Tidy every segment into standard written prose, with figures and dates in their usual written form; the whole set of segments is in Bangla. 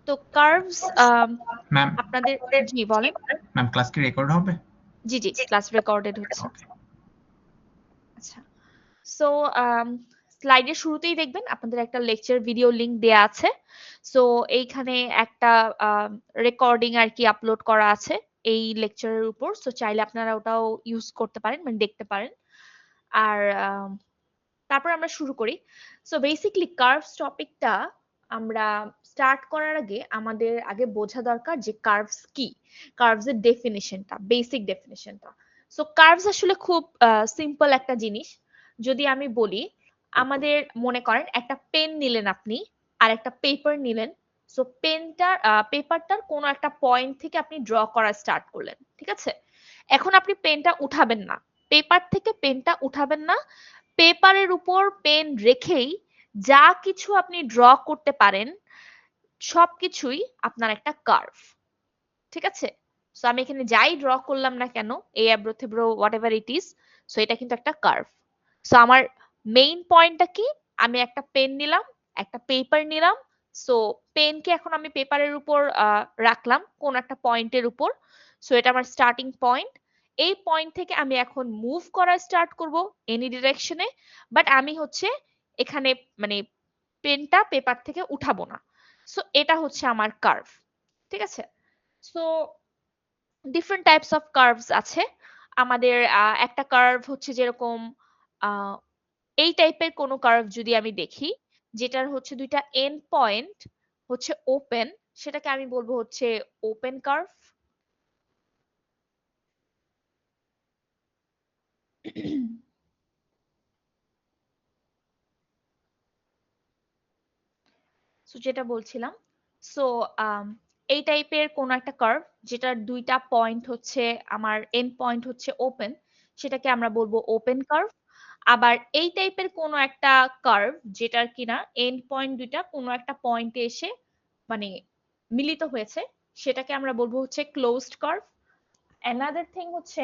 তো কার্ভস ম্যাম আপনাদের জি বলেন। ম্যাম ক্লাস কি রেকর্ড হবে? জি জি, ক্লাস রেকর্ডেড হচ্ছে। ওকে। আচ্ছা, সো স্লাইডের শুরুতেই দেখবেন আপনাদের একটা লেকচার ভিডিও লিংক দেয়া আছে। সো এইখানে একটা রেকর্ডিং আর কি আপলোড করা আছে এই লেকচারের উপর। সো চাইলে আপনারা ওটাও ইউজ করতে পারেন, মানে দেখতে পারেন। আর তারপর আমরা শুরু করি। সো বেসিকলি কার্ভস টপিকটা আমরা স্টার্ট করার আগে আমাদের আগে বোঝা দরকার যে কার্ভস কি, কার্ভস এর ডেফিনিশনটা, বেসিক ডেফিনিশনটা। সো কার্ভস আসলে খুব সিম্পল একটা জিনিস। যদি আমি বলি, আমাদের মনে করেন একটা পেন নিলেন আপনি আর একটা পেপার নিলেন। সো পেনটার পেপারটার কোনো একটা পয়েন্ট থেকে আপনি ড্র করা স্টার্ট করলেন, ঠিক আছে? এখন আপনি পেনটা উঠাবেন না, পেপার থেকে পেনটা উঠাবেন না, পেপারের উপর পেন রেখেই যা কিছু আপনি ড্র করতে পারেন সবকিছুই আপনার একটা কার্ভ, ঠিক আছে? সো আমি এখানে যাই ড্র করলাম না কেন, এই অ্যাব্রোথেব্রো whatever it is, so এটা কিন্তু একটা কার্ভ। সো আমার মেইন পয়েন্টটা কি, আমি একটা পেন নিলাম, একটা পেপার নিলাম। সো পেনকে এখন আমি পেপারের উপর রাখলাম কোন একটা পয়েন্টের উপর। সো এটা আমার স্টার্টিং পয়েন্ট। এই পয়েন্ট থেকে আমি এখন মুভ করা স্টার্ট করব এনি ডিরেকশনে, বাট আমি হচ্ছে এখানে মানে পেনটা পেপার থেকে উঠাবো না। সো এটা হচ্ছে আমার কার্ভ, ঠিক আছে? So different types of curves আছে আমাদের। একটা কার্ভ হচ্ছে যেরকম আহ, এই টাইপের কোনো কার্ভ যদি আমি দেখি যেটার হচ্ছে দুইটা এন্ড পয়েন্ট হচ্ছে ওপেন, সেটাকে আমি বলবো হচ্ছে ওপেন কার্ভ। সো যেটা বলছিলাম, সো এই টাইপের কোন একটা কার্ভ যেটার দুইটা পয়েন্ট হচ্ছে আমার এন্ড পয়েন্ট হচ্ছে ওপেন, সেটাকে আমরা বলবো ওপেন কার্ভ। আবার এই টাইপের কোন একটা কার্ভ যেটার কিনা এন্ড পয়েন্ট দুইটা কোনো একটা পয়েন্টে এসে মানে মিলিত হয়েছে, সেটাকে আমরা বলবো হচ্ছে ক্লোজড কার্ভ। অ্যানাদার থিং হচ্ছে,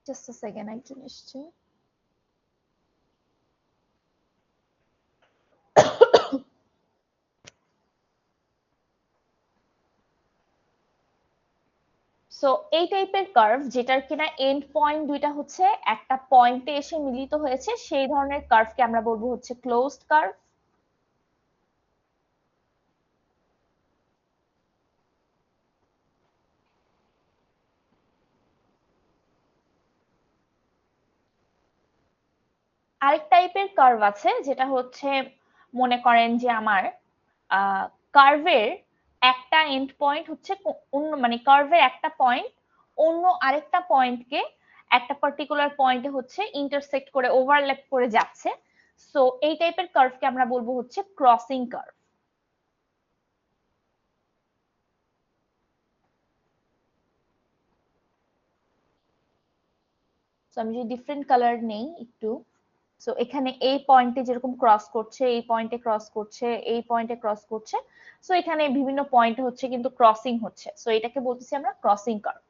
জাস্ট আ সেকেন্ড, একজন এসছে। সো এই টাইপের কার্ভ যেটার কিনা এন্ড পয়েন্ট দুইটা হচ্ছে একটা পয়েন্টে এসে মিলিত হয়েছে, সেই ধরনের কার্ভকে আমরা বলবো হচ্ছে ক্লোজড কার্ভ। আরেক টাইপের কার্ভ আছে যেটা হচ্ছে, মনে করেন যে আমার কার্ভের একটা এন্ড পয়েন্ট হচ্ছে অন্য, মানে কার্ভের একটা পয়েন্ট অন্য আরেকটা পয়েন্টকে একটা পার্টিকুলার পয়েন্টে হচ্ছে ইন্টারসেক্ট করে ওভারল্যাপ করে যাচ্ছে। সো এই টাইপের কার্ভকে আমরা বলবো হচ্ছে ক্রসিং কার্ভ। সো আমি যদি ডিফারেন্ট কালার নেই একটু, সো এখানে এই পয়েন্টে যেরকম ক্রস করছে, এই পয়েন্টে ক্রস করছে, এই পয়েন্টে ক্রস করছে। সো এখানে বিভিন্ন পয়েন্টে হচ্ছে কিন্তু ক্রসিং হচ্ছে, সো এটাকে বলতেছি আমরা ক্রসিং কার্ভ।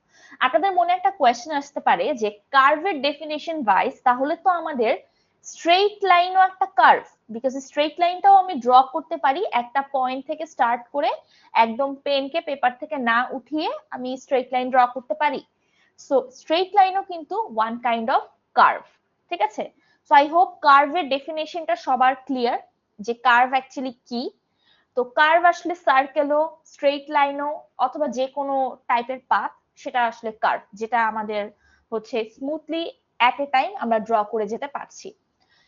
আপনাদের মনে একটা কোয়েশ্চেন আসতে পারে যে কার্ভের ডেফিনেশন ওয়াইজ তাহলে তো আমাদের স্ট্রেইট লাইনও একটা কার্ভ, বিকজ স্ট্রেইট লাইনটাও আমি ড্র করতে পারি একটা পয়েন্ট থেকে স্টার্ট করে একদম পেনকে পেপার থেকে না উঠিয়ে আমি স্ট্রেইট লাইন ড্র করতে পারি। সো স্ট্রেইট লাইনও কিন্তু ওয়ান কাইন্ড অফ কার্ভ, ঠিক আছে? সো আই হোপ কার্ভের ডেফিনেশনটা সবার ক্লিয়ার যে কার্ভ অ্যাকচুয়ালি কি। তো কার্ভ আসলে সার্কেলও, স্ট্রেইট লাইনও, অথবা যে কোনো টাইপের পাথ, সেটা আসলে কার্ভ, যেটা আমাদের হচ্ছে স্মুথলি এট এ টাইম আমরা ড্র করে যেতে পারছি।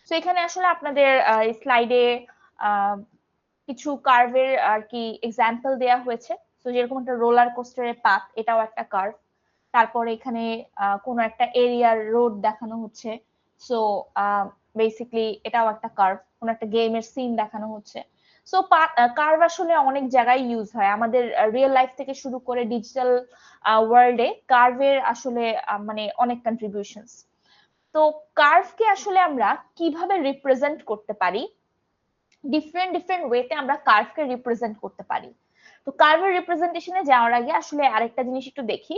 তো এখানে আসলে আপনাদের স্লাইডে কিছু কার্ভের আর কি এক্সাম্পল দেয়া হয়েছে। তো যেরকম একটা রোলার কোস্টারের পাথ, এটাও একটা কার্ভ। তারপরে এখানে কোনো একটা এরিয়ার রোড দেখানো হচ্ছে। সো বেসিক্যালি এটাও একটা কার্ভ, কোনো একটা গেমের সিন দেখানো হচ্ছে। সো কার্ভ আসলে অনেক জায়গায় ইউজ হয় আমাদের রিয়েল লাইফ থেকে শুরু করে ডিজিটাল ওয়ার্ল্ডে কার্ভের আসলে মানে অনেক কন্ট্রিবিউশনস। তো কার্ভকে আসলে আমরা কিভাবে রিপ্রেজেন্ট করতে পারি, ডিফারেন্ট ডিফারেন্ট ওয়েতে আমরা কার্ভকে রিপ্রেজেন্ট করতে পারি। তো কার্ভের রিপ্রেজেন্টেশনে যাওয়ার আগে আসলে আরেকটা জিনিস একটু দেখি,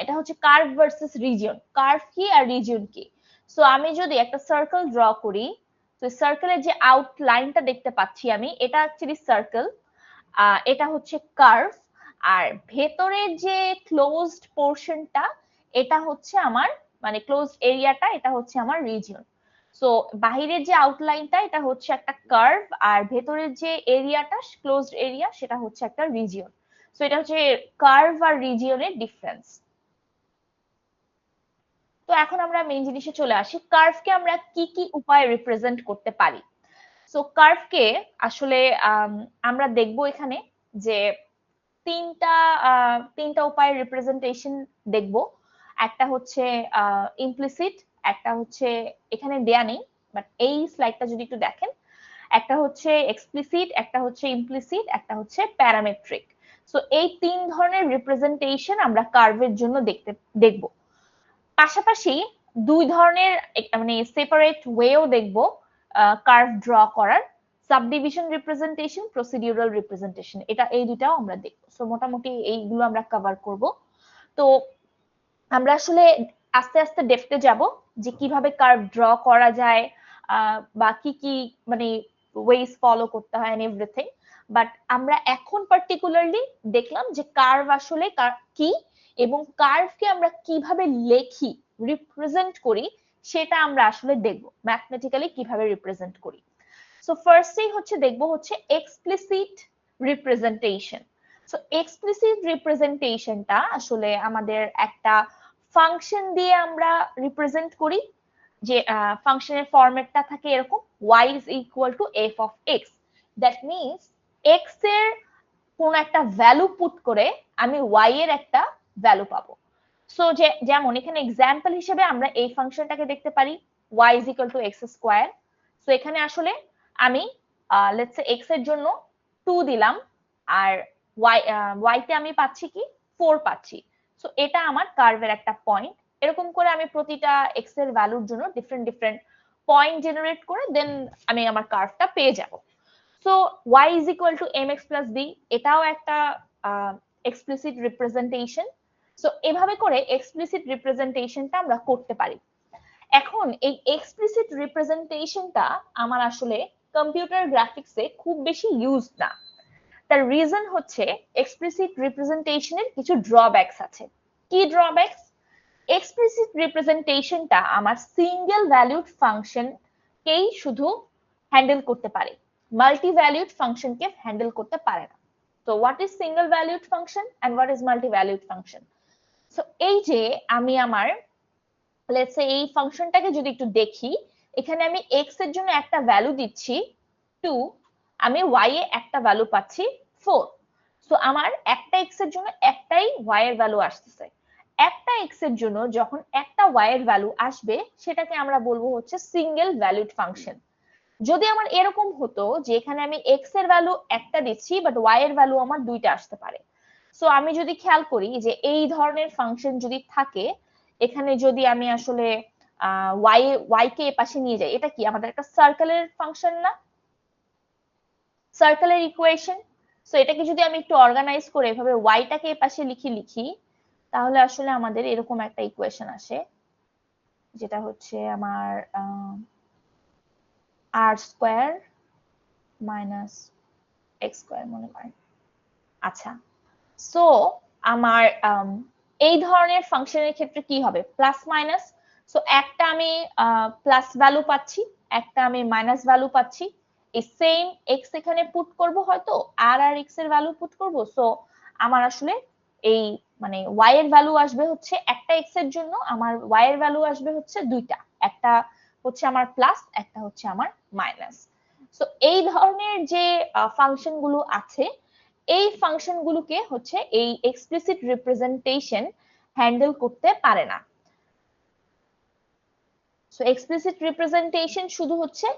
এটা হচ্ছে কার্ভ ভার্সেস রিজিয়ন। কার্ভ কি আর রিজিয়ন কি? সো আমি যদি একটা সার্কেল ড্র করি, তো সার্কেলের যে আউটলাইনটা দেখতে পাচ্ছি আমি, এটা অ্যাকচুয়ালি সার্কেল। এটা হচ্ছে কার্ভ, আর ভেতরের যে ক্লোজড পোর্শনটা এটা হচ্ছে আমার মানে ক্লোজড এরিয়াটা এটা হচ্ছে আমার রিজিয়ন। সো বাহিরের যে আউটলাইনটা এটা হচ্ছে একটা কার্ভ, আর ভেতরের যে এরিয়াটা ক্লোজড এরিয়া সেটা হচ্ছে একটা রিজিয়ন। সো এটা হচ্ছে কার্ভ আর রিজিয়নের ডিফারেন্স। তো এখন আমরা মেইন জিনিসে চলে আসি, কার্ভকে আমরা কি কি উপায়ে রিপ্রেজেন্ট করতে পারি। সো কার্ভকে আসলে আমরা দেখব এখানে যে তিনটা উপায়ে রিপ্রেজেন্টেশন দেখব। একটা হচ্ছে ইমপ্লিসিট, একটা হচ্ছে এখানে দেয়া নেই বাট এই স্লাইডটা যদি একটু দেখেন, একটা হচ্ছে এক্সপ্লিসিট, একটা হচ্ছে ইমপ্লিসিট, একটা হচ্ছে প্যারামেট্রিক। সো এই তিন ধরনের রিপ্রেজেন্টেশন আমরা কার্ভের জন্য দেখব। পাশাপাশি দুই ধরনের মানে সেপারেট ওয়েও দেখব কার্ভ ড্র করার, সাবডিভিশন রিপ্রেজেন্টেশন, প্রসিডিউরাল রিপ্রেজেন্টেশন, এটা এই দুটাও আমরা দেখব। সো মোটামুটি এইগুলো আমরা কভার করব। তো আমরা আসলে আস্তে আস্তে ডেপথে যাব যে কিভাবে কার্ভ ড্র করা যায়, বা কি কি মানে ওয়েজ ফলো করতে হয় এন্ড এভরিথিং। বাট আমরা এখন পার্টিকুলারলি দেখলাম যে কার্ভ আসলে কি এবং কার্ভকে আমরা কিভাবে লেখি, রিপ্রেজেন্ট করি, সেটা আমরা আসলে দেখব ম্যাথমেটিক্যালি কিভাবে রিপ্রেজেন্ট করি। সো ফার্স্টেই হচ্ছে দেখব হচ্ছে এক্সপ্লিসিট রিপ্রেজেন্টেশন। সো এক্সপ্লিসিট রিপ্রেজেন্টেশনটা আসলে আমাদের একটা ফাংশন দিয়ে আমরা রিপ্রেজেন্ট করি, যে ফাংশনের ফরম্যাটটা থাকে এরকম y is equal to f of x, that means x এর কোন একটা ভ্যালু পুট করে আমি y এর একটা ভ্যালু পাবো। সো যেমন এখানে এক্সাম্পল হিসেবে আমরা এই ফাংশনটাকে দেখতে পারি y is equal to x square. So এখানে আসলে আমি লেটস সে x এর জন্য 2 দিলাম, আর y তে আমি পাচ্ছি কি 4 পাচ্ছি। সো এটা আমার কার্ভের একটা পয়েন্ট। এরকম করে আমি প্রতিটা x এর ভ্যালুর জন্য ডিফারেন্ট ডিফারেন্ট পয়েন্ট জেনারেট করে দেন আমি আমার কার্ভটা পেয়ে যাব। So y is equal to mx plus b, এটাও একটা এক্সপ্লিসিট রিপ্রেজেন্টেশন। সো এভাবে করে এক্সপ্লিসিট রিপ্রেজেন্টেশনটা আমরা করতে পারি। এখন এই এক্সপ্লিসিট রিপ্রেজেন্টেশনটা আমার আসলে কম্পিউটার গ্রাফিক্সে খুব বেশি ইউজ না। তার রিজন হচ্ছে এক্সপ্লিসিট রিপ্রেজেন্টেশনের কিছু ড্রব্যাকস আছে। কি ড্রব্যাকস? এক্সপ্লিসিট রিপ্রেজেন্টেশনটা আমার সিঙ্গেল ভ্যালুড ফাংশনকেই শুধু হ্যান্ডেল করতে পারে, মাল্টি ভ্যালুড ফাংশনকে হ্যান্ডেল করতে পারে না। তো what is single valued function and what is multi valued function? So এই যে আমি আমার লেটস সে এই ফাংশনটাকে যদি একটু দেখি, এখানে আমি x এর জন্য একটা ভ্যালু দিচ্ছি 2, আমি y এ একটা ভ্যালু পাচ্ছি 4। সো আমার একটা x এর জন্য একটাই y এর ভ্যালু আসতেছে। একটা x এর জন্য যখন একটা y এর ভ্যালু আসবে সেটাকে আমরা বলবো হচ্ছে সিঙ্গেল ভ্যালুড ফাংশন। যদি আমার এরকম হতো যে এখানে আমি x এর ভ্যালু একটা দিচ্ছি বাট y এর ভ্যালু আমার দুইটা আসতে পারে। সো আমি যদি খেয়াল করি যে এই ধরনের ফাংশন যদি থাকে, এখানে যদি আমি আসলে y কে এপাশে নিয়ে যাই, এটা কি আমাদের একটা সার্কেলের ফাংশন না, সার্কেলের ইকুয়েশন। সো এটাকে যদি আমি একটু অর্গানাইজ করে এভাবে y টাকে এপাশে লিখি তাহলে আসলে আমাদের এরকম একটা ইকুয়েশন আসে, যেটা হচ্ছে আমার r square minus x square মনে হয়। আচ্ছা, সো আমার এই ধরনের ফাংশনের ক্ষেত্রে কি হবে, প্লাস মাইনাস। সো একটা আমি প্লাস ভ্যালু পাচ্ছি, একটা আমি মাইনাস ভ্যালু পাচ্ছি। এই সেম এক্স এখানে পুট করব, হয়তো আর এক্স এর ভ্যালু পুট করব। সো আমার আসলে এই মানে ওয়াই এর ভ্যালু আসবে হচ্ছে একটা এক্স এর জন্য, আমার ওয়াই এর ভ্যালু আসবে হচ্ছে দুইটা, একটা হচ্ছে আমার প্লাস, একটা হচ্ছে আমার মাইনাস। সো এই ধরনের যে ফাংশন গুলো আছে, এই ফাংশন গুলোকে হচ্ছে এই এক্সপ্লিসিট রিপ্রেজেন্টেশন হ্যান্ডেল করতে পারে না। সো এক্সপ্লিসিট রিপ্রেজেন্টেশন শুধু হচ্ছে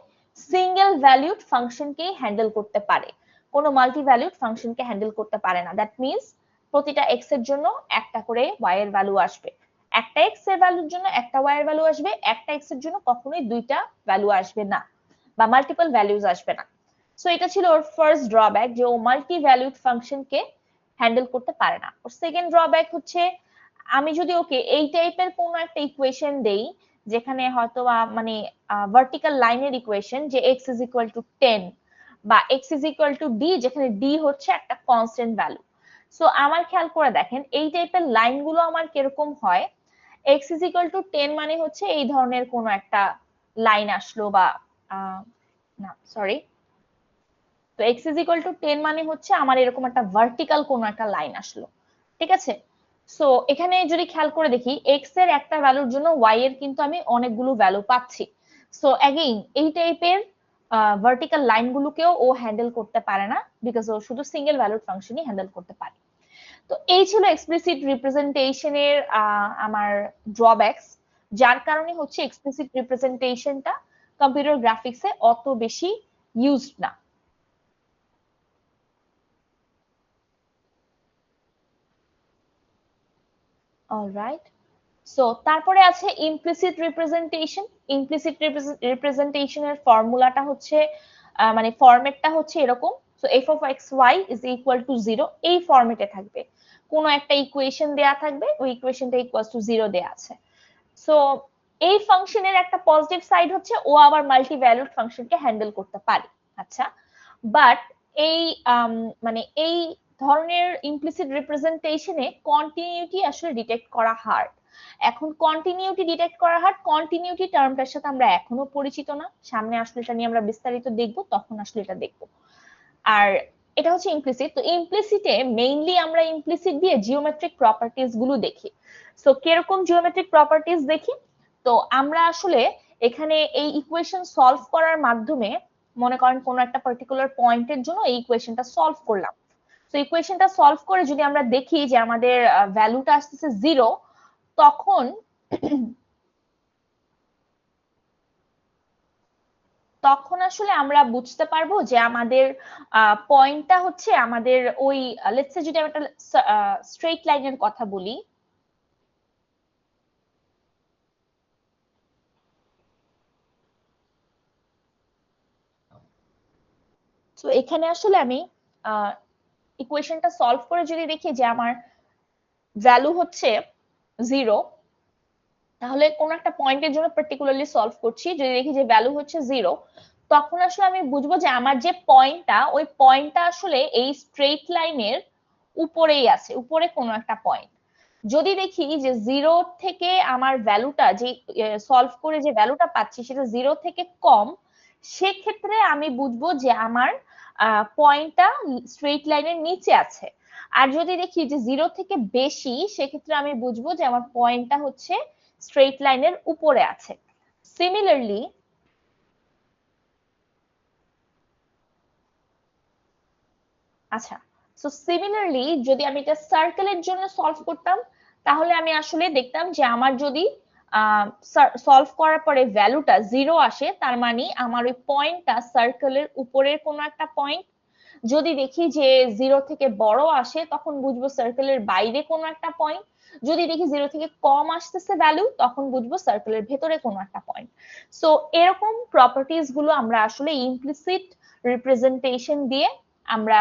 সিঙ্গেল ভ্যালুড ফাংশনকেই হ্যান্ডেল করতে পারে, কোনো মাল্টি ভ্যালুড ফাংশনকে হ্যান্ডেল করতে পারে না। দ্যাট মিনস প্রতিটা এক্স এর জন্য একটা করে ওয়াই এর ভ্যালু আসবে, একটা এক্স এর ভ্যালুর জন্য একটা ওয়াই এর ভ্যালু আসবে, একটা এক্স এর জন্য কখনোই দুইটা ভ্যালু আসবে না বা মাল্টিপল ভ্যালুজ আসবে না। সো এটা ছিল ওর ফার্স্ট ড্রব্যাক, যে ও মাল্টি ভ্যালুড ফাংশনকে হ্যান্ডেল করতে পারে না। ওর সেকেন্ড ড্রব্যাক হচ্ছে আমি যদি ওকে এই টাইপের কোনো একটা ইকুয়েশন দেই যেখানে হয়তো মানে ভার্টিক্যাল লাইনের ইকুয়েশন, যে x is equal to 10 বা x is equal two d, যেখানে d হচ্ছে একটা কনস্ট্যান্ট ভ্যালু। সো আমার খেয়াল করে দেখেন এই টাইপের লাইনগুলো আমার কিরকম হয়, x ইজ ইকুয়াল টু 10 মানে হচ্ছে এই ধরনের কোনো একটা লাইন আসলো, বা না সরি, তো x ইজ ইকুয়াল টু 10 মানে হচ্ছে আমার এরকম একটা ভার্টিক্যাল কোনো একটা লাইন আসলো, ঠিক আছে। সো এখানে যদি খেয়াল করে দেখি x এর একটা ভ্যালুর জন্য y এর কিন্তু আমি অনেকগুলো ভ্যালু পাচ্ছি। সো অ্যাগেইন এই টাইপের ভার্টিক্যাল লাইনগুলোকেও ও হ্যান্ডেল করতে পারে না, বিকজ ও শুধু সিঙ্গেল ভ্যালুড ফাংশনই হ্যান্ডেল করতে পারে। তো এই ছিল এক্সপ্লিসিট রিপ্রেজেন্টেশনের আমার ড্রব্যাকস, যার কারণে হচ্ছে এক্সপ্লিসিট রিপ্রেজেন্টেশনটা কম্পিউটার গ্রাফিক্সে অত বেশি ইউজড না। অলরাইট, সো তারপরে আছে ইমপ্লিসিট রিপ্রেজেন্টেশন। ইমপ্লিসিট রিপ্রেজেন্টেশনের ফর্মুলাটা হচ্ছে মানে ফরম্যাটটা হচ্ছে এরকম। So f of x y is equal to 0, এই ফরম্যাটে থাকবে। কোনো একটা ইকুয়েশন দেয়া থাকবে, ওই ইকুয়েশনটা ইকুয়াল টু 0 দেয়া আছে। সো এই ফাংশনের একটা পজিটিভ সাইড হচ্ছে ও আবার মাল্টি ভ্যালুড ফাংশনকে হ্যান্ডেল করতে পারে। আচ্ছা, বাট এই মানে এই ধরনের ইমপ্লিসিট রিপ্রেজেন্টেশনে কন্টিনিউটি আসলে ডিটেক্ট করা হার্ড। এখন কন্টিনিউটি ডিটেক্ট করা হার্ড, কন্টিনিউটি টার্মটার সাথে আমরা এখনো পরিচিত না, সামনে আসলে এটা নিয়ে আমরা বিস্তারিত দেখব, তখন আসলে এটা দেখব। আর এটা হচ্ছে ইমপ্লিসিট। তো ইমপ্লিসিটে মেইনলি আমরা ইমপ্লিসিট দিয়ে জিওমেট্রিক প্রপার্টিজ গুলো দেখি। সো কিরকম জিওমেট্রিক প্রপার্টিজ দেখি, তো আমরা আসলে এখানে এই ইকুয়েশন সলভ করার মাধ্যমে মনে করেন কোন একটা পার্টিকুলার পয়েন্টের জন্য এই ইকুয়েশনটা সলভ করলাম। তো ইকুয়েশনটা সলভ করে যদি আমরা দেখি যে আমাদের ভ্যালুটা আসতেছে 0, তখন তখন আসলে আমরা বুঝতে পারবো যে আমাদের পয়েন্টটা হচ্ছে আমাদের ওই, লেটস সে যদি আমি একটা স্ট্রেট লাইনের কথা বলি, তো এখানে আসলে আমি ইকুয়েশনটা সলভ করে যদি দেখি যে আমার ভ্যালু হচ্ছে 0, তাহলে কোন একটা পয়েন্টের জন্য পার্টিকুলারলি সলভ করছি, যদি দেখি যে ভ্যালু হচ্ছে 0, তখন আসলে আমি বুঝবো যে আমার যে পয়েন্টটা, ওই পয়েন্টটা আসলে এই স্ট্রেট লাইনের উপরেই আছে, উপরে কোনো একটা পয়েন্ট। যদি দেখি যে 0 থেকে আমার ভ্যালুটা যে সলভ করে যে ভ্যালুটা পাচ্ছি সেটা 0 থেকে কম, সেক্ষেত্রে আমি বুঝবো যে আমার পয়েন্টটা স্ট্রেট লাইনের নিচে আছে। আর যদি দেখি যে 0 থেকে বেশি, সেক্ষেত্রে আমি বুঝবো যে আমার পয়েন্টটা হচ্ছে স্ট্রেট লাইনের উপরে আছে। সিমিলারলি আচ্ছা, সো সিমিলারলি যদি আমি এটা সার্কেলের জন্য সলভ করতাম, তাহলে আমি আসলে দেখতাম যে আমার যদি সলভ করার পরে ভ্যালুটা 0 আসে, তার মানে আমার ওই পয়েন্টটা সার্কেলের উপরের কোনো একটা পয়েন্ট। যদি দেখি যে 0 থেকে বড় আসে, তখন বুঝবো সার্কেলের বাইরে কোনো একটা পয়েন্ট। যদি দেখি 0 থেকে কম আসতেছে ভ্যালু, তখন বুঝবো সার্কেলের ভেতরে কোনো একটা পয়েন্ট। সো এরকম প্রপার্টিজ গুলো আমরা আসলে ইমপ্লিসিট রিপ্রেজেন্টেশন দিয়ে আমরা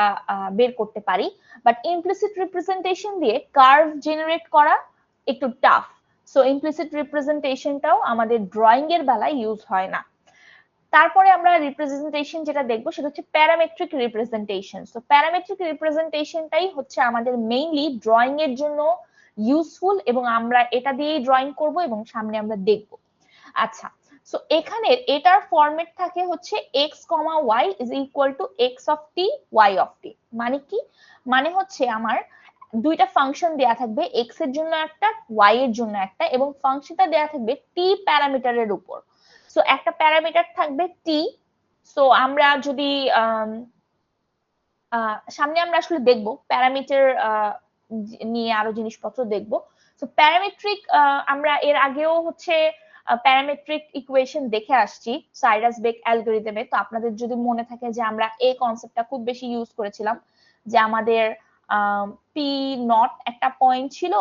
বের করতে পারি। বাট ইমপ্লিসিট রিপ্রেজেন্টেশন দিয়ে কার্ভ জেনারেট করা একটু টাফ। সো ইমপ্লিসিট রিপ্রেজেন্টেশনটাও আমাদের ড্রয়িং এর বেলায় ইউজ হয় না। তারপরে আমরা রিপ্রেজেন্টেশন যেটা দেখবো সেটা হচ্ছে প্যারামেট্রিক রিপ্রেজেন্টেশন। সো প্যারামেট্রিক রিপ্রেজেন্টেশনটাই হচ্ছে আমাদের মেইনলি ড্রয়িং এর জন্য ইউজফুল, এবং আমরা এটা দিয়েই ড্রয়িং করব এবং সামনে আমরা দেখব। আচ্ছা, সো এখানে এটার ফরম্যাট থাকে হচ্ছে x, y is equal two x of t, y of t। মানে কি? মানে হচ্ছে আমার দুইটা ফাংশন দেয়া থাকবে, x এর জন্য একটা, y এর জন্য একটা, এবং ফাংশনটা দেয়া থাকবে t প্যারামিটারের উপর। সো একটা প্যারামিটার থাকবে t। সো আমরা যদি সামনে আমরা আসলে দেখবো প্যারামিটার নিয়ে আরো জিনিসপত্র দেখবো। সো প্যারামেট্রিক, আমরা এর আগেও হচ্ছে প্যারামেট্রিক ইকুয়েশন দেখে আসছি সাইরাস বেক অ্যালগরিদমে। তো আপনাদের যদি মনে থাকে যে আমরা এই কনসেপ্টটা খুব বেশি ইউজ করেছিলাম, যে আমাদের পি নট একটা পয়েন্ট ছিল,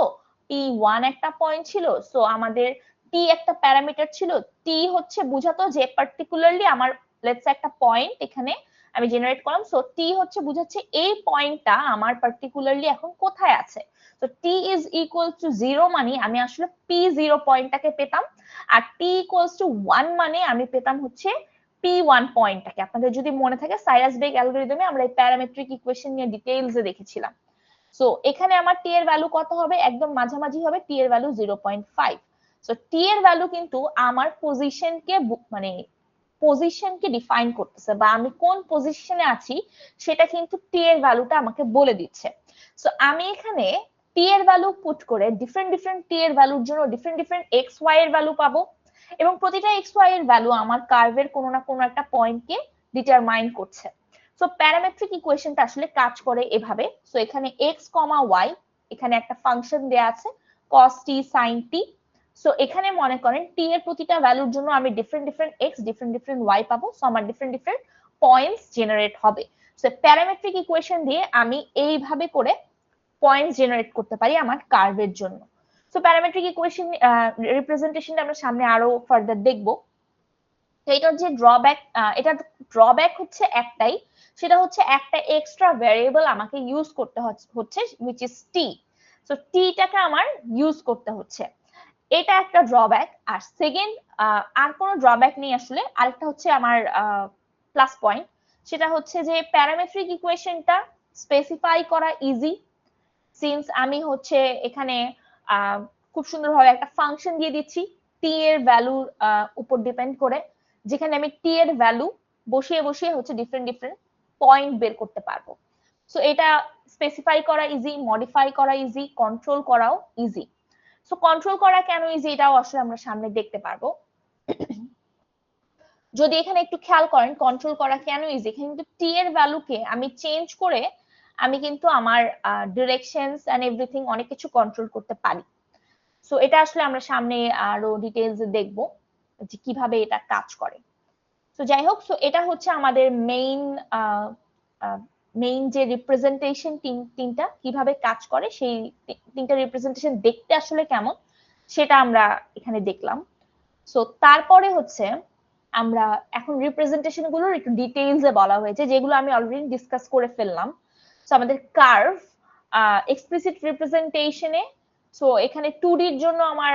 পি ওয়ান একটা পয়েন্ট ছিল। সো আমাদের টি একটা প্যারামিটার ছিল। টি হচ্ছে বুঝাতো যে পার্টিকুলারলি আমার লেটস একটা পয়েন্ট এখানে আমি জেনারেট করলাম। সো টি হচ্ছে বুঝাচ্ছে এই পয়েন্টটা আমার পার্টিকুলারলি এখন কোথায় আছে। তো টি ইজ ইকুয়াল টু 0 মানে আমি আসলে পি 0 পয়েন্টটাকে পেতাম, আর টি ইকুয়ালস টু 1 মানে আমি পেতাম হচ্ছে P1 পয়েন্টটাকে। আপনাদের যদি মনে থাকে সাইরাস বেগ অ্যালগরিদমে আমরা এই প্যারামেট্রিক ইকুয়েশন নিয়ে ডিটেইলসে দেখেছিলাম। সো এখানে আমার টি এর ভ্যালু কত হবে? একদম মাঝামাঝি হবে, টি এর ভ্যালু 0.5। সো টি এর ভ্যালু কিন্তু আমার পজিশনকে ডিফাইন করতেছে, বা আমি কোন পজিশনে আছি সেটা কিন্তু টি এর ভ্যালুটা আমাকে বলে দিচ্ছে। সো আমি এখানে টি এর ভ্যালু পুট করে ডিফারেন্ট টি এর ভ্যালুর জন্য ডিফারেন্ট এক্স ওয়াই এর ভ্যালু পাবো, এবং প্রতিটা এক্স ওয়াই এর ভ্যালু আমার কার্ভের কোনো না কোনো একটা পয়েন্টকে ডিটারমাইন করছে। সো প্যারামেট্রিক ইকুয়েশনটা আসলে কাজ করে এভাবে। সো এখানে এক্স কমা ওয়াই, এখানে একটা ফাংশন দেয়া আছে cos t sin t। So এখানে মনে করেন টি এর প্রতিটা ভ্যালুর জন্য আমি ডিফারেন্ট এক্স ডিফারেন্ট ওয়াই পাবো। সো আমার ডিফারেন্ট পয়েন্টস জেনারেট হবে। সো প্যারামেট্রিক ইকুয়েশন দিয়ে আমি এইভাবে করে পয়েন্টস জেনারেট করতে পারি আমার কার্ভের জন্য। সো প্যারামেট্রিক ইকুয়েশন রিপ্রেজেন্টেশনটা আমরা সামনে আরো ফার্দার দেখবো। এটার যে ড্রব্যাক হচ্ছে একটাই, সেটা হচ্ছে একটা এক্সট্রা ভ্যারিয়েবল আমাকে ইউজ করতে হচ্ছে, which is t। সো টিটাকে আমার ইউজ করতে হচ্ছে, এটা একটা ড্রব্যাক। আর সেকেন্ড আর কোনো ড্রব্যাক নেই আসলে। আরেকটা হচ্ছে আমার প্লাস পয়েন্ট, সেটা হচ্ছে যে প্যারামেট্রিক ইকুয়েশনটা স্পেসিফাই করা ইজি, সিন্স আমি হচ্ছে এখানে খুব সুন্দরভাবে একটা ফাংশন দিয়ে দিচ্ছি টি এর ভ্যালুর উপর ডিপেন্ড করে, যেখানে আমি টি এর ভ্যালু বসিয়ে হচ্ছে ডিফারেন্ট পয়েন্ট বের করতে পারবো। সো এটা স্পেসিফাই করা ইজি, মডিফাই করা ইজি, কন্ট্রোল করাও ইজি। সো কন্ট্রোল করা কেন ইজি এটাও আসলে আমরা সামনে দেখতে পারবো। যদি এখানে একটু খেয়াল করেন কন্ট্রোল করা কেন ইজি, কিন্তু টি এর ভ্যালুকে আমি চেঞ্জ করে আমি কিন্তু আমার ডিরেকশনস এন্ড এভরিথিং অনেক কিছু কন্ট্রোল করতে পারি। সো এটা আসলে আমরা সামনে আরো ডিটেইলস দেখবো যে কিভাবে এটা কাজ করে। সো যাই হোক, সো এটা হচ্ছে আমাদের মেইন যে রিপ্রেজেন্টেশন তিনটা কিভাবে কাজ করে, সেই তিনটা রিপ্রেজেন্টেশন দেখতে আসলে কেমন সেটা আমরা এখানে দেখলাম। সো তারপরে হচ্ছে আমরা এখন রিপ্রেজেন্টেশন গুলোর একটু ডিটেইলসে বলা হয়েছে, যেগুলো আমি অলরেডি ডিসকাস করে ফেললাম। সো আমাদের কার্ভ এক্সপ্লিসিট রিপ্রেজেন্টেশনে, সো এখানে 2D এর জন্য আমার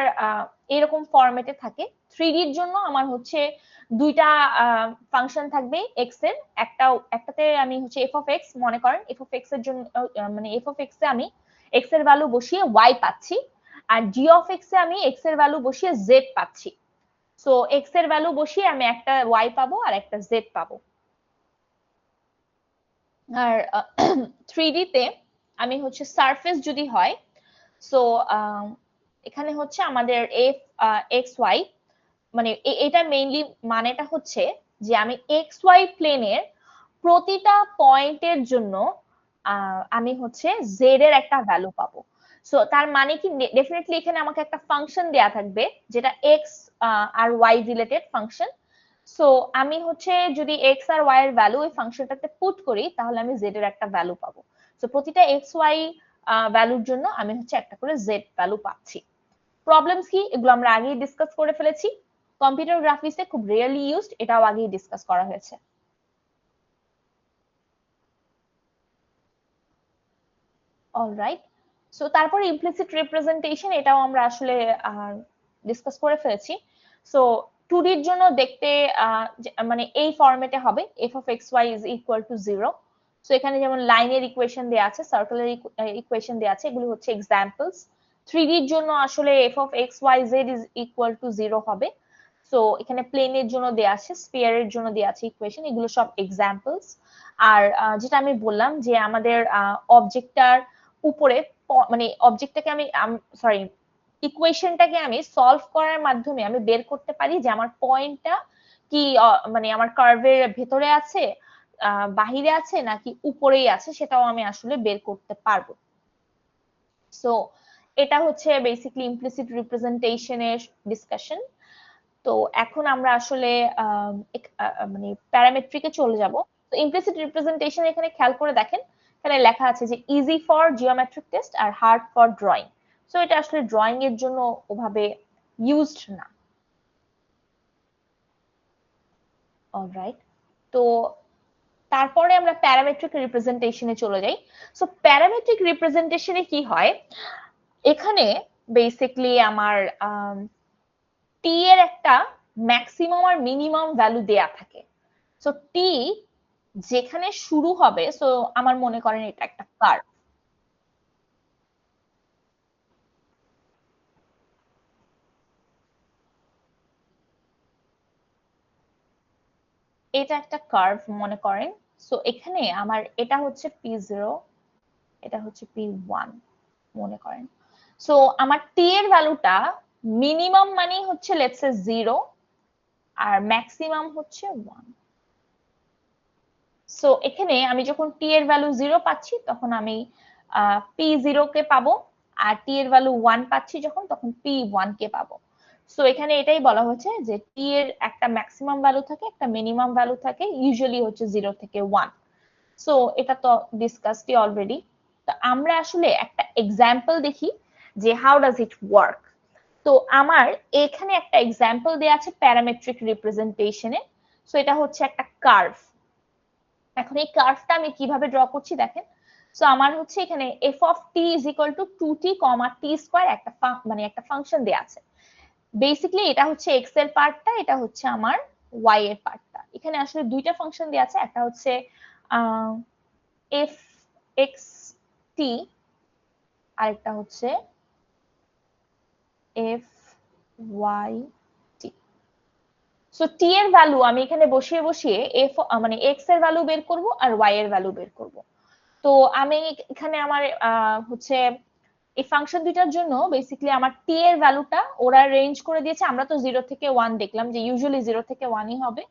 এরকম ফরম্যাটে থাকে, 3D এর জন্য আমার হচ্ছে দুইটা ফাংশন থাকবে এক্স এর, একটাতে আমি হচ্ছে এফ অফ এক্স, মনে করেন এফ অফ এক্স এর জন্য মানে এফ অফ এক্স এ আমি এক্স এর ভ্যালু বসিয়ে ওয়াই পাচ্ছি, আর জি অফ এক্স এ আমি এক্স এর ভ্যালু বসিয়ে জেড পাচ্ছি। সো এক্স এর ভ্যালু বসিয়ে আমি একটা ওয়াই পাবো আর একটা জেড পাবো। আর 3D তে আমি হচ্ছে সারফেস যদি হয়, সো এখানে হচ্ছে আমাদের এফ এক্স ওয়াই, মানে এটা মেইনলি মানেটা হচ্ছে যে আমি এক্স ওয়াই প্লেনের প্রতিটা পয়েন্টের জন্য আমি হচ্ছে জেড এর একটা ভ্যালু পাবো। সো তার মানে কি, ডেফিনেটলি এখানে আমাকে একটা ফাংশন দেয়া থাকবে যেটা এক্স আর ওয়াই রিলেটেড ফাংশন। সো আমি হচ্ছে যদি এক্স আর ওয়াই এর ভ্যালু ওই ফাংশনটাতে পুট করি, তাহলে আমি জেড এর একটা ভ্যালু পাবো। সো প্রতিটা এক্স ওয়াই ভ্যালুর জন্য আমি হচ্ছে একটা করে জেড ভ্যালু পাচ্ছি। প্রবলেমস কি, এগুলো আমরা আগেই ডিসকাস করে ফেলেছি। কম্পিউটার গ্রাফিক্সে খুব রেয়ারলি ইউজড, এটাও আগেই ডিসকাস করা হয়েছে। অলরাইট, সো তারপরে ইমপ্লিসিট রিপ্রেজেন্টেশন, এটাও আমরা আসলে ডিসকাস করে ফেলেছি। সো 2D এর জন্য দেখতে মানে এই ফরম্যাটে হবে f of x y is equal to 0। So এখানে যেমন লাইনের ইকুয়েশন দেয়া আছে, সার্কেলের ইকুয়েশন দেয়া আছে, এগুলো হচ্ছে এক্সাম্পলস। 3D এর জন্য আসলে f of x y z is equal to 0 হবে। সো এখানে প্লেনের জন্য দেয়া আছে, স্ফিয়ারের জন্য দেয়া আছে ইকুয়েশন, এগুলো সব এক্সাম্পলস। আর যেটা আমি বললাম যে আমাদের অবজেক্টটার উপরে, মানে অবজেক্টটাকে আমি সরি ইকুয়েশনটাকে আমি সলভ করার মাধ্যমে আমি বের করতে পারি যে আমার পয়েন্টটা কি মানে আমার কার্ভের ভেতরে আছে, বাহিরে আছে নাকি উপরেই আছে, সেটাও আমি আসলে বের করতে পারবো। সো এটা হচ্ছে বেসিক্যালি ইমপ্লিসিট রিপ্রেজেন্টেশনের ডিসকাশন। তো এখন আমরা আসলে মানে প্যারামেট্রিকে চলে যাব। তো ইমপ্লিসিট রিপ্রেজেন্টেশন এখানে খেয়াল করে দেখেন, এখানে লেখা আছে যে ইজি ফর জিওমেট্রিক টেস্ট আর হার্ড ফর ড্রয়িং। সো এটা আসলে ড্রয়িং এর জন্য ওভাবে ইউজড না। অলরাইট, তো তারপরে আমরা প্যারামেট্রিক রিপ্রেজেন্টেশনে চলে যাই। সো প্যারামেট্রিক রিপ্রেজেন্টেশনে কি হয়, এখানে বেসিক্যালি আমার টি এর একটা ম্যাক্সিমাম আর মিনিমাম ভ্যালু দেয়া থাকে। সো টি যেখানে শুরু হবে, সো আমার মনে করেন এটা একটা কার্ভ। এটা একটা কার্ভ মনে করেন। সো এখানে আমার এটা হচ্ছে p0, এটা হচ্ছে p1 মনে করেন। সো আমার টি এর ভ্যালুটা মিনিমাম মানে হচ্ছে লেটস সে 0 আর ম্যাক্সিমাম হচ্ছে 1। সো এখানে আমি যখন টি এর ভ্যালু 0 পাচ্ছি তখন আমি p0 কে পাবো, আর টি এর ভ্যালু 1 পাচ্ছি যখন, তখন p1 কে পাবো। সো এখানে এটাই বলা হচ্ছে যে টি এর একটা ম্যাক্সিমাম ভ্যালু থাকে, একটা মিনিমাম ভ্যালু থাকে, ইউজুয়ালি হচ্ছে 0 থেকে 1। সো এটা তো ডিসকাসডই অলরেডি। তো আমরা আসলে একটা এক্সাম্পল দেখি যে হাউ ডাজ ইট ওয়ার্ক। তো আমার এখানে একটা এক্সাম্পল দেয়া আছে প্যারামেট্রিক রিপ্রেজেন্টেশনে। সো এটা হচ্ছে একটা কার্ভ। এখন এই কার্ভটা আমি কিভাবে ড্র করছি দেখেন। সো আমার হচ্ছে এখানে f of t is equal to 2t, t square একটা মানে একটা ফাংশন দেয়া আছে। বেসিক্যালি এটা হচ্ছে x এর পার্টটা, এটা হচ্ছে আমার y এর পার্টটা। এখানে আসলে দুইটা ফাংশন দেয়া আছে, একটা হচ্ছে f x t, আরেকটা হচ্ছে f y t। So t এর ভ্যালু আমি এখানে বসিয়ে বসিয়ে f মানে x এর ভ্যালু বের করব আর y এর ভ্যালু বের করব। তো আমি এখানে আমার হচ্ছে এই ফাংশন দুইটার জন্য বেসিক্যালি আমার টি এর ভ্যালুটা ওরা রেঞ্জ করে দিয়েছে। আমরা তো 0 থেকে 1 দেখলাম যে ইউজুয়ালি 0 থেকে 1ই হবে,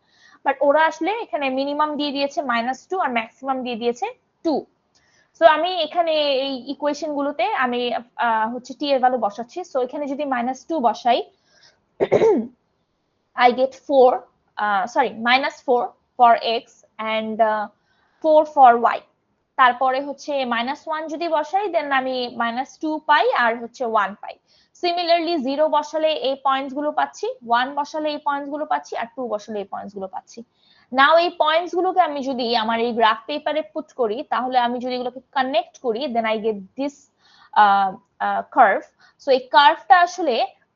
বাট ওরা আসলে এখানে মিনিমাম দিয়ে দিয়েছে -2 আর ম্যাক্সিমাম দিয়ে দিয়েছে 2। সো আমি এখানে এই ইকুয়েশন গুলোতে আমি হচ্ছে টি এর ভ্যালু বসাচ্ছি। সো এখানে যদি -2 বসাই, I get 4, sorry, -4 for x and 4 for y। তারপরে হচ্ছে -1 যদি বসাই দেন আমি -2 পাই আর হচ্ছে 1 পাই। সিমিলারলি 0 বসালে এই পয়েন্টস গুলো পাচ্ছি, 1 বসালে এই পয়েন্টস গুলো পাচ্ছি, আর 2 বসালে এই পয়েন্টস গুলো পাচ্ছি। নাও এই পয়েন্টস গুলোকে আমি যদি আমার এই গ্রাফ পেপারে পুট করি, তাহলে আমি যদি এগুলোকে কানেক্ট করি then I get this curve. So এই কার্ভটা আসলে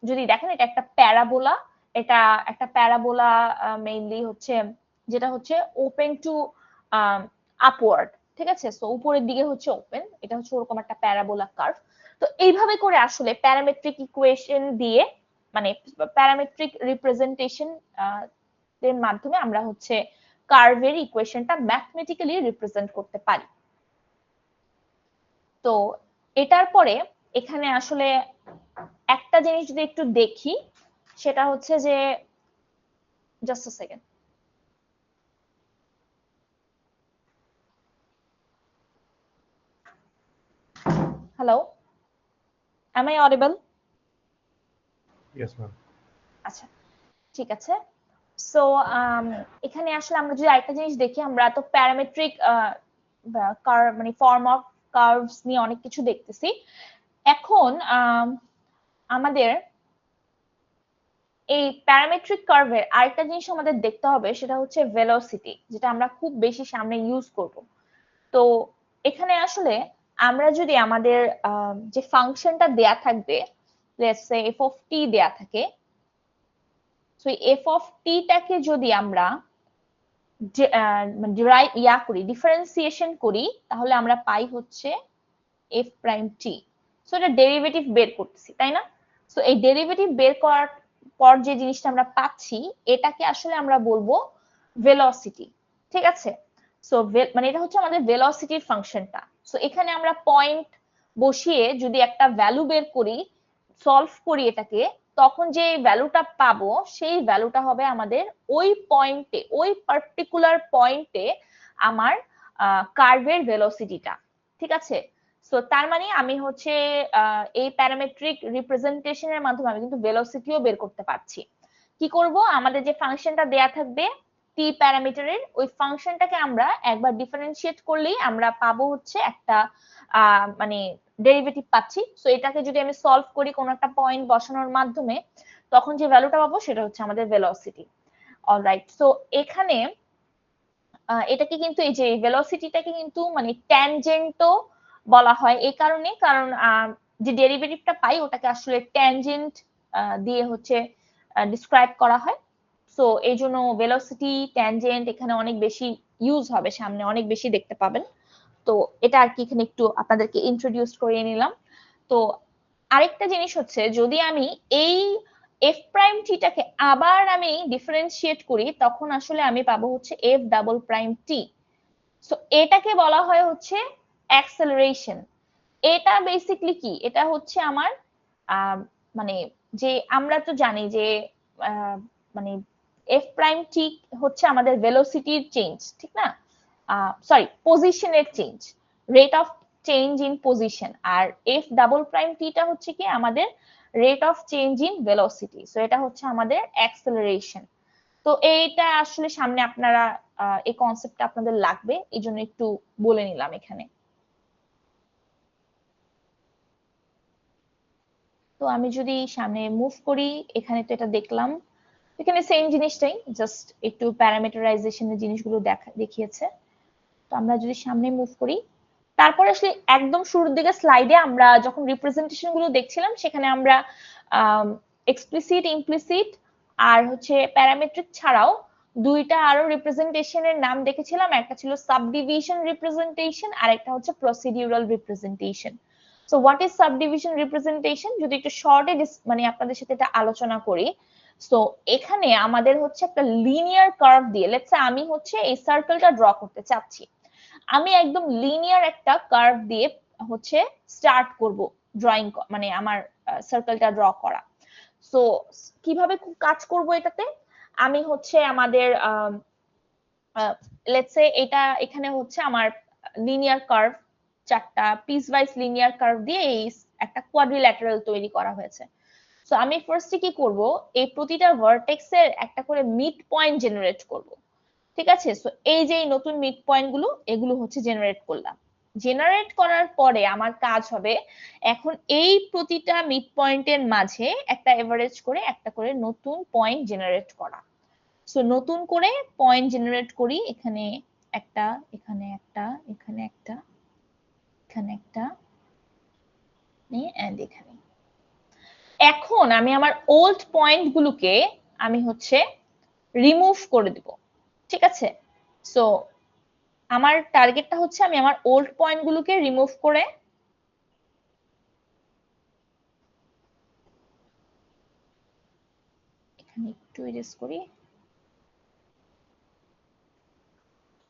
যদি দেখেন এটা একটা প্যারাবোলা। এটা একটা প্যারাবোলা মেইনলি হচ্ছে যেটা হচ্ছে ওপেন টু আপওয়ার্ড, ঠিক আছে। সো উপরের দিকে হচ্ছে ওপেন, এটা হচ্ছে ওরকম একটা প্যারাবোলা কার্ভ। তো এইভাবে করে আসলে প্যারামেট্রিক ইকুয়েশন দিয়ে, মানে প্যারামেট্রিক রিপ্রেজেন্টেশন এর মাধ্যমে আমরা হচ্ছে কার্ভের ইকুয়েশনটা ম্যাথমেটিক্যালি রিপ্রেজেন্ট করতে পারি। তো এটার পরে এখানে আসলে একটা জিনিস যদি একটু দেখি, সেটা হচ্ছে যে just a second. Hello, am I audible? Yes, ma'am. আচ্ছা, ঠিক আছে। সো এখানে আসলে আমরা যদি আরেকটা জিনিস দেখি, আমরা তো প্যারামেট্রিক মানে ফর্ম অফ কার্ভস নিয়ে অনেক কিছু দেখতেছি। এখন আমাদের এই প্যারামেট্রিক কার্ভের আরেকটা জিনিস আমাদের দেখতে হবে, সেটা হচ্ছে ভেলোসিটি, যেটা আমরা খুব বেশি সামনে ইউজ করব। তো এখানে আসলে আমরা যদি আমাদের যে ফাংশনটা দেয়া থাকবে, let's say f of t দেয়া থাকে, সো f of t টাকে যদি আমরা ডিফারেন্সিয়েশন করি, তাহলে আমরা পাই হচ্ছে f প্রাইম t। সো এটা ডেরিভেটিভ বের করতেছি, তাই না? সো এই ডেরিভেটিভ বের করার পর যে জিনিসটা আমরা পাচ্ছি, এটাকে আসলে আমরা বলবো ভেলোসিটি, ঠিক আছে। সো মানে এটা হচ্ছে আমাদের ভেলোসিটির ফাংশনটা। সো এখানে আমরা পয়েন্ট বসিয়ে যদি একটা ভ্যালু বের করি, সলভ করি এটাকে, তখন যে ভ্যালুটা পাবো সেই ভ্যালুটা হবে আমাদের ওই পয়েন্টে, ওই পার্টিকুলার পয়েন্টে আমার কার্ভের ভেলোসিটিটা, ঠিক আছে। সো তার মানে আমি হচ্ছে এই প্যারামেট্রিক রিপ্রেজেন্টেশনের মাধ্যমে আমি কিন্তু ভেলোসিটিও বের করতে পারছি। কি করব, আমাদের যে ফাংশনটা দেয়া থাকবে টি প্যারামিটারের, ওই ফাংশনটাকে আমরা একবার ডিফারেন্সিয়েট করলেই আমরা পাবো হচ্ছে একটা মানে ডেরিভেটিভ পাচ্ছি। সো এটাকে যদি আমি সলভ করি কোনো একটা পয়েন্ট বসানোর মাধ্যমে, তখন যে ভ্যালুটা পাবো সেটা হচ্ছে আমাদের ভেলোসিটি। অলরাইট, সো এখানে এটাকে কিন্তু এই যে ভেলোসিটিটাকে কিন্তু মানে ট্যানজেন্টও বলা হয়, এই কারণে কারণ যে ডেরিভেটিভটা পাই ওটাকে আসলে ট্যানজেন্ট দিয়ে হচ্ছে ডিসক্রাইব করা হয়। সো এই জন্য ভেলোসিটি ট্যানজেন্ট এখানে অনেক বেশি ইউজ হবে, সামনে অনেক বেশি দেখতে পাবেন। তো এটা আর কি এখানে একটু আপনাদেরকে ইন্ট্রোডিউস করিয়ে নিলাম। তো আরেকটা জিনিস হচ্ছে, যদি আমি এই এফ প্রাইম টিটাকে আবার আমি ডিফারেন্সিয়েট করি, তখন আসলে আমি পাবো হচ্ছে এফ ডাবল প্রাইম টি। সো এটাকে বলা হয় হচ্ছে অ্যাক্সেলারেশন। এটা বেসিকলি কি, এটা হচ্ছে আমার মানে যে আমরা তো জানি যে মানে এফ প্রাইম টি হচ্ছে আমাদের ভেলোসিটির চেঞ্জ, ঠিক না? সরি, পজিশনের change, rate of change in position. আর এফ ডাবল প্রাইম টিটা হচ্ছে কি আমাদের rate of change in velocity. So এটা হচ্ছে আমাদের অ্যাক্সেলারেশন। তো এইটা আসলে সামনে আপনারা এই কনসেপ্টটা আপনাদের লাগবে, এই জন্য একটু বলে নিলাম এখানে। তো আমি যদি সামনে মুভ করি, এখানে তো এটা দেখলাম, এখানে সেম জিনিসটাই, জাস্ট একটু প্যারামিটারাইজেশনের জিনিসগুলো দেখিয়েছে। তো আমরা যদি সামনে মুভ করি, তারপরে আসলে একদম শুরুর দিকে স্লাইডে আমরা যখন রিপ্রেজেন্টেশন গুলো দেখছিলাম, সেখানে আমরা এক্সপ্লিসিট, ইমপ্লিসিট আর হচ্ছে প্যারামেট্রিক ছাড়াও দুইটা আরো রিপ্রেজেন্টেশনের নাম দেখেছিলাম। একটা ছিল সাবডিভিশন রিপ্রেজেন্টেশন আর একটা হচ্ছে procedural representation. So what is subdivision representation, যদি একটু শর্টে মানে আপনাদের সাথে এটা আলোচনা করি। সো এখানে আমাদের হচ্ছে একটা লিনিয়ার কার্ভ দিয়ে, লেটস সে আমি হচ্ছে এই সার্কেলটা ড্র করতে চাচ্ছি, আমি একদম লিনিয়ার একটা কার্ভ দিয়ে হচ্ছে স্টার্ট করব ড্রয়িং, মানে আমার সার্কেলটা ড্র করা। সো কিভাবে কাজ করব এটাতে, আমি হচ্ছে আমাদের লেটস সে এটা এখানে হচ্ছে আমার লিনিয়ার কার্ভ, চারটা পিস ওয়াইজ লিনিয়ার কার্ভ দিয়ে এই একটা কোয়াড্রিল্যাটারাল তৈরি করা হয়েছে। সো আমি ফার্স্টে কি করব, এই প্রতিটা ভার্টেক্সের একটা করে মিড পয়েন্ট জেনারেট করব, ঠিক আছে? সো এই যে নতুন মিড পয়েন্ট গুলো, এগুলো হচ্ছে জেনারেট করলাম। জেনারেট করার পরে আমার কাজ হবে এখন এই প্রতিটা মিড পয়েন্টের মাঝে একটা এভারেজ করে একটা করে নতুন পয়েন্ট জেনারেট করা। সো নতুন করে পয়েন্ট জেনারেট করি, এখানে একটা, এখানে একটা, এখানে একটা, এখানে একটা, এন্ড এখানে। এখন আমি আমার ওল্ড পয়েন্ট গুলোকে আমি হচ্ছে রিমুভ করে দিব, ঠিক আছে? সো আমার টার্গেটটা হচ্ছে আমি আমার ওল্ড পয়েন্ট গুলোকে রিমুভ করে এখানে একটু ইরেজ করি।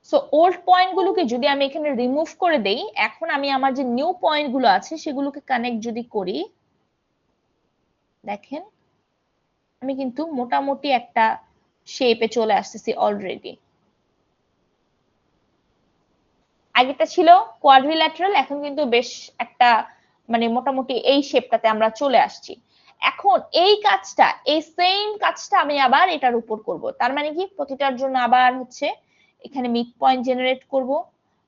সো ওল্ড পয়েন্ট গুলোকে যদি আমি এখানে রিমুভ করে দেই, এখন আমি আমার যে নিউ পয়েন্ট গুলো আছে সেগুলোকে কানেক্ট যদি করি, দেখেন আমি কিন্তু মোটামুটি একটা শেপে চলে আসতেছি অলরেডি। আগেটা ছিল কোয়াড্রিল্যাটারাল, এখন কিন্তু বেশ একটা মানে মোটামুটি এই শেপটাতে আমরা চলে আসছি। এখন এই কাজটা, এই সেম কাজটা আমি আবার এটার উপর করব। তার মানে কি, প্রতিটার জন্য আবার হচ্ছে এখানে মিড পয়েন্ট জেনারেট করব।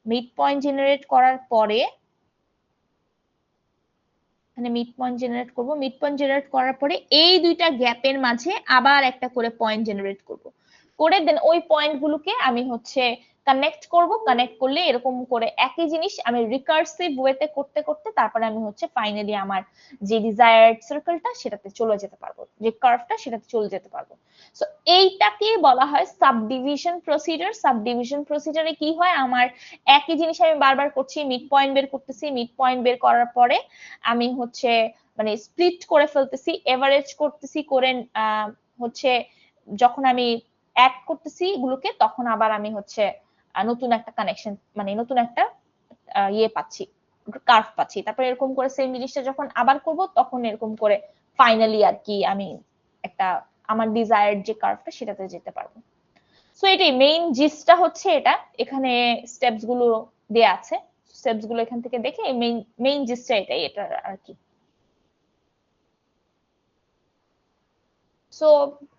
মিড পয়েন্ট জেনারেট করার পরে এখানে মিড পয়েন্ট জেনারেট করব। মিড পয়েন্ট জেনারেট করার পরে এই দুইটা গ্যাপের মাঝে আবার একটা করে পয়েন্ট জেনারেট করব, করে দেন ওই পয়েন্ট গুলোকে আমি হচ্ছে কানেক্ট করব। কানেক্ট করলে এরকম করে একই জিনিস আমি রিকার্সিভ ওয়েতে করতে করতে তারপরে আমি হচ্ছে ফাইনালি আমার যে ডিজায়ার্ড সার্কেলটা সেটাতে চলে যেতে পারবো, যে কার্ভটা সেটাতে চলে যেতে পারবো। সো এইটাকে বলা হয় সাবডিভিশন প্রসিজার। সাবডিভিশন প্রসিজারে কি হয়, আমার একই জিনিস আমি বারবার করছি, মিড পয়েন্ট বের করতেছি, মিড পয়েন্ট বের করার পরে আমি হচ্ছে মানে স্প্লিট করে ফেলতেছি, এভারেজ করতেছি, করে হচ্ছে যখন আমি অ্যাড করতেছি এগুলোকে, তখন আবার আমি হচ্ছে নতুন একটা কানেকশন, মানে নতুন একটা ইয়ে পাচ্ছি, কার্ভ পাচ্ছি। তারপর এরকম করে সেম জিনিসটা যখন আবার করব, তখন এরকম করে ফাইনালি আর কি আমি একটা আমার ডিজায়ার্ড যে কার্ভটা সেটাতে যেতে পারবো। সো এটাই মেইন জিসটা হচ্ছে এটা, এখানে স্টেপস গুলো দেয়া আছে, স্টেপস গুলো এখান থেকে দেখে মেইন জিসটা এটাই, এটা আর কি। সো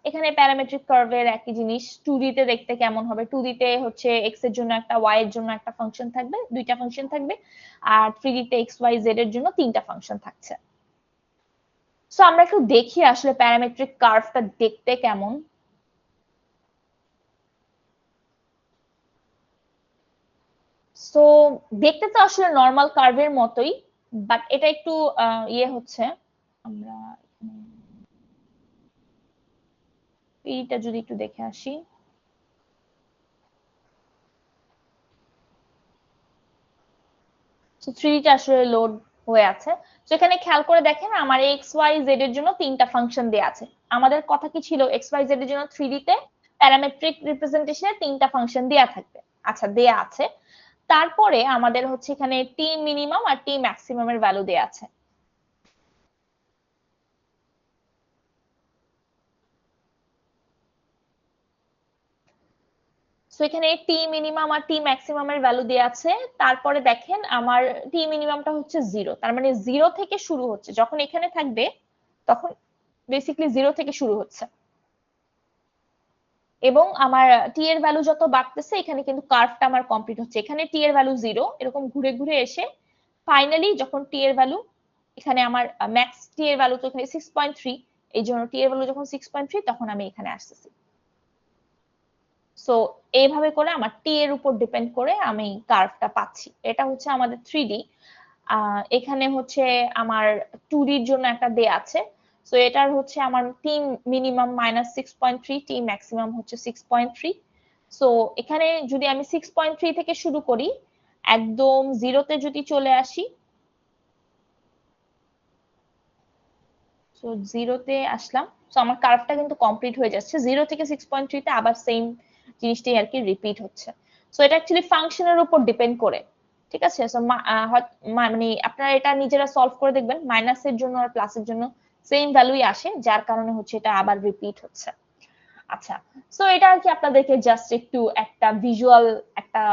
এখানে প্যারামেট্রিক কার্ভের একই জিনিস 2D তে দেখতে কেমন হবে, 2D তে হচ্ছে x এর জন্য একটা, y এর জন্য একটা ফাংশন থাকবে, দুইটা ফাংশন থাকবে, আর 3D তে x y z এর জন্য তিনটা ফাংশন থাকছে। সো আমরা একটু দেখি আসলে প্যারামেট্রিক কার্ভটা দেখতে কেমন। সো দেখতে তো আসলে নর্মাল কার্ভের মতোই, বাট এটা একটু ইয়ে হচ্ছে, আমরা এইটা যদি একটু দেখে আসি। সো 3D টা আসলে লোড হয়ে আছে। সো এখানে খেয়াল করে দেখেন আমার এক্স ওয়াই জেড এর জন্য তিনটা ফাংশন দেয়া আছে। আমাদের কথা কি ছিল, এক্স ওয়াই জেড এর জন্য 3D তে প্যারামেট্রিক রিপ্রেজেন্টেশনে তিনটা ফাংশন দেয়া থাকবে। আচ্ছা, দেয়া আছে। তারপরে আমাদের হচ্ছে এখানে টি মিনিমাম আর টি ম্যাক্সিমামের ভ্যালু দেয়া আছে। সো এখানে টি মিনিমাম আর টি ম্যাক্সিমামের ভ্যালু দেয়া আছে। তারপরে দেখেন আমার টি মিনিমামটা হচ্ছে 0, তার মানে 0 থেকে শুরু হচ্ছে। যখন এখানে থাকবে তখন বেসিক্যালি 0 থেকে শুরু হচ্ছে, এবং আমার টি এর ভ্যালু যত বাড়তেছে এখানে কিন্তু কার্ভটা আমার কমপ্লিট হচ্ছে। এখানে টি এর ভ্যালু 0, এরকম ঘুরে ঘুরে এসে ফাইনালি যখন টি এর ভ্যালু এখানে আমার ম্যাক্স টি এর ভ্যালু তো এখানে 6.3, এই জন্য টি এর ভ্যালু যখন 6.3 তখন আমি এখানে আসতেছি। সো এইভাবে করে আমার টি এর উপর ডিপেন্ড করে আমি কার্ভটা পাচ্ছি। এটা হচ্ছে আমাদের 3D। এখানে হচ্ছে আমার 2D এর জন্য একটা দেয়া আছে। সো এটার হচ্ছে আমার টি মিনিমাম -6.3, টি ম্যাক্সিমাম হচ্ছে 6.3। সো এখানে যদি আমি 6.3 থেকে শুরু করি, একদম 0 তে যদি চলে আসি, সো 0 তে আসলাম। সো আমার কার্ভটা কিন্তু কমপ্লিট হয়ে যাচ্ছে। 0 থেকে 6.3 তে আবার সেম জিনিসটাই আর কি রিপিট হচ্ছে। সো এটা অ্যাকচুয়ালি ফাংশনের উপর ডিপেন্ড করে, ঠিক আছে? সো মানে আপনারা এটা নিজেরা সলভ করে দেখবেন, মাইনাসের জন্য আর প্লাসের জন্য সেম ভ্যালুই আসে, যার কারণে হচ্ছে এটা আবার রিপিট হচ্ছে। আচ্ছা, সো এটা আর কি আপনাদেরকে জাস্ট একটু একটা ভিজুয়াল একটা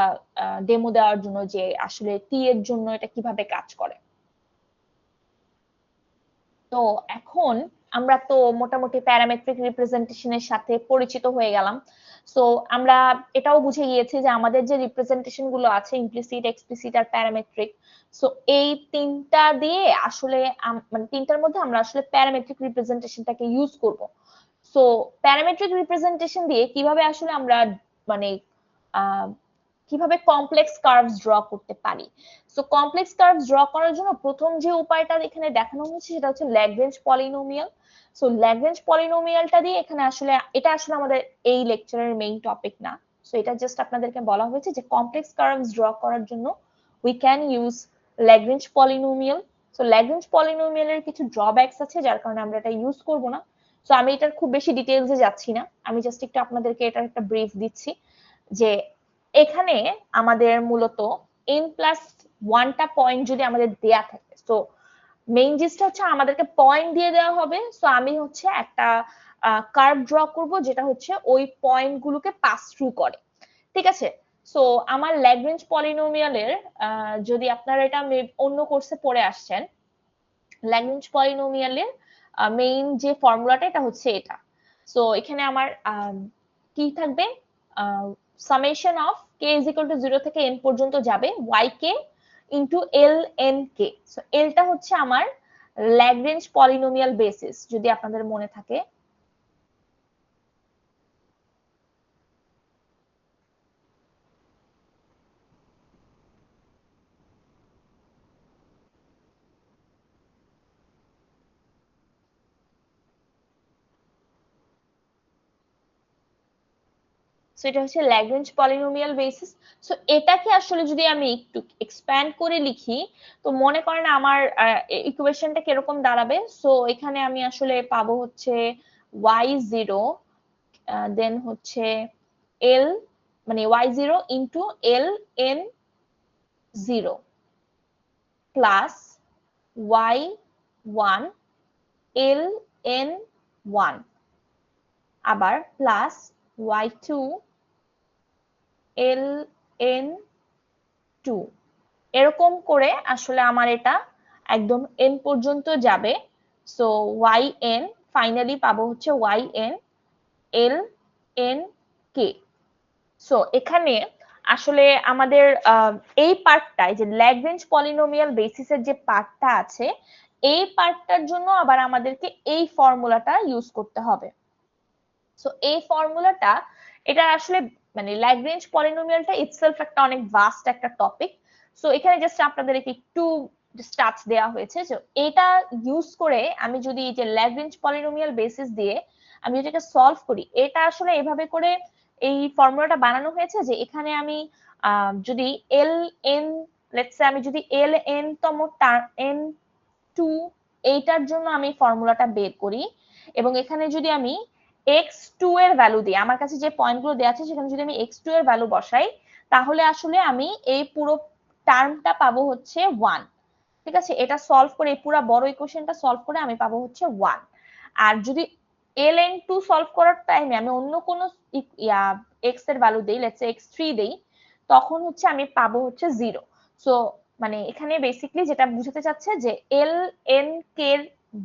ডেমো দেওয়ার জন্য যে আসলে টি এর জন্য এটা কিভাবে কাজ করে। তো এখন আমরা তো মোটামুটি প্যারামেট্রিক রিপ্রেজেন্টেশনের সাথে পরিচিত হয়ে গেলাম। সো আমরা এটাও বুঝে গিয়েছি যে আমাদের যে রিপ্রেজেন্টেশন গুলো আছে, ইমপ্লিসিট, এক্সপ্লিসিট আর প্যারামেট্রিক, সো এই তিনটা দিয়ে আসলে মানে তিনটার মধ্যে আমরা আসলে প্যারামেট্রিক রিপ্রেজেন্টেশনটাকে ইউজ করব। সো প্যারামেট্রিক রিপ্রেজেন্টেশন দিয়ে কিভাবে আসলে আমরা মানে কিভাবে কমপ্লেক্স কার্ভস ড্র করতে পারি। সো কমপ্লেক্স কার্ভস ড্র করার জন্য প্রথম যে উপায়টা এখানে দেখানো হচ্ছে সেটা হচ্ছে ল্যাগ্রেঞ্জ পলিনোমিয়াল। সো ল্যাগ্রেঞ্জ পলিনোমিয়ালটা দিয়ে এখানে আসলে এটা আসলে আমাদের এই লেকচারের মেইন টপিক না। সো এটা জাস্ট আপনাদেরকে বলা হয়েছে যে কমপ্লেক্স কার্ভস ড্র করার জন্য we can use Lagrange polynomial. So Lagrange পলিনোমিয়ালের কিছু ড্রব্যাকস আছে যার কারণে আমরা এটা ইউজ করব না। সো আমি এটার খুব বেশি ডিটেইলসে যাচ্ছি না, আমি জাস্ট একটু আপনাদেরকে এটার একটা ব্রিফ দিচ্ছি যে এখানে আমাদের মূলত n+1টা পয়েন্ট যদি আমাদের দেয়া থাকে, তো মেইন জিনিসটা হচ্ছে আমাদেরকে পয়েন্ট দিয়ে দেওয়া হবে। সো আমি হচ্ছে একটা কার্ভ ড্র করব যেটা হচ্ছে ওই পয়েন্ট গুলোকে পাস থ্রু করে, ঠিক আছে? সো আমার ল্যাগ্রেঞ্জ পলিনোমিয়ালের যদি আপনারা এটা অন্য কোর্সে পড়ে আসছেন, ল্যাগ্রেঞ্জ পলিনোমিয়ালের মেইন যে ফর্মুলাটা এটা হচ্ছে এটা। সো এখানে আমার কি থাকবে, summation of K is equal to 0 থেকে n পর্যন্ত যাবে yk ইনটু lnk। সো এলটা হচ্ছে আমার ল্যাগ্রেঞ্জ পলিনোমিয়াল বেসিস, যদি আপনাদের মনে থাকে। সো এটা হচ্ছে ল্যাগ্রেঞ্জ পলিনোমিয়াল বেসিস। সো এটাকে আসলে যদি আমি একটু এক্সপ্যান্ড করে লিখি, তো মনে করেন আমার ইকুয়েশনটা কিরকম দাঁড়াবে। সো এখানে আমি আসলে পাবো হচ্ছে y0 দেন হচ্ছে l মানে y0 into ln0 plus y1 ln1 আবার প্লাস y2 ln2, এরকম করে আসলে আমার এটা একদম n পর্যন্ত যাবে। সো yn ফাইনালি পাবো হচ্ছে yn lnk। সো এখানে আসলে আমাদের এই পার্টটায় যে ল্যাগ্রেঞ্জ পলিনোমিয়াল বেসিসের যে পার্টটা আছে, এই পার্টটার জন্য আবার আমাদেরকে এই ফর্মুলাটা ইউজ করতে হবে। সো এই ফর্মুলাটা এটা আসলে মানে ল্যাগ্রেঞ্জ পলিনোমিয়ালটা ইটসেলফ একটা অনেক ভাস্ট একটা টপিক। সো এখানে জাস্ট আপনাদেরকে একটু স্টার্টস দেওয়া হয়েছে যে এটা ইউজ করে আমি যদি এই যে ল্যাগ্রেঞ্জ পলিনোমিয়াল বেসিস দিয়ে আমি এটাকে সলভ করি, এটা আসলে এভাবে করে এই ফর্মুলাটা বানানো হয়েছে যে এখানে আমি যদি এল এন লেটস সে আমি যদি এল এন তম এন টু এইটার জন্য আমি ফর্মুলাটা বের করি এবং এখানে যদি আমি x2 এর ভ্যালু দিই, আমার কাছে যে পয়েন্টগুলো দেওয়া আছে সেখানে যদি আমি x2 এর ভ্যালু বসাই তাহলে আসলে আমি এই পুরো টার্মটা পাবো হচ্ছে 1। ঠিক আছে, এটা সলভ করে এই পুরো বড় ইকুয়েশনটা সলভ করে আমি পাবো হচ্ছে 1। আর যদি ln2 সলভ করার টাইমে আমি অন্য কোনো x এর ভ্যালু দেই, লেটস সে x3 দেই, তখন হচ্ছে আমি পাবো হচ্ছে 0। সো মানে এখানে বেসিক্যালি যেটা বুঝাতে চাচ্ছে যে ln কে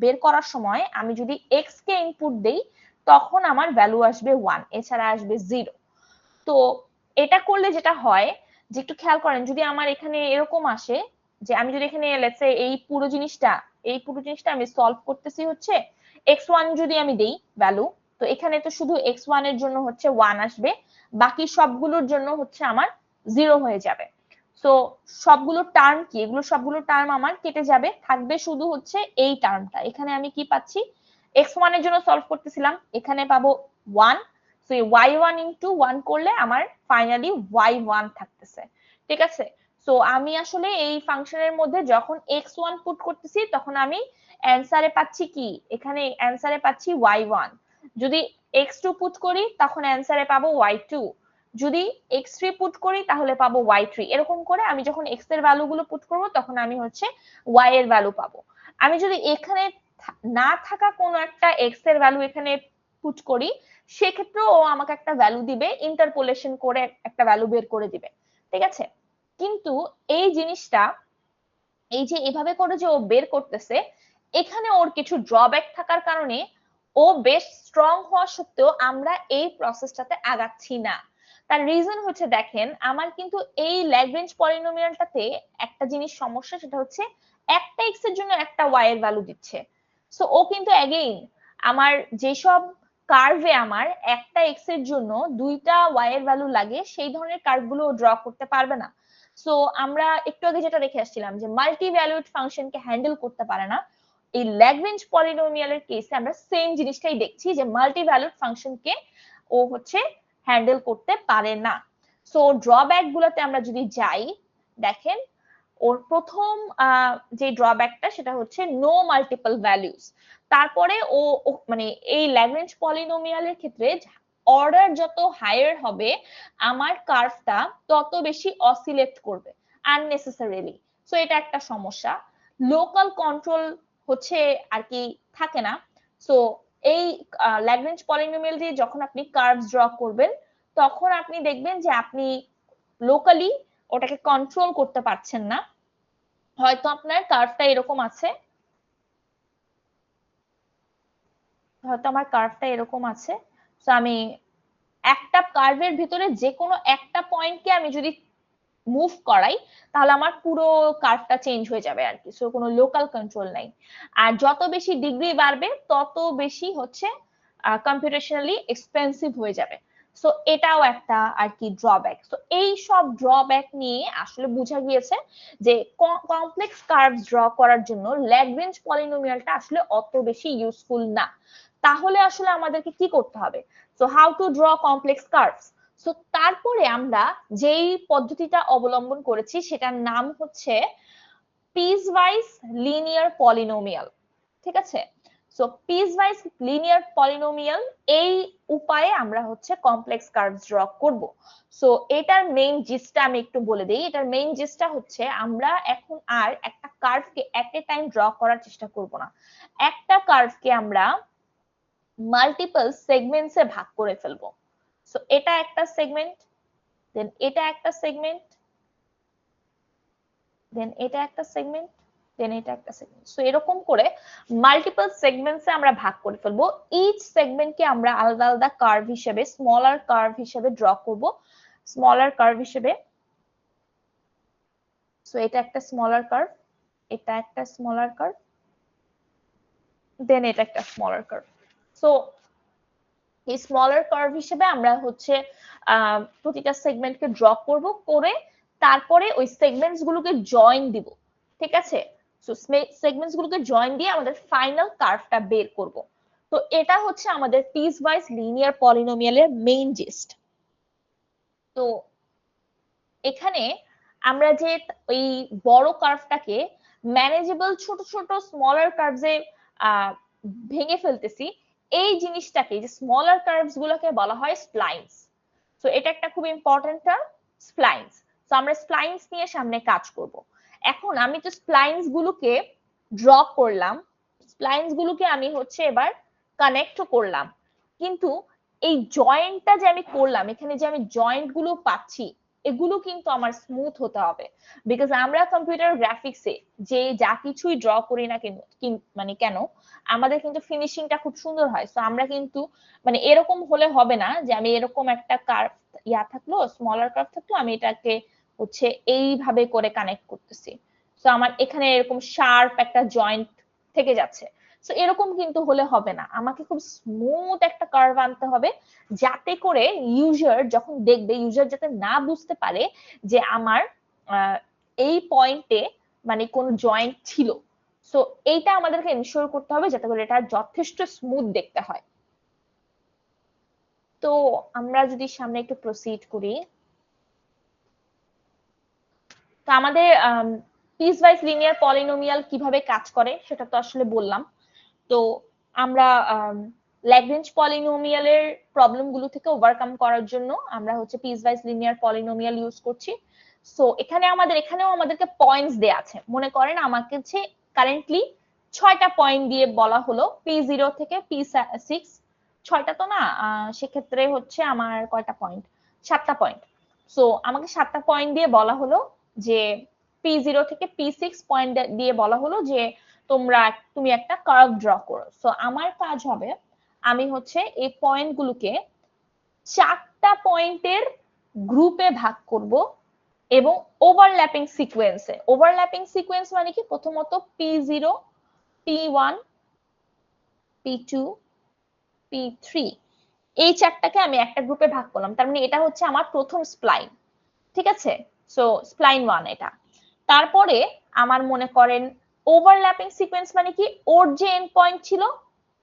বের করার সময় আমি যদি x কে ইনপুট দেই তখন আমার ভ্যালু আসবে 1, এছাড়া আসবে 0। তো এটা করলে যেটা হয় যে একটু খেয়াল করেন, যদি আমার এখানে এরকম আসে যে আমি যদি এখানে লেটস সে এই পুরো জিনিসটা আমি সলভ করতেছি হচ্ছে x1 যদি আমি দেই ভ্যালু, তো এখানে তো শুধু x1 এর জন্য হচ্ছে 1 আসবে, বাকি সবগুলোর জন্য হচ্ছে আমার 0 হয়ে যাবে। সো সবগুলো টার্ম কি, এগুলো সবগুলো টার্ম আমার কেটে যাবে, থাকবে শুধু হচ্ছে এই টার্মটা। এখানে আমি কি পাচ্ছি, x1 এর জন্য সলভ করতেছিলাম, এখানে পাবো 1। সো এই y1 ইনটু 1 করলে আমার ফাইনালি y1 থাকতেছে। ঠিক আছে, সো আমি আসলে এই ফাংশনের মধ্যে যখন x1 পুট করতেছি তখন আমি অ্যানসারে পাচ্ছি কি, এখানে অ্যানসারে পাচ্ছি y1। যদি x2 পুট করি তখন অ্যানসারে পাবো y2, যদি x3 পুট করি তাহলে পাবো y3। এরকম করে আমি যখন x এর ভ্যালু গুলো পুট করব তখন আমি হচ্ছে y এর ভ্যালু পাবো। আমি যদি এখানে না থাকা কোনো একটা x এর ভ্যালু এখানে পুট করি সেক্ষেত্রেও ও আমাকে একটা ভ্যালু দিবে, ইন্টারপোলেশন করে একটা ভ্যালু বের করে দিবে। ঠিক আছে, কিন্তু এই জিনিসটা এই যে এভাবে করে যে ও বের করতেছে, এখানে ওর কিছু ড্রব্যাক থাকার কারণে ও বেশ স্ট্রং হওয়া সত্ত্বেও আমরা এই প্রসেসটাতে আগাচ্ছি না। তার রিজন হচ্ছে দেখেন, আমার কিন্তু এই ল্যাগ্রেঞ্জ পলিনোমিয়ালটাতে একটা জিনিস সমস্যা, সেটা হচ্ছে একটা x এর জন্য একটা y এর ভ্যালু দিচ্ছে। সো ও কিন্তু অ্যাগেইন আমার যেসব কার্ভে আমার একটা x এর জন্য দুইটা y এর ভ্যালু লাগে সেই ধরনের কার্ভগুলো ড্র করতে পারবে না। সো আমরা একটু আগে যেটা দেখে আসছিলাম যে মাল্টি ভ্যালুড ফাংশনকে হ্যান্ডেল করতে পারে না, এই ল্যাগ্রেঞ্জ পলিনোমিয়ালের কেসে আমরা সেম জিনিসটাই দেখছি যে মাল্টি ভ্যালুড ফাংশনকে ও হচ্ছে হ্যান্ডেল করতে পারে না। সো ড্রব্যাক গুলোতে আমরা যদি যাই, দেখেন ওর প্রথম যে ড্রব্যাকটা সেটা হচ্ছে নো মাল্টিপল ভ্যালুস। তারপরে ও মানে এই ল্যাগ্রেঞ্জ পলিনোমিয়ালের ক্ষেত্রে অর্ডার যত হায়ার হবে আমার কার্ভটা তত বেশি অসিলেট করবে আননেসেসারিলি। সো এটা একটা সমস্যা। লোকাল কন্ট্রোল হচ্ছে আর কি থাকে না। সো এই ল্যাগ্রেঞ্জ পলিনোমিয়াল দিয়ে যখন আপনি কার্ভস ড্র করবেন তখন আপনি দেখবেন যে আপনি লোকালি ওটাকে কন্ট্রোল করতে পারছেন না। হয়তো আপনার কার্ভটা এরকম আছে, হয়তো আমার কার্ভটা এরকম আছে, তো আমি একটা কার্ভের ভিতরে যে কোনো একটা পয়েন্টকে আমি যদি মুভ করাই তাহলে আমার পুরো কার্ভটা চেঞ্জ হয়ে যাবে আর কি। সো কোনো লোকাল কন্ট্রোল নাই। আর যত বেশি ডিগ্রি বাড়বে তত বেশি হচ্ছে কম্পিউটেশনালি এক্সপেন্সিভ হয়ে যাবে। সো এটাও একটা আর কি ড্রব্যাক। সো এই সব ড্রব্যাক নিয়ে আসলে বোঝা গিয়েছে যে কমপ্লেক্স কার্ভস ড্র করার জন্য ল্যাগ্রেঞ্জ পলিনোমিয়ালটা আসলে অত বেশি ইউজফুল না। তাহলে আসলে আমাদেরকে কি করতে হবে? So how to draw complex curves. So তারপরে আমরা যেই পদ্ধতিটা অবলম্বন করেছি সেটার নাম হচ্ছে পিসওয়াইজ লিনিয়ার পলিনোমিয়াল। ঠিক আছে, সো পিসওয়াইজ লিনিয়ার পলিনোমিয়াল এই উপায়ে আমরা হচ্ছে কমপ্লেক্স কার্ভস ড্র করব। সো এটার মেইন জিসটা আমি একটু বলে দিই। এটার মেইন জিসটা হচ্ছে আমরা এখন আর একটা কার্ভকে এট এ টাইম ড্র করার চেষ্টা করব না, একটা কার্ভকে আমরা মাল্টিপল সেগমেন্টসে ভাগ করে ফেলবো। সো এটা একটা সেগমেন্ট, দেন এটা একটা সেগমেন্ট, দেন এটা একটা সেগমেন্ট, দেন এটা একটা সেগমেন্ট। সো এরকম করে মাল্টিপল সেগমেন্টসে আমরা ভাগ করে ফেলবো। ইচ সেগমেন্টকে আমরা আলাদা আলাদা কার্ভ হিসেবে, স্মলার কার্ভ হিসেবে ড্র করব, স্মলার কার্ভ হিসেবে। সো এটা একটা স্মলার কার্ভ, এটা একটা স্মলার কার্ভ, দেন এটা একটা স্মলার কার্ভ। সো এই স্মলার কার্ভ হিসেবে আমরা হচ্ছে প্রতিটা সেগমেন্টকে ড্র করব, করে তারপরে ওই সেগমেন্টস গুলোকে জয়েন দিব। ঠিক আছে, সো সেগমেন্টস গুলোকে জয়েন দিয়ে আমাদের ফাইনাল কার্ভটা বের করব। তো এটা হচ্ছে আমাদের পিস ওয়াইজ লিনিয়ার পলিনোমিয়ালের মেইন জিস্ট। তো এখানে আমরা যে এই বড় কার্ভটাকে ম্যানেজেবল ছোট ছোট স্মলার কার্ভসে ভেঙে ফেলতেছি, এই জিনিসটাকে যে স্মলার কার্ভস গুলোকে বলা হয় স্প্লাইনস। তো এটা একটা খুব ইম্পর্টেন্ট টার্ম, স্প্লাইনস। তো আমরা স্প্লাইনস নিয়ে সামনে কাজ করব। এখন আমি তো স্প্লাইনস গুলোকে ড্র করলাম, স্প্লাইনস গুলোকে আমি হচ্ছে এবার কানেক্ট করলাম, কিন্তু এই জয়েন্টটা যে আমি করলাম, এখানে যে আমি জয়েন্ট গুলো পাচ্ছি, এগুলো কিন্তু আমার স্মুথ হতে হবে। বিকজ আমরা কম্পিউটার গ্রাফিক্সে যে যা কিছুই ড্র করি না মানে কেন, আমাদের কিন্তু ফিনিশিংটা খুব সুন্দর হয়। তো আমরা কিন্তু মানে এরকম হলে হবে না যে আমি এরকম একটা কার্ভ থাকলো, স্মলার কার্ভ থাকলো, আমি এটাকে হচ্ছে এইভাবে করে কানেক্ট করতেছি। তো আমার এখানে এরকম শার্প একটা জয়েন্ট থেকে যাচ্ছে। তো এরকম কিন্তু হলে হবে না, আমাকে খুব স্মুথ একটা কার্ভ আনতে হবে, যাতে করে ইউজার যখন দেখবে, ইউজার যাতে না বুঝতে পারে যে আমার এই পয়েন্টে মানে কোন জয়েন্ট ছিল। সো এইটা আমাদেরকে এনশিওর করতে হবে যাতে করে এটা যথেষ্ট স্মুথ দেখতে হয়। তো আমরা যদি সামনে একটু প্রসিড করি, তো আমাদের পিস ওয়াইজ লিনিয়ার পলিনোমিয়াল কিভাবে কাজ করে সেটা তো আসলে বললাম। তো আমরা ল্যাগ্রেঞ্জ পলিনোমিয়ালের প্রবলেমগুলো থেকে ওভারকাম করার জন্য আমরা হচ্ছে piece wise linear polynomial use করছি। সো এখানেও আমাদেরকে পয়েন্টস দেয়া আছে। মনে করেন আমাকে হচ্ছে কারেন্টলি 6টা পয়েন্ট দিয়ে বলা হলো P0 থেকে P6, 6টা তো না, সেক্ষেত্রে হচ্ছে আমার কয়টা পয়েন্ট, 7টা পয়েন্ট। সো আমাকে 7টা পয়েন্ট দিয়ে বলা হলো যে P0 থেকে P6 পয়েন্ট দিয়ে বলা হলো যে তুমি একটা কার্ভ ড্র করো। সো আমার কাজ হবে, আমি হচ্ছে এই পয়েন্টগুলোকে 4টা পয়েন্টের গ্রুপে ভাগ করব এবং ওভারল্যাপিং সিকোয়েন্সে। ওভারল্যাপিং সিকোয়েন্স মানে কি, প্রথমত P0, P1, P2, P3, এই 4টাকে আমি একটা গ্রুপে ভাগ করলাম। তার মানে এটা হচ্ছে আমার প্রথম স্প্লাইন, ঠিক আছে? সো স্প্লাইন 1 এটা। তারপরে আমার মনে করেন ওভারল্যাপিং সিকোয়েন্স মানে কি, ওর যে এন্ড পয়েন্ট ছিল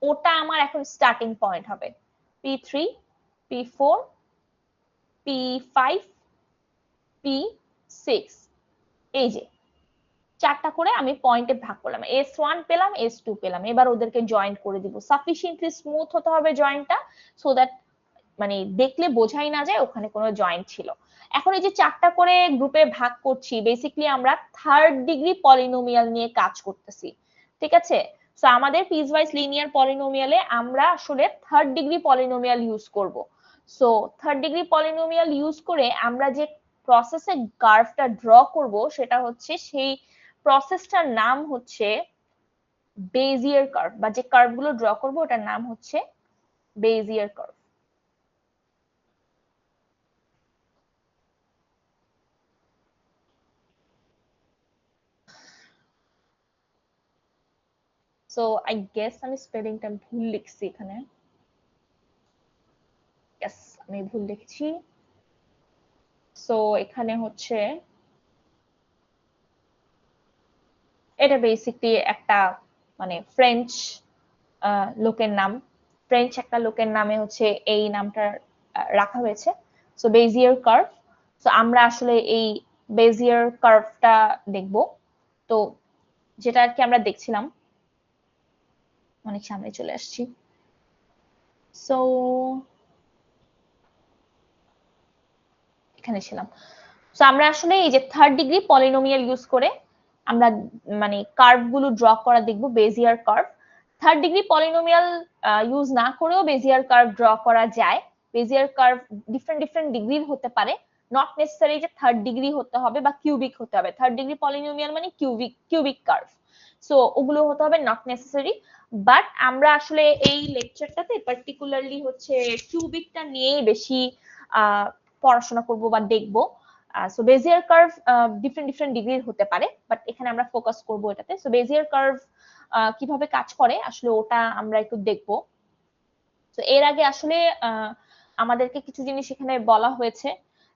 ওটা আমার এখন স্টার্টিং পয়েন্ট হবে। P3, P4, P5, P6, এই যে 4টা করে আমি পয়েন্টে ভাগ করলাম, S1 পেলাম, S2 পেলাম। এবার ওদেরকে জয়েন্ট করে দিব। সাফিসিয়েন্টলি স্মুথ হতে হবে জয়েন্টটা, সো দ্যাট মানে দেখলে বোঝাই না যায় ওখানে কোনো জয়েন্ট ছিল। এখন এই যে 4টা করে গ্রুপে ভাগ করছি, বেসিক্যালি আমরা থার্ড ডিগ্রি পলিনোমিয়াল নিয়ে কাজ করতেছি, ঠিক আছে? সো আমাদের পিসওয়াইজ লিনিয়ার পলিনোমিয়ালে আমরা আসলে থার্ড ডিগ্রি পলিনোমিয়াল ইউজ করব। So third degree polynomial use করে আমরা যে প্রসেসে কার্ভটা ড্র করব, সেটা হচ্ছে, সেই প্রসেসটার নাম হচ্ছে বেজিয়ার কার্ভ, বা যে কার্ভগুলো ড্র করব ওটার নাম হচ্ছে Bezier curve. So I guess আমি স্পেলিংটা ভুল লিখছি এখানে। ইয়েস, আমি ভুল লিখছি। সো এখানে হচ্ছে এটা বেসিকলি একটা মানে ফ্রেঞ্চ লোকের নাম, ফ্রেঞ্চ একটা লোকের নামে হচ্ছে এই নামটা রাখা হয়েছে। So Bezier curve. সো আমরা আসলে এই বেজিয়ার কার্ভটা দেখব। তো যেটা আর কি আমরা দেখছিলাম, অনেক সামনে চলে আসছি। সো এখানে ছিলাম। সো আমরা আসলে এই যে থার্ড ডিগ্রি পলিনোমিয়াল ইউজ করে আমরা মানে কার্ভ গুলো ড্র করা দেখব, Bezier curve. Third degree polynomial use না করেও বেজিয়ার কার্ভ ড্র করা যায়। বেজিয়ার কার্ভ ডিফারেন্ট ডিফারেন্ট ডিগ্রির হতে পারে, নট নেসেসারি যে থার্ড ডিগ্রি হতে হবে বা কিউবিক হতে হবে। থার্ড ডিগ্রি পলিনোমিয়াল মানে কিউবিক কার্ভ, সো ওগুলো হতে হবে নট নেসেসারি। বাট আমরা আসলে এই লেকচারটাতে পার্টিকুলারলি হচ্ছে কিউবিকটা নিয়েই বেশি পড়াশোনা করব বা দেখব। So Bezier curve different different ডিগ্রির হতে পারে, বাট এখানে আমরা ফোকাস করব এটাতে। সো বেজিয়ার কার্ভ কিভাবে কাজ করে আসলে ওটা আমরা একটু দেখব। তো এর আগে আসলে আমাদেরকে কিছু জিনিস এখানে বলা হয়েছে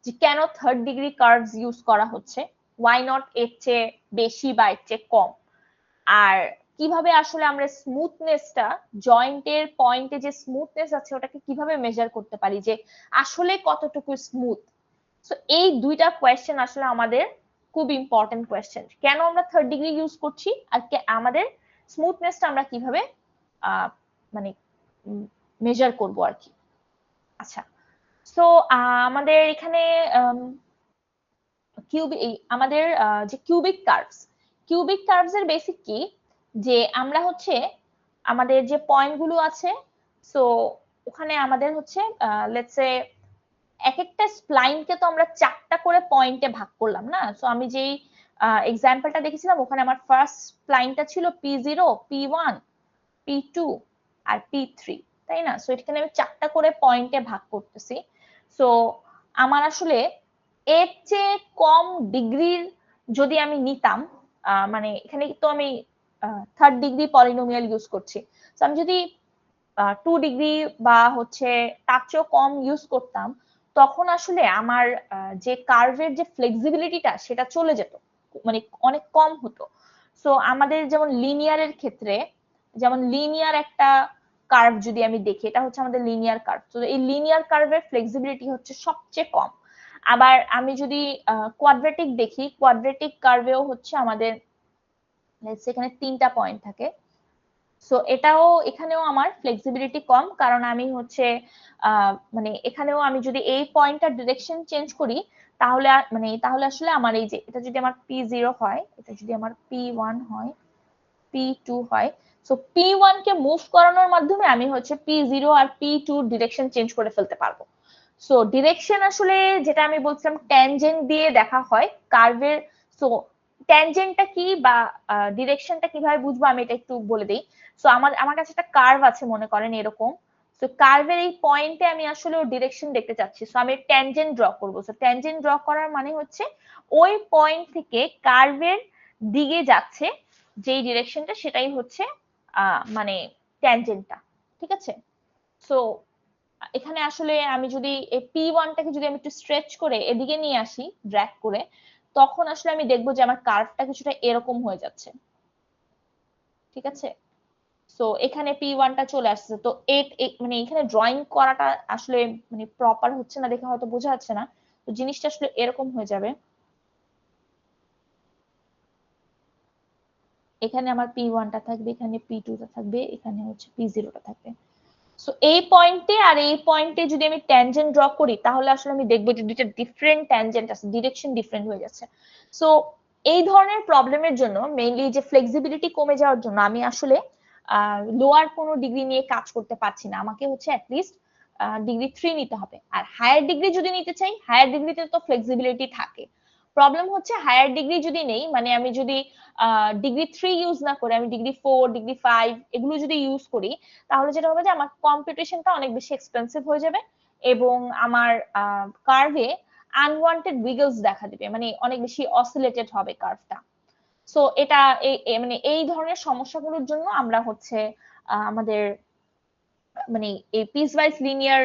যে কেন থার্ড ডিগ্রি কার্ভস ইউজ করা হচ্ছে, ওয়াই নট এর চেয়ে বেশি বা এর চেয়ে কম। আর কিভাবে আসলে আমরা স্মুথনেসটা জয়েন্টের পয়েন্টে যে স্মুথনেস আছে ওটাকে কিভাবে মেজার করতে পারি যে আসলে কতটুকু স্মুথ। সো এই দুইটা কোয়েশ্চেন আসলে আমাদের খুব ইম্পর্টেন্ট কোয়েশ্চেন, কেন আমরা থার্ড ডিগ্রি ইউজ করছি আর আমাদের স্মুথনেসটা আমরা কিভাবে মানে মেজার করব আর কি। আচ্ছা, সো আমাদের এখানে আমাদের যে কিউবিক কার্ভস এর বেসিক কি, যে আমরা হচ্ছে আমাদের যে পয়েন্ট গুলো আছে, সো ওখানে আমাদের হচ্ছে লেটস সে এক একটা স্প্লাইনকে তো আমরা 4টা করে পয়েন্টে ভাগ করলাম না। সো আমি যেই এক্সাম্পলটা দেখেছিলাম ওখানে আমার ফার্স্ট স্প্লাইনটা ছিল P0, P1, P2 আর P3, তাই না? সো এখানে আমি 4টা করে পয়েন্টে ভাগ করতেছি। সো আমার আসলে এর চেয়ে কম ডিগ্রির যদি আমি নিতাম, মানে এখানে তো আমি থার্ড ডিগ্রি পলিনোমিয়াল ইউজ করছি, তো আমি যদি 2 ডিগ্রি বা হচ্ছে তার চেয়েও কম ইউজ করতাম, তখন আসলে আমার যে কার্ভের যে ফ্লেক্সিবিলিটিটা সেটা চলে যেত, মানে অনেক কম হতো। সো আমাদের যেমন লিনিয়ারের ক্ষেত্রে, যেমন লিনিয়ার একটা কার্ভ যদি আমি দেখি, এটা হচ্ছে আমাদের লিনিয়ার কার্ভ, তো এই লিনিয়ার কার্ভের ফ্লেক্সিবিলিটি হচ্ছে সবচেয়ে কম। আবার আমি যদি কোয়াড্রেটিক দেখি, কোয়াড্রেটিক কার্ভেও হচ্ছে আমাদের এখানে 3টা পয়েন্ট থাকে। সো এখানেও আমার ফ্লেক্সিবিলিটি কম, কারণ আমি হচ্ছে মানে এখানেও আমি যদি এই পয়েন্টটার ডিরেকশন চেঞ্জ করি তাহলে আসলে আমার এই যে এটা যদি আমার P0 হয়, এটা যদি আমার P1 হয়, P2 হয়, সো P1 কে মুভ করানোর মাধ্যমে আমি হচ্ছে P0 আর P2 ডিরেকশন চেঞ্জ করে ফেলতে পারবো। সো ডিরেকশন আসলে যেটা আমি বলছিলাম ট্যানজেন্ট দিয়ে দেখা হয় কার্ভের। সো ট্যানজেন্টটা কি বা ডিরেকশনটা কিভাবে বুঝবো আমি এটা একটু বলে দিই। সো আমার কাছে একটা কার্ভ আছে মনে করেন এরকম। সো কার্ভের এই পয়েন্টে আমি আসলে ওর ডিরেকশন দেখতে চাচ্ছি, সো আমি ট্যানজেন্ট ড্র করবো। সো ট্যানজেন্ট ড্র করার মানে হচ্ছে ওই পয়েন্ট থেকে কার্ভের দিকে যাচ্ছে যেই ডিরেকশনটা সেটাই হচ্ছে মানে ট্যানজেন্টটা, ঠিক আছে? সো এখানে আসলে আমি যদি এই P1টাকে যদি আমি একটু স্ট্রেচ করে এদিকে নিয়ে আসি ড্র্যাগ করে, তখন আসলে আমি দেখবো যে আমার কার্ভটা কিছুটা এরকম হয়ে যাচ্ছে, ঠিক আছে? সো এখানে P1টা চলে আসছে। তো মানে এখানে ড্রয়িং করাটা আসলে মানে প্রপার হচ্ছে না দেখে হয়তো বোঝা যাচ্ছে না, তো জিনিসটা আসলে এরকম হয়ে যাবে। এখানে আমার P1টা থাকবে, এখানে P2টা থাকবে, এখানে হচ্ছে P0টা থাকবে। সো এই পয়েন্টে আর এই পয়েন্টে যদি আমি ট্যানজেন্ট ড্র করি তাহলে আসলে আমি দেখবো যে দুইটা ডিফারেন্ট ট্যানজেন্ট আছে, ডিরেকশন ডিফারেন্ট হয়ে যাচ্ছে। সো এই ধরনের প্রবলেমের জন্য মেইনলি যে ফ্লেক্সিবিলিটি কমে যাওয়ার জন্য আমি আসলে লোয়ার কোনো ডিগ্রি নিয়ে কাজ করতে পারছি না, আমাকে হচ্ছে অ্যাটলিস্ট ডিগ্রি 3 নিতে হবে। আর হায়ার ডিগ্রি যদি নিতে চাই, হায়ার ডিগ্রিতে তো ফ্লেক্সিবিলিটি থাকে। প্রবলেম হচ্ছে হায়ার ডিগ্রি যদি নেই, মানে আমি যদি ডিগ্রি 3 ইউজ না করে আমি ডিগ্রি 4, ডিগ্রি 5 এগুলো যদি ইউজ করি, তাহলে যেটা হবে যে আমার কম্পিটিশনটা অনেক বেশি এক্সপেন্সিভ হয়ে যাবে এবং আমার কার্ভে আনওয়ান্টেড উইগলস দেখা দিবে, মানে অনেক বেশি অসিলেটেড হবে কার্ভটা। সো এটা মানে এই ধরনের সমস্যাগুলোর জন্য আমরা হচ্ছে আমাদের মানে এই পিসওয়াইজ লিনিয়ার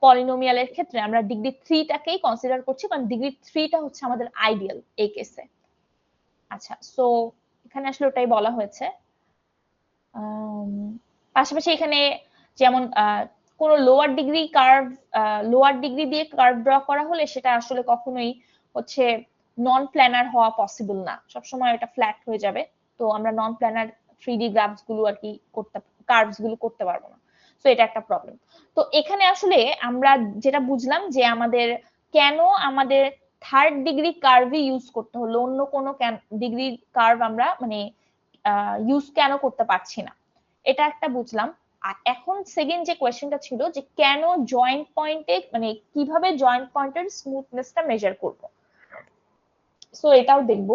পলিনোমিয়ালের ক্ষেত্রে আমরা ডিগ্রি 3টাকেই কনসিডার করছি, কারণ ডিগ্রি 3টা হচ্ছে আমাদের আইডিয়াল এই কেসে। আচ্ছা, সো এখানে আসলে ওটাই বলা হয়েছে। পাশাপাশি এখানে যেমন কোনো লোয়ার ডিগ্রি দিয়ে কার্ভ ড্র করা হলে সেটা আসলে কখনোই হচ্ছে নন প্ল্যানার হওয়া পসিবল না, সবসময় এটা ফ্ল্যাট হয়ে যাবে। তো আমরা নন প্ল্যানার 3D গ্রাফস গুলো আর কি কার্ভস গুলো করতে পারবো না। তো এটা একটা প্রবলেম। তো এখানে আসলে আমরা যেটা বুঝলাম যে কেন আমাদের থার্ড ডিগ্রি কার্ভই ইউজ করতে হলো, অন্য কোনো ডিগ্রি কার্ভ আমরা মানে ইউজ কেন করতে পারছি না, এটা একটা বুঝলাম। আর এখন সেকেন্ড যে কোয়েশ্চেনটা ছিল যে কেন জয়েন্ট পয়েন্টে মানে কিভাবে জয়েন্ট পয়েন্টের স্মুথনেসটা মেজার করব, সো এটাও দেখবো।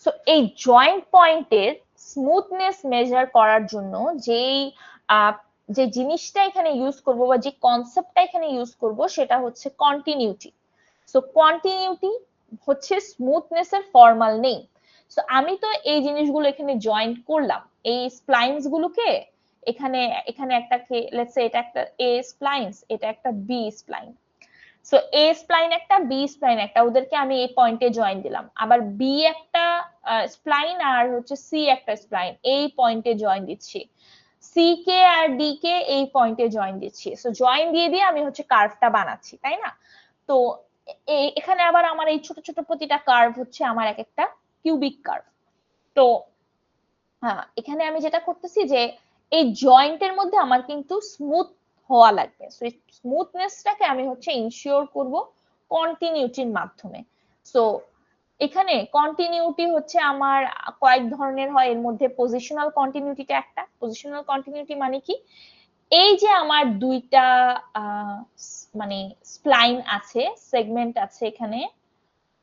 সো এই জয়েন্ট পয়েন্টের স্মুথনেস মেজার করার জন্য যে জিনিসটা এখানে ইউজ করব বা যে কনসেপ্টটা এখানে ইউজ করব সেটা হচ্ছে কন্টিনিউটি। সো কন্টিনিউটি হচ্ছে স্মুথনেস এর ফর্মাল নেম। সো আমি তো এই জিনিসগুলো এখানে জয়েন্ট করলাম, এই স্প্লাইনস গুলোকে এখানে একটা লেটস সে এটা একটা এ স্প্লাইনস, এটা একটা বি স্প্লাইন। সো এ স্প্লাইন একটা, বি স্প্লাইন একটা, ওদেরকে আমি এই পয়েন্টে জয়েন দিলাম। আবার বি একটা স্প্লাইন আর হচ্ছে সি একটা স্প্লাইন, এই পয়েন্টে জয়েন দিচ্ছি। সি কে আর ডি কে এই পয়েন্টে জয়েন দিচ্ছি। সো জয়েন দিয়ে আমি হচ্ছে কার্ভটা বানাচ্ছি, তাই না? তো এখানে আবার আমার এই ছোট ছোট প্রতিটা কার্ভ হচ্ছে আমার এক একটা কিউবিক কার্ভ। তো হ্যাঁ, এখানে আমি যেটা করতেছি যে এই জয়েন্টের মধ্যে আমার কিন্তু স্মুথ হওয়া লাগবে। সো এই স্মুথনেসটাকে আমি হচ্ছে ইনশিওর করব কন্টিনিউটির মাধ্যমে। সো এখানে কন্টিনিউটি হচ্ছে আমার কয়েক ধরনের হয়, এর মধ্যে পজিশনাল কন্টিনিউটিটা একটা। পজিশনাল কন্টিনিউটি মানে কি, এই যে আমার দুইটা মানে স্প্লাইন আছে, সেগমেন্ট আছে এখানে,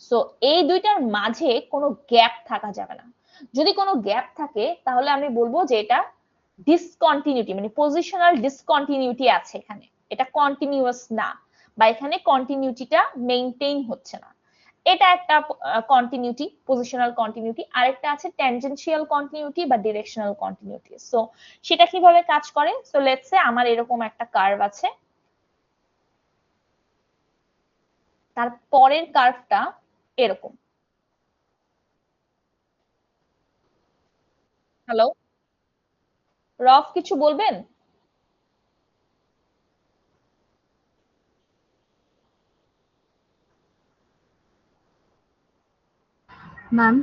সো এই দুইটার মাঝে কোনো গ্যাপ থাকা যাবে না। যদি কোনো গ্যাপ থাকে তাহলে আমি বলবো যে এটা ডিসকন্টিনিউটি, মানে পজিশনাল ডিসকন্টিনিউটি আছে এখানে, এটা কন্টিনিউয়াস না, বা এখানে কন্টিনিউটিটা মেইনটেইন হচ্ছে না। এটা একটা কন্টিনিউটি, পজিশনাল কন্টিনিউটি। আরেকটা আছে ট্যানজেনশিয়াল কন্টিনিউটি বা ডিরেকশনাল কন্টিনিউটি। সো সেটা কিভাবে কাজ করে? সো লেটস সে আমার এরকম একটা কার্ভ আছে, তার পরের কার্ভটা এরকম। হ্যালো, রফ কিছু বলবেন? ম্যাম,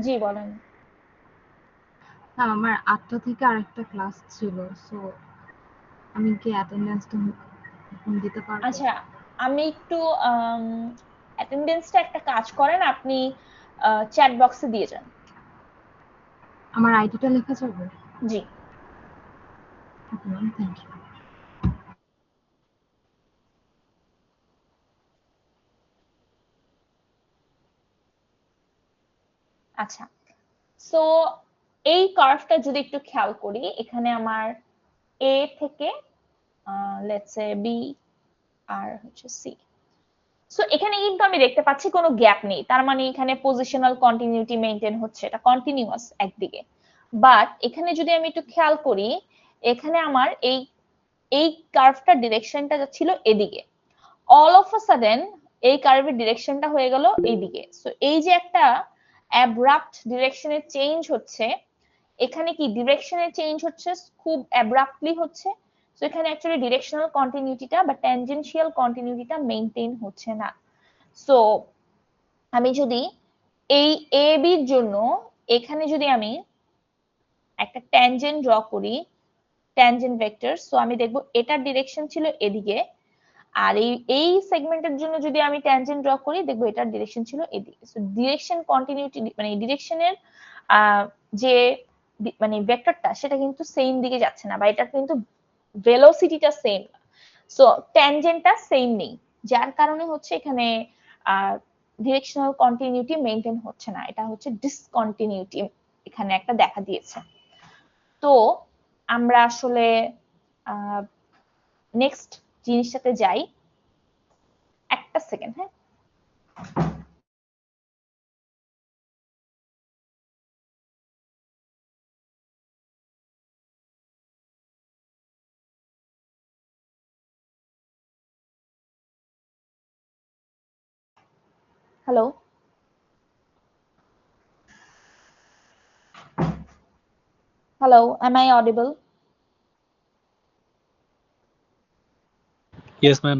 জি বলেন। আমার 8টা থেকে আরেকটা ক্লাস ছিল, সো আমি কি অ্যাটেন্ডেন্সটা দিতে পারবো? আচ্ছা, আমি একটু অ্যাটেন্ডেন্সটা একটা কাজ করেন, আপনি চ্যাট বক্সে দিয়ে যান। আমার আইডিটা লেখা যাবে? জি। Okay ma'am, thank you. আচ্ছা, সো এই কার্ভটা যদি একটু খেয়াল করি, এখানে আমার এ থেকে লেটস সে বি আর হচ্ছে সি। সো এখানে কিন্তু আমি দেখতে পাচ্ছি কোনো গ্যাপ নেই, তার মানে এখানে পজিশনাল কন্টিনিউটি মেইনটেইন হচ্ছে, এটা কন্টিনিউয়াস একদিকে। বাট এখানে যদি আমি একটু খেয়াল করি, এখানে আমার এই এই কার্ভটার ডিরেকশনটা যাচ্ছিল এদিকে, অল অফ আ সাডেন এই কার্ভের ডিরেকশনটা হয়ে গেল এইদিকে। সো এই যে একটা অ্যাব্রাপ্ট ডিরেকশনের চেঞ্জ হচ্ছে, এখানে কি ডিরেকশনের চেঞ্জ হচ্ছে, খুব অ্যাব্রাপ্টলি হচ্ছে। সো এখানে অ্যাকচুয়ালি ডিরেকশনাল কন্টিনিউটিটা বা ট্যানজেনশিয়াল কন্টিনিউটিটা মেইনটেইন হচ্ছে না। সো আমি যদি এই এ বির জন্য এখানে যদি আমি একটা ট্যানজেন্ট ড্র করি, ট্যানজেন্ট ভেক্টর, সো আমি দেখব এটার ডিরেকশন ছিল এদিকে, আর এই সেগমেন্টের জন্য যদি আমি ট্যানজেন্ট ড্র করি, দেখবো এটার ডিরেকশন ছিল এদিকে। সো ডিরেকশন কন্টিনিউটি মানে ডিরেকশনের যে মানে ভেক্টরটা সেটা কিন্তু সেম দিকে যাচ্ছে না, বা এটা কিন্তু ভেলোসিটিটা সেম না। সো ট্যানজেন্টটা সেম নেই, যার কারণে হচ্ছে এখানে ডিরেকশনাল কন্টিনিউটি মেইনটেইন হচ্ছে না, এটা হচ্ছে ডিসকন্টিনিউটি এখানে একটা দেখা দিয়েছে। তো আমরা আসলে নেক্সট জিনিসটাতে যাই। একটা সেকেন্ড, হ্যাঁ। Hello, hello, am I audible? Yes, ma'am.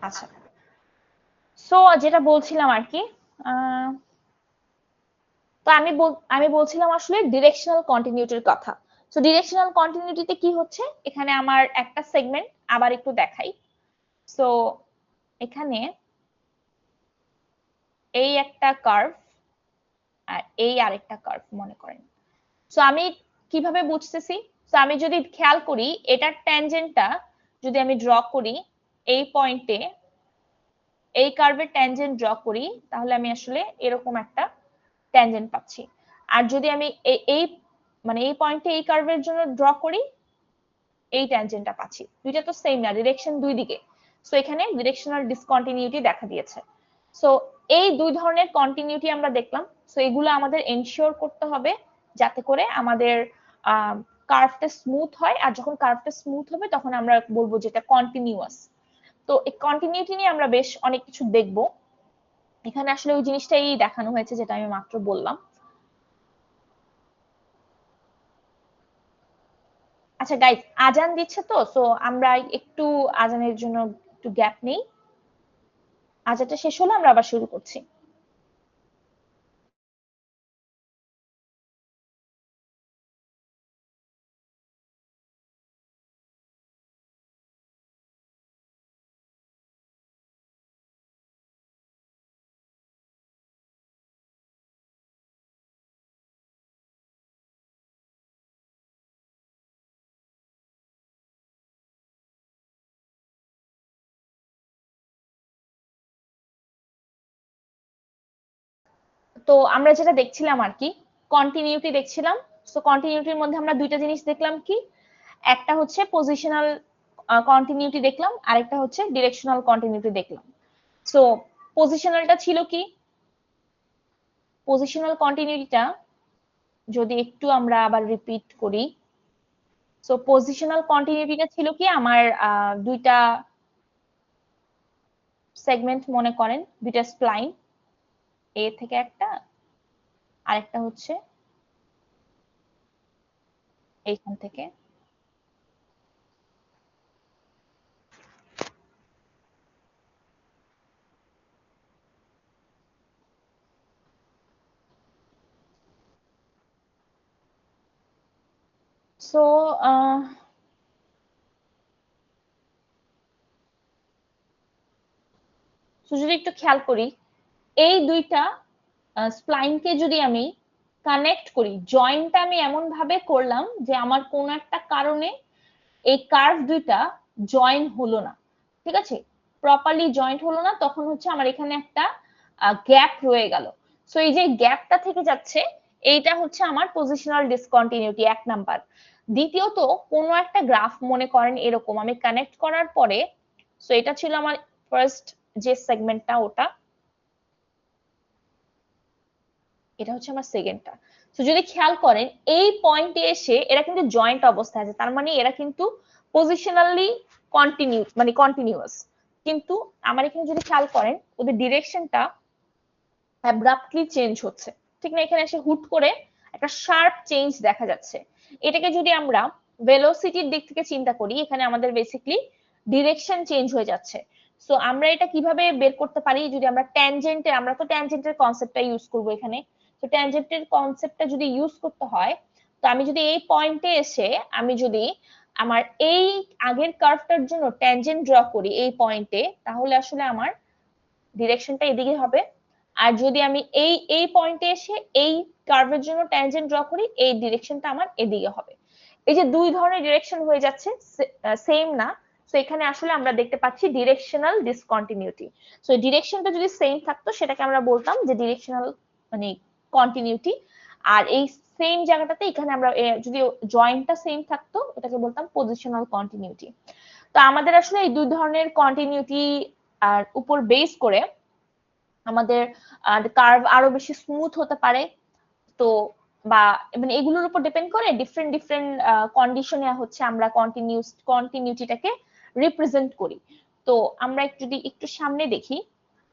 আচ্ছা, সো যেটা বলছিলাম আর কি, তো আমি বলছিলাম আসলে ডিরেকশনাল কন্টিনিউটির কথা। সো ডিরেকশনাল কন্টিনিউটিতে কি হচ্ছে, এখানে আমার একটা সেগমেন্ট আবার একটু দেখাই। সো এখানে এই একটা কার্ভ আর এই আরেকটা কার্ভ মনে করেন। সো আমি কিভাবে বুঝতেছি, সো আমি যদি খেয়াল করি এটার ট্যানজেন্টটা যদি আমি ড্র করি এই পয়েন্টে, এই কার্ভের ট্যানজেন্ট ড্র করি, তাহলে আমি আসলে এরকম একটা ট্যানজেন্ট পাচ্ছি। আর যদি আমি এই মানে এই পয়েন্টে এই কার্ভের জন্য ড্র করি, এই ট্যানজেন্টটা পাচ্ছি। দুইটা তো সেম না, ডিরেকশন দুই দিকে। সো এখানে ডিরেকশনাল ডিসকন্টিনিউটি দেখা দিয়েছে। সো এই দুই ধরনের কন্টিনিউটি আমরা দেখলাম। সো এগুলো আমাদের এনশিওর করতে হবে যাতে করে আমাদের কার্ভটা স্মুথ হয়, আর যখন কার্ভটা স্মুথ হবে তখন আমরা বলবো যেটা কন্টিনিউয়াস। তো এই কন্টিনিউটি নিয়ে আমরা বেশ অনেক কিছু দেখব। এখানে আসলে ওই জিনিসটাই দেখানো হয়েছে যেটা আমি মাত্র বললাম। আচ্ছা গাইস, আজান দিচ্ছে তো, সো আমরা একটু আজানের জন্য একটু গ্যাপ নেই। আজানটা শেষ হলে আমরা আবার শুরু করছি। তো আমরা যেটা দেখছিলাম আর কি, কন্টিনিউটি দেখছিলাম। সো কন্টিনিউটির মধ্যে আমরা দুইটা জিনিস দেখলাম কি, একটা হচ্ছে পজিশনাল কন্টিনিউটি দেখলাম, আরেকটা হচ্ছে ডিরেকশনাল কন্টিনিউটি দেখলাম। সো পজিশনালটা ছিল কি, পজিশনাল কন্টিনিউটিটা যদি একটু আমরা আবার রিপিট করি, সো পজিশনাল কন্টিনিউটিটা ছিল কি, আমার দুইটা সেগমেন্ট মনে করেন, দুইটা স্প্লাইন, এ থেকে একটা, আরেকটা হচ্ছে এইখান থেকে। সো যদি একটু খেয়াল করি, এই দুইটা স্প্লাইনকে যদি আমি কানেক্ট করি, জয়েন্টটা আমি এমন ভাবে করলাম যে আমার কোন একটা কারণে এই কার্ভ দুইটা জয়েন হলো না, ঠিক আছে, প্রপারলি জয়েন্ট হলো না, তখন হচ্ছে আমার এখানে একটা গ্যাপ রয়ে গেল। সো এই যে গ্যাপটা থেকে যাচ্ছে, এইটা হচ্ছে আমার পজিশনাল ডিসকন্টিনিউটি, এক নাম্বার। দ্বিতীয়ত, কোনো একটা গ্রাফ মনে করেন এরকম আমি কানেক্ট করার পরে, সো এটা ছিল আমার ফার্স্ট যে সেগমেন্টটা, ওটা, এটা হচ্ছে আমার সেকেন্ডটা। তো যদি খেয়াল করেন এই পয়েন্টে এসে এরা কিন্তু জয়েন্ট অবস্থায় আছে, তার মানে এরা কিন্তু পজিশনালি মানে কন্টিনিউয়াস। কিন্তু আমার এখানে যদি খেয়াল করেন ওদের ডিরেকশনটা অ্যাব্রাপ্টলি চেঞ্জ হচ্ছে, ঠিক না, এখানে এসে হুট করে একটা শার্প চেঞ্জ দেখা যাচ্ছে। এটাকে যদি আমরা ভেলোসিটির দিক থেকে চিন্তা করি, এখানে আমাদের বেসিক্যালি ডিরেকশন চেঞ্জ হয়ে যাচ্ছে। সো আমরা এটা কিভাবে বের করতে পারি, যদি আমরা ট্যানজেন্টে, আমরা তো ট্যানজেন্টের কনসেপ্টটা ইউজ করব এখানে। তো ট্যানজেন্টের কনসেপ্টটা যদি ইউজ করতে হয়, তো আমি যদি এই পয়েন্টে এসে আমি যদি আমার এই আগের কার্ভটার জন্য ট্যানজেন্ট ড্র করি এই পয়েন্টে, তাহলে আসলে আমার ডিরেকশনটা এদিকে হবে। আর যদি আমি এই পয়েন্টে এসে এই কার্ভের জন্য ট্যানজেন্ট ড্র করি, এই ডিরেকশনটা আমার এদিকে হবে। এই যে দুই ধরনের ডিরেকশন হয়ে যাচ্ছে, সেম না। সো এখানে আসলে আমরা দেখতে পাচ্ছি ডিরেকশনাল ডিসকন্টিনিউটি। সো ডিরেকশনটা যদি সেম থাকতো সেটাকে আমরা বলতাম যে ডিরেকশনাল মানে কন্টিনিউটি। আর এই সেম জায়গাটাতে এখানে আমরা যদি জয়েন্টটা সেম থাকতো, এটাকে বলতাম পজিশনাল কন্টিনিউটি। তো আমাদের আসলে এই দুই ধরনের কন্টিনিউটি আর উপর বেস করে আমাদের কার্ভ আরো বেশি স্মুথ হতে পারে। তো বা মানে এগুলোর উপর ডিপেন্ড করে ডিফারেন্ট ডিফারেন্ট কন্ডিশনে হচ্ছে আমরা কন্টিনিউটিটাকে রিপ্রেজেন্ট করি। তো আমরা যদি একটু সামনে দেখি,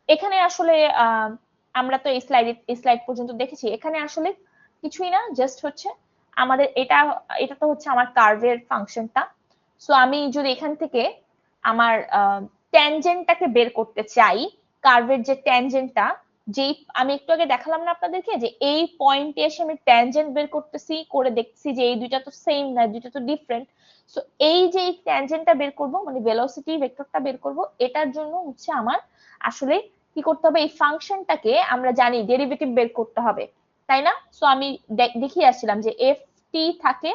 এখানে আসলে আমরা তো এই স্লাইড পর্যন্ত দেখেছি, এখানে আসলে কিছুই না, জাস্ট হচ্ছে আমাদের এটা তো হচ্ছে আমার কার্ভের ফাংশনটা। সো আমি যদি এখান থেকে আমার ট্যানজেন্টটাকে বের করতে চাই, কার্ভের যে ট্যানজেন্টটা, যেই আমি একটু আগে দেখালাম না আপনাদেরকে যে এই পয়েন্টে এসে আমি ট্যানজেন্ট বের করতেছি, করে দেখছি যে এই দুইটা তো সেম না, দুইটা তো ডিফারেন্ট। সো এই যে ট্যানজেন্টটা বের করব, মানে ভেলোসিটি ভেক্টরটা বের করব, এটার জন্য হচ্ছে আমার আসলে কি করতে হবে, এই ফাংশনটাকে আমরা জানি ডেরিভেটিভ বের করতে হবে, তাই না? সো আমি দেখিয়ে আসছিলাম যে এফ টি থাকে,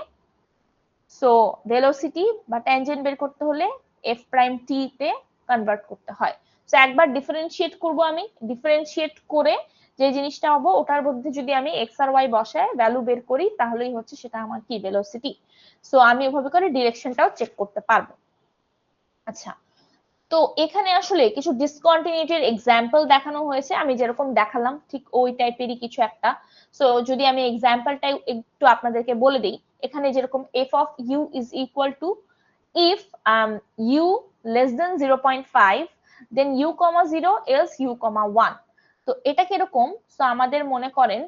সো ভেলোসিটি বা ট্যানজেন্ট বের করতে হলে এফ প্রাইম টি তে কনভার্ট করতে হয়। সো একবার ডিফারেন্সিয়েট করব, আমি ডিফারেন্সিয়েট করে যে জিনিসটা হবো ওটার মধ্যে যদি আমি এক্স আর ওয়াই বসায় ভ্যালু বের করি, তাহলেই হচ্ছে সেটা আমার কি ভেলোসিটি। সো আমি ওভাবে করে ডিরেকশনটাও চেক করতে পারবো। আচ্ছা, তো এখানে আসলে কিছু ডিসকন্টিনিউটির এক্সাম্পল দেখানো হয়েছে, আমি যেরকম দেখালাম ঠিক ওই টাইপেরই কিছু একটা। সো যদি আমি এক্সাম্পলটা একটু আপনাদেরকে বলে দিই, এখানে যেরকম f of u is equal to if u less than 0.5 then u, 0 else u, 1 তো এটা কিরকম সো আমাদের মনে করেন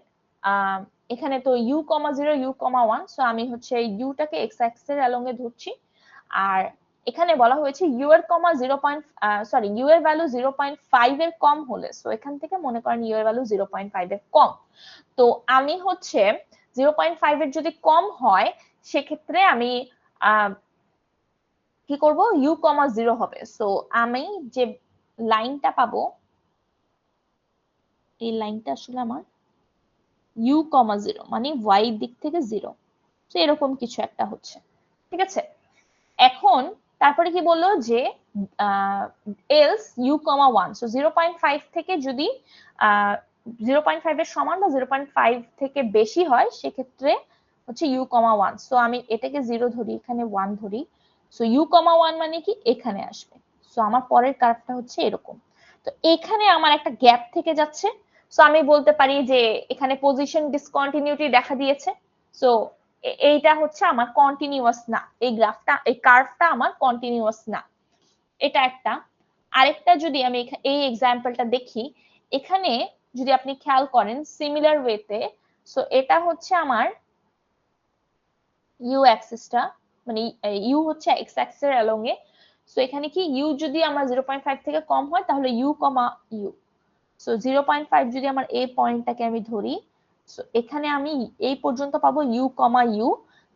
এখানে তো u, 0 u, 1 সো আমি হচ্ছে u টাকে x অ্যাক্সিসের অ্যালং এ ধরছি আর এখানে বলা হয়েছে u এর u এর ভ্যালু 0.5 এর কম হলে সো এখান থেকে মনে করেন u এর ভ্যালু 0.5 এর কম তো আমি হচ্ছে 0.5 এর যদি কম হয় সেক্ষেত্রে আমি কি করব u, 0 হবে সো আমি যে লাইনটা পাবো এই লাইনটা আসলে আমার u, 0 মানে y দিক থেকে 0 তো এরকম কিছু একটা হচ্ছে ঠিক আছে এখন তারপরে কি বললো যে else u, 1 সো 0.5 থেকে যদি 0.5 এর সমান বা 0.5 থেকে বেশি হয় সেক্ষেত্রে হচ্ছে u, 1 সো আমি এটাকে 0 ধরি এখানে 1 ধরি সো u, 1 মানে কি এখানে আসবে সো আমার পরের কার্ভটা হচ্ছে এরকম তো এখানে আমার একটা গ্যাপ থেকে যাচ্ছে সো আমি বলতে পারি যে এখানে পজিশন ডিসকন্টিনিউটি দেখা দিয়েছে সো এইটা হচ্ছে আমার কন্টিনিউয়াস না এই গ্রাফটা এই কার্ভটা আমার কন্টিনিউয়াস না এটা একটা আরেকটা যদি আমি এই এক্সাম্পলটা দেখি এখানে যদি আপনি খেয়াল করেন সিমিলার ওয়েতে সো এটা হচ্ছে আমার ইউ অ্যাক্সিসটা মানে ইউ হচ্ছে এক্স অ্যাক্সিসের অ্যালং এ সো এখানে কি ইউ যদি আমার 0.5 থেকে কম হয় তাহলে ইউ, ইউ সো 0.5 যদি আমার এই পয়েন্টটাকে আমি ধরি সো এখানে আমি এই পর্যন্ত পাবো ইউ, ইউ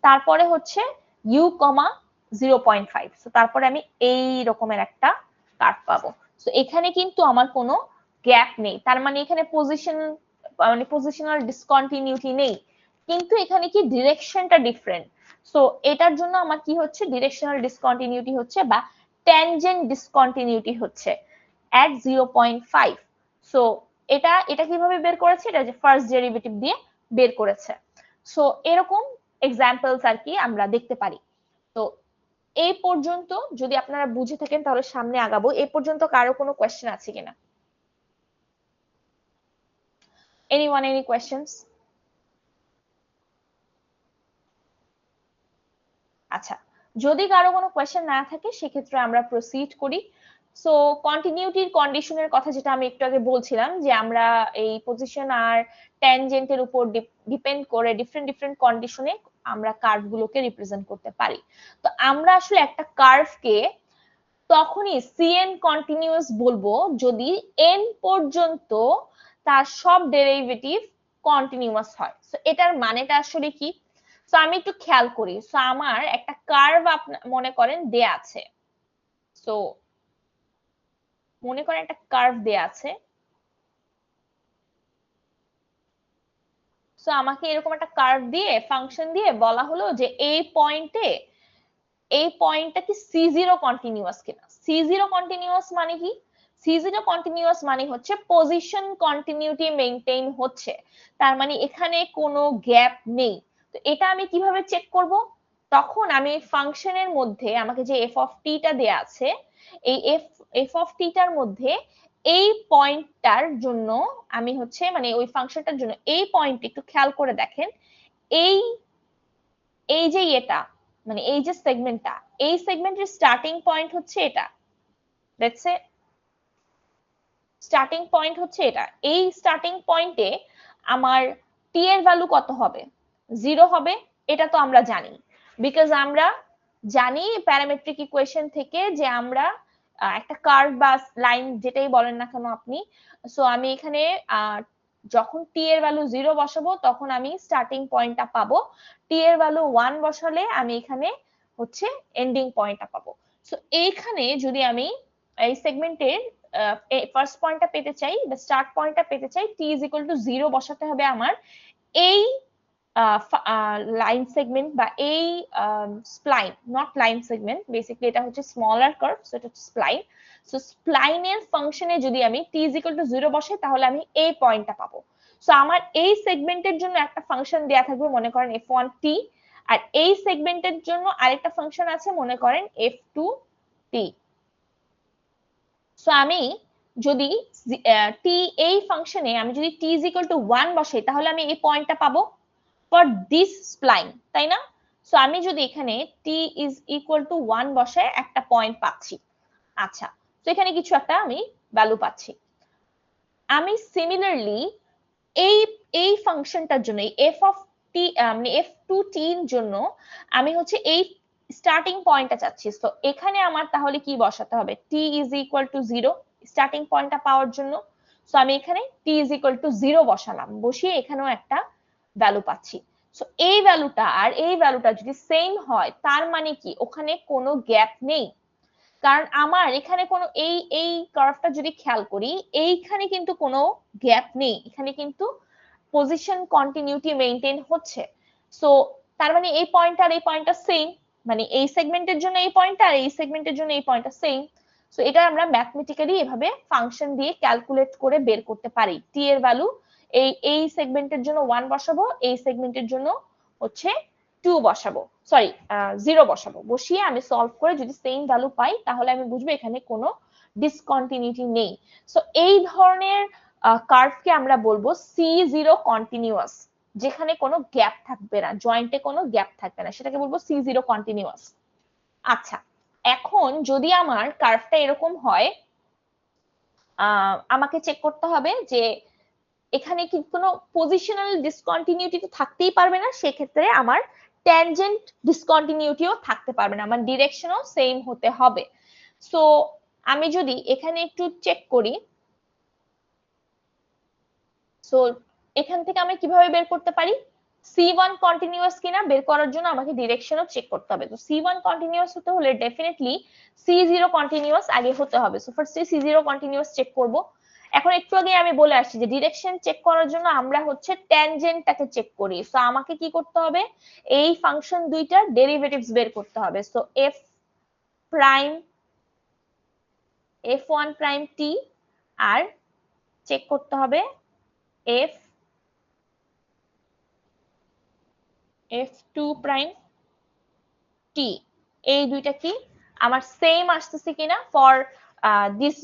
তারপরে হচ্ছে ইউ, 0.5 সো তারপরে আমি এই রকমের একটা কার্ভ পাবো সো এখানে কিন্তু আমার কোনো গ্যাপ নেই তার মানে এখানে পজিশনাল ডিসকন্টিনিউটি নেই কিন্তু এখানে কি ডিরেকশনটা ডিফারেন্ট সো এটার জন্য আমার কি হচ্ছে ডিরেকশনাল ডিসকন্টিনিউটি হচ্ছে বা ট্যানজেন্ট ডিসকন্টিনিউটি হচ্ছে at 0.5 সো এটা কিভাবে বের করেছে এটা যে ফার্স্ট ডেরিভেটিভ দিয়ে বের করেছে সো এরকম এক্সাম্পলস আর কি আমরা দেখতে পারি তো এই পর্যন্ত যদি আপনারা বুঝে থাকেন তাহলে সামনে আগাবো এই পর্যন্ত কারো কোনো কোয়েশ্চেন আছে কিনা anyone any questions আচ্ছা যদি কারো কোনো কোয়েশ্চেন না থাকে সেক্ষেত্রে আমরা প্রসিড করি সো কন্টিনিউটির কন্ডিশনের কথা যেটা আমি একটু আগে বলছিলাম যে আমরা এই পজিশন আর ট্যানজেন্টের উপর ডিপেন্ড করে ডিফারেন্ট কন্ডিশনে আমরা কার্ভগুলোকে রিপ্রেজেন্ট করতে পারি তো আমরা আসলে একটা কার্ভকে তখনই cn কন্টিনিউয়াস বলবো যদি n পর্যন্ত তার সব ডেরিভেটিভ কন্টিনিউয়াস হয় সো এটার মানেটা আসলে কি সো আমি একটু খেয়াল করি সো আমার একটা কার্ভ মনে করেন দেয়া আছে সো মনে করেন একটা কার্ভ দেয়া আছে সো আমাকে এরকম একটা কার্ভ দিয়ে ফাংশন দিয়ে বলা হলো যে এই পয়েন্টটা কি c0 কন্টিনিউয়াস কিনা c0 কন্টিনিউয়াস মানে কি c0 কন্টিনিউয়াস মানে হচ্ছে পজিশন কন্টিনিউটি মেইনটেইন হচ্ছে তার মানে এখানে কোনো গ্যাপ নেই তো এটা আমি কিভাবে চেক করব তখন আমি ফাংশনের মধ্যে আমাকে যে f of t টা দেয়া আছে এই f of t টার মধ্যে এই পয়েন্টটার জন্য আমি হচ্ছে মানে ওই ফাংশনটার জন্য এই পয়েন্ট একটু খেয়াল করে দেখেন এই যে এটা মানে এই যে সেগমেন্টটা এই সেগমেন্টের স্টার্টিং পয়েন্ট হচ্ছে এটা লেটস সে স্টার্টিং পয়েন্ট হচ্ছে এটা এই স্টার্টিং পয়েন্টে আমার t এর ভ্যালু কত হবে 0 হবে এটা তো আমরা জানি বিকজ আমরা জানি প্যারামেট্রিক ইকুয়েশন থেকে যে আমরা একটা কার্ভ বা লাইন যেটাই বলেন না কেন আপনি সো আমি এখানে যখন t এর ভ্যালু 0 বসাবো তখন আমি স্টার্টিং পয়েন্টটা পাবো t এর ভ্যালু 1 বসালে আমি এখানে হচ্ছে এন্ডিং পয়েন্টটা পাবো সো এইখানে যদি আমি এই সেগমেন্টের ফার্স্ট পয়েন্টটা পেতে চাই বা স্টার্ট পয়েন্টটা পেতে চাই t is equal to 0 বসাতে হবে আমার এই লাইন সেগমেন্ট বা এই spline not line segment basically এটা হচ্ছে স্মলার কার্ভ সো এটা হচ্ছে স্প্লাইন সো স্প্লাইনের ফাংশনে যদি আমি t is equal to 0 বসাই তাহলে আমি এই পয়েন্টটা পাবো সো আমার এই সেগমেন্টের জন্য একটা ফাংশন দেয়া থাকবে মনে করেন f1t আর এই সেগমেন্টের জন্য আরেকটা ফাংশন আছে মনে করেন f2t সো আমি যদি t এই ফাংশনে আমি যদি t is equal to 1 বসাই তাহলে আমি এই পয়েন্টটা পাবো ফর দিস স্প্লাইন তাই না সো আমি যদি এখানে t is equal to 1 বসায় একটা পয়েন্ট পাচ্ছি আচ্ছা, তো এখানে কিছু একটা আমি ভ্যালু পাচ্ছি। আমি সিমিলারলি এই এই ফাংশনটার জন্য এফ অফ টি মানে এফ টু টি এর জন্য আমি হচ্ছে এই স্টার্টিং পয়েন্টটা চাচ্ছি। তো এখানে আমার তাহলে কি বসাতে হবে? টি ইজ ইকুয়াল টু 0 স্টার্টিং পয়েন্টটা পাওয়ার জন্য। সো আমি এখানে টি ইজ ইকুয়াল টু 0 বসালাম, বসিয়ে এখানেও একটা ভ্যালু পাচ্ছি। সো এই ভ্যালুটা আর এই ভ্যালুটা যদি সেম হয় তার মানে কি ওখানে কোনো গ্যাপ নেই। কারণ আমার এখানে কোনো এই কার্ভটা যদি খেয়াল করি, এইখানে কিন্তু কোনো গ্যাপ নেই, এখানে কিন্তু পজিশন কন্টিনিউটি মেইনটেইন হচ্ছে। সো তার মানে এই পয়েন্টটা আর এই পয়েন্টটা সেম, মানে এই সেগমেন্টের জন্য এই পয়েন্টটা আর এই সেগমেন্টের জন্য এই পয়েন্টটা সেম। সো এটা আমরা ম্যাথমেটিক্যালি এভাবে ফাংশন দিয়ে ক্যালকুলেট করে বের করতে পারি। টি এর ভ্যালু এই সেগমেন্টের জন্য 1 বসাবো, এই সেগমেন্টের জন্য হচ্ছে 2 বসাবো, সরি 0 বসাবো, বসিয়ে আমি সলভ করে যদি সেম ভ্যালু পাই তাহলে আমি বুঝবো এখানে কোনো ডিসকন্টিনিউটি নেই। সো এই ধরনের কার্ভকে আমরা বলবো C0 কন্টিনিউয়াস, যেখানে কোনো গ্যাপ থাকবে না, জয়েন্টে কোনো গ্যাপ থাকবে না, সেটাকে বলবো C0 কন্টিনিউয়াস। আচ্ছা, এখন যদি আমার কার্ভটা এরকম হয়, আমাকে চেক করতে হবে যে এখানে কি কোনো পজিশনাল ডিসকন্টিনিউটি তো থাকতেই পারবে না, সেক্ষেত্রে আমার ট্যানজেন্ট ডিসকন্টিনিউটিও থাকতে পারবে না, আমার ডিরেকশনও সেম হতে হবে। সো আমি যদি এখানে একটু চেক করি, সো এখান থেকে আমি কিভাবে বের করতে পারি? C1 কন্টিনিউয়াস কিনা বের করার জন্য আমাকে ডিরেকশনও চেক করতে হবে। তো C1 কন্টিনিউয়াস হতে হলে ডেফিনেটলি C0 কন্টিনিউয়াস আগে হতে হবে। সো ফার্স্টে C0 কন্টিনিউয়াস চেক করব। এখন একটু আগে আমি বলে আসছি যে ডিরেকশন চেক করার জন্য আমরা হচ্ছে ট্যানজেন্টটাকে চেক করি। সো আমাকে কি করতে হবে? এই ফাংশন দুইটার ডেরিভেটিভস বের করতে হবে। So f prime f1 prime t আর চেক করতে হবে f2 প্রাইম t, এই দুইটা কি আমার সেম আসতেছে কিনা ফর দিস,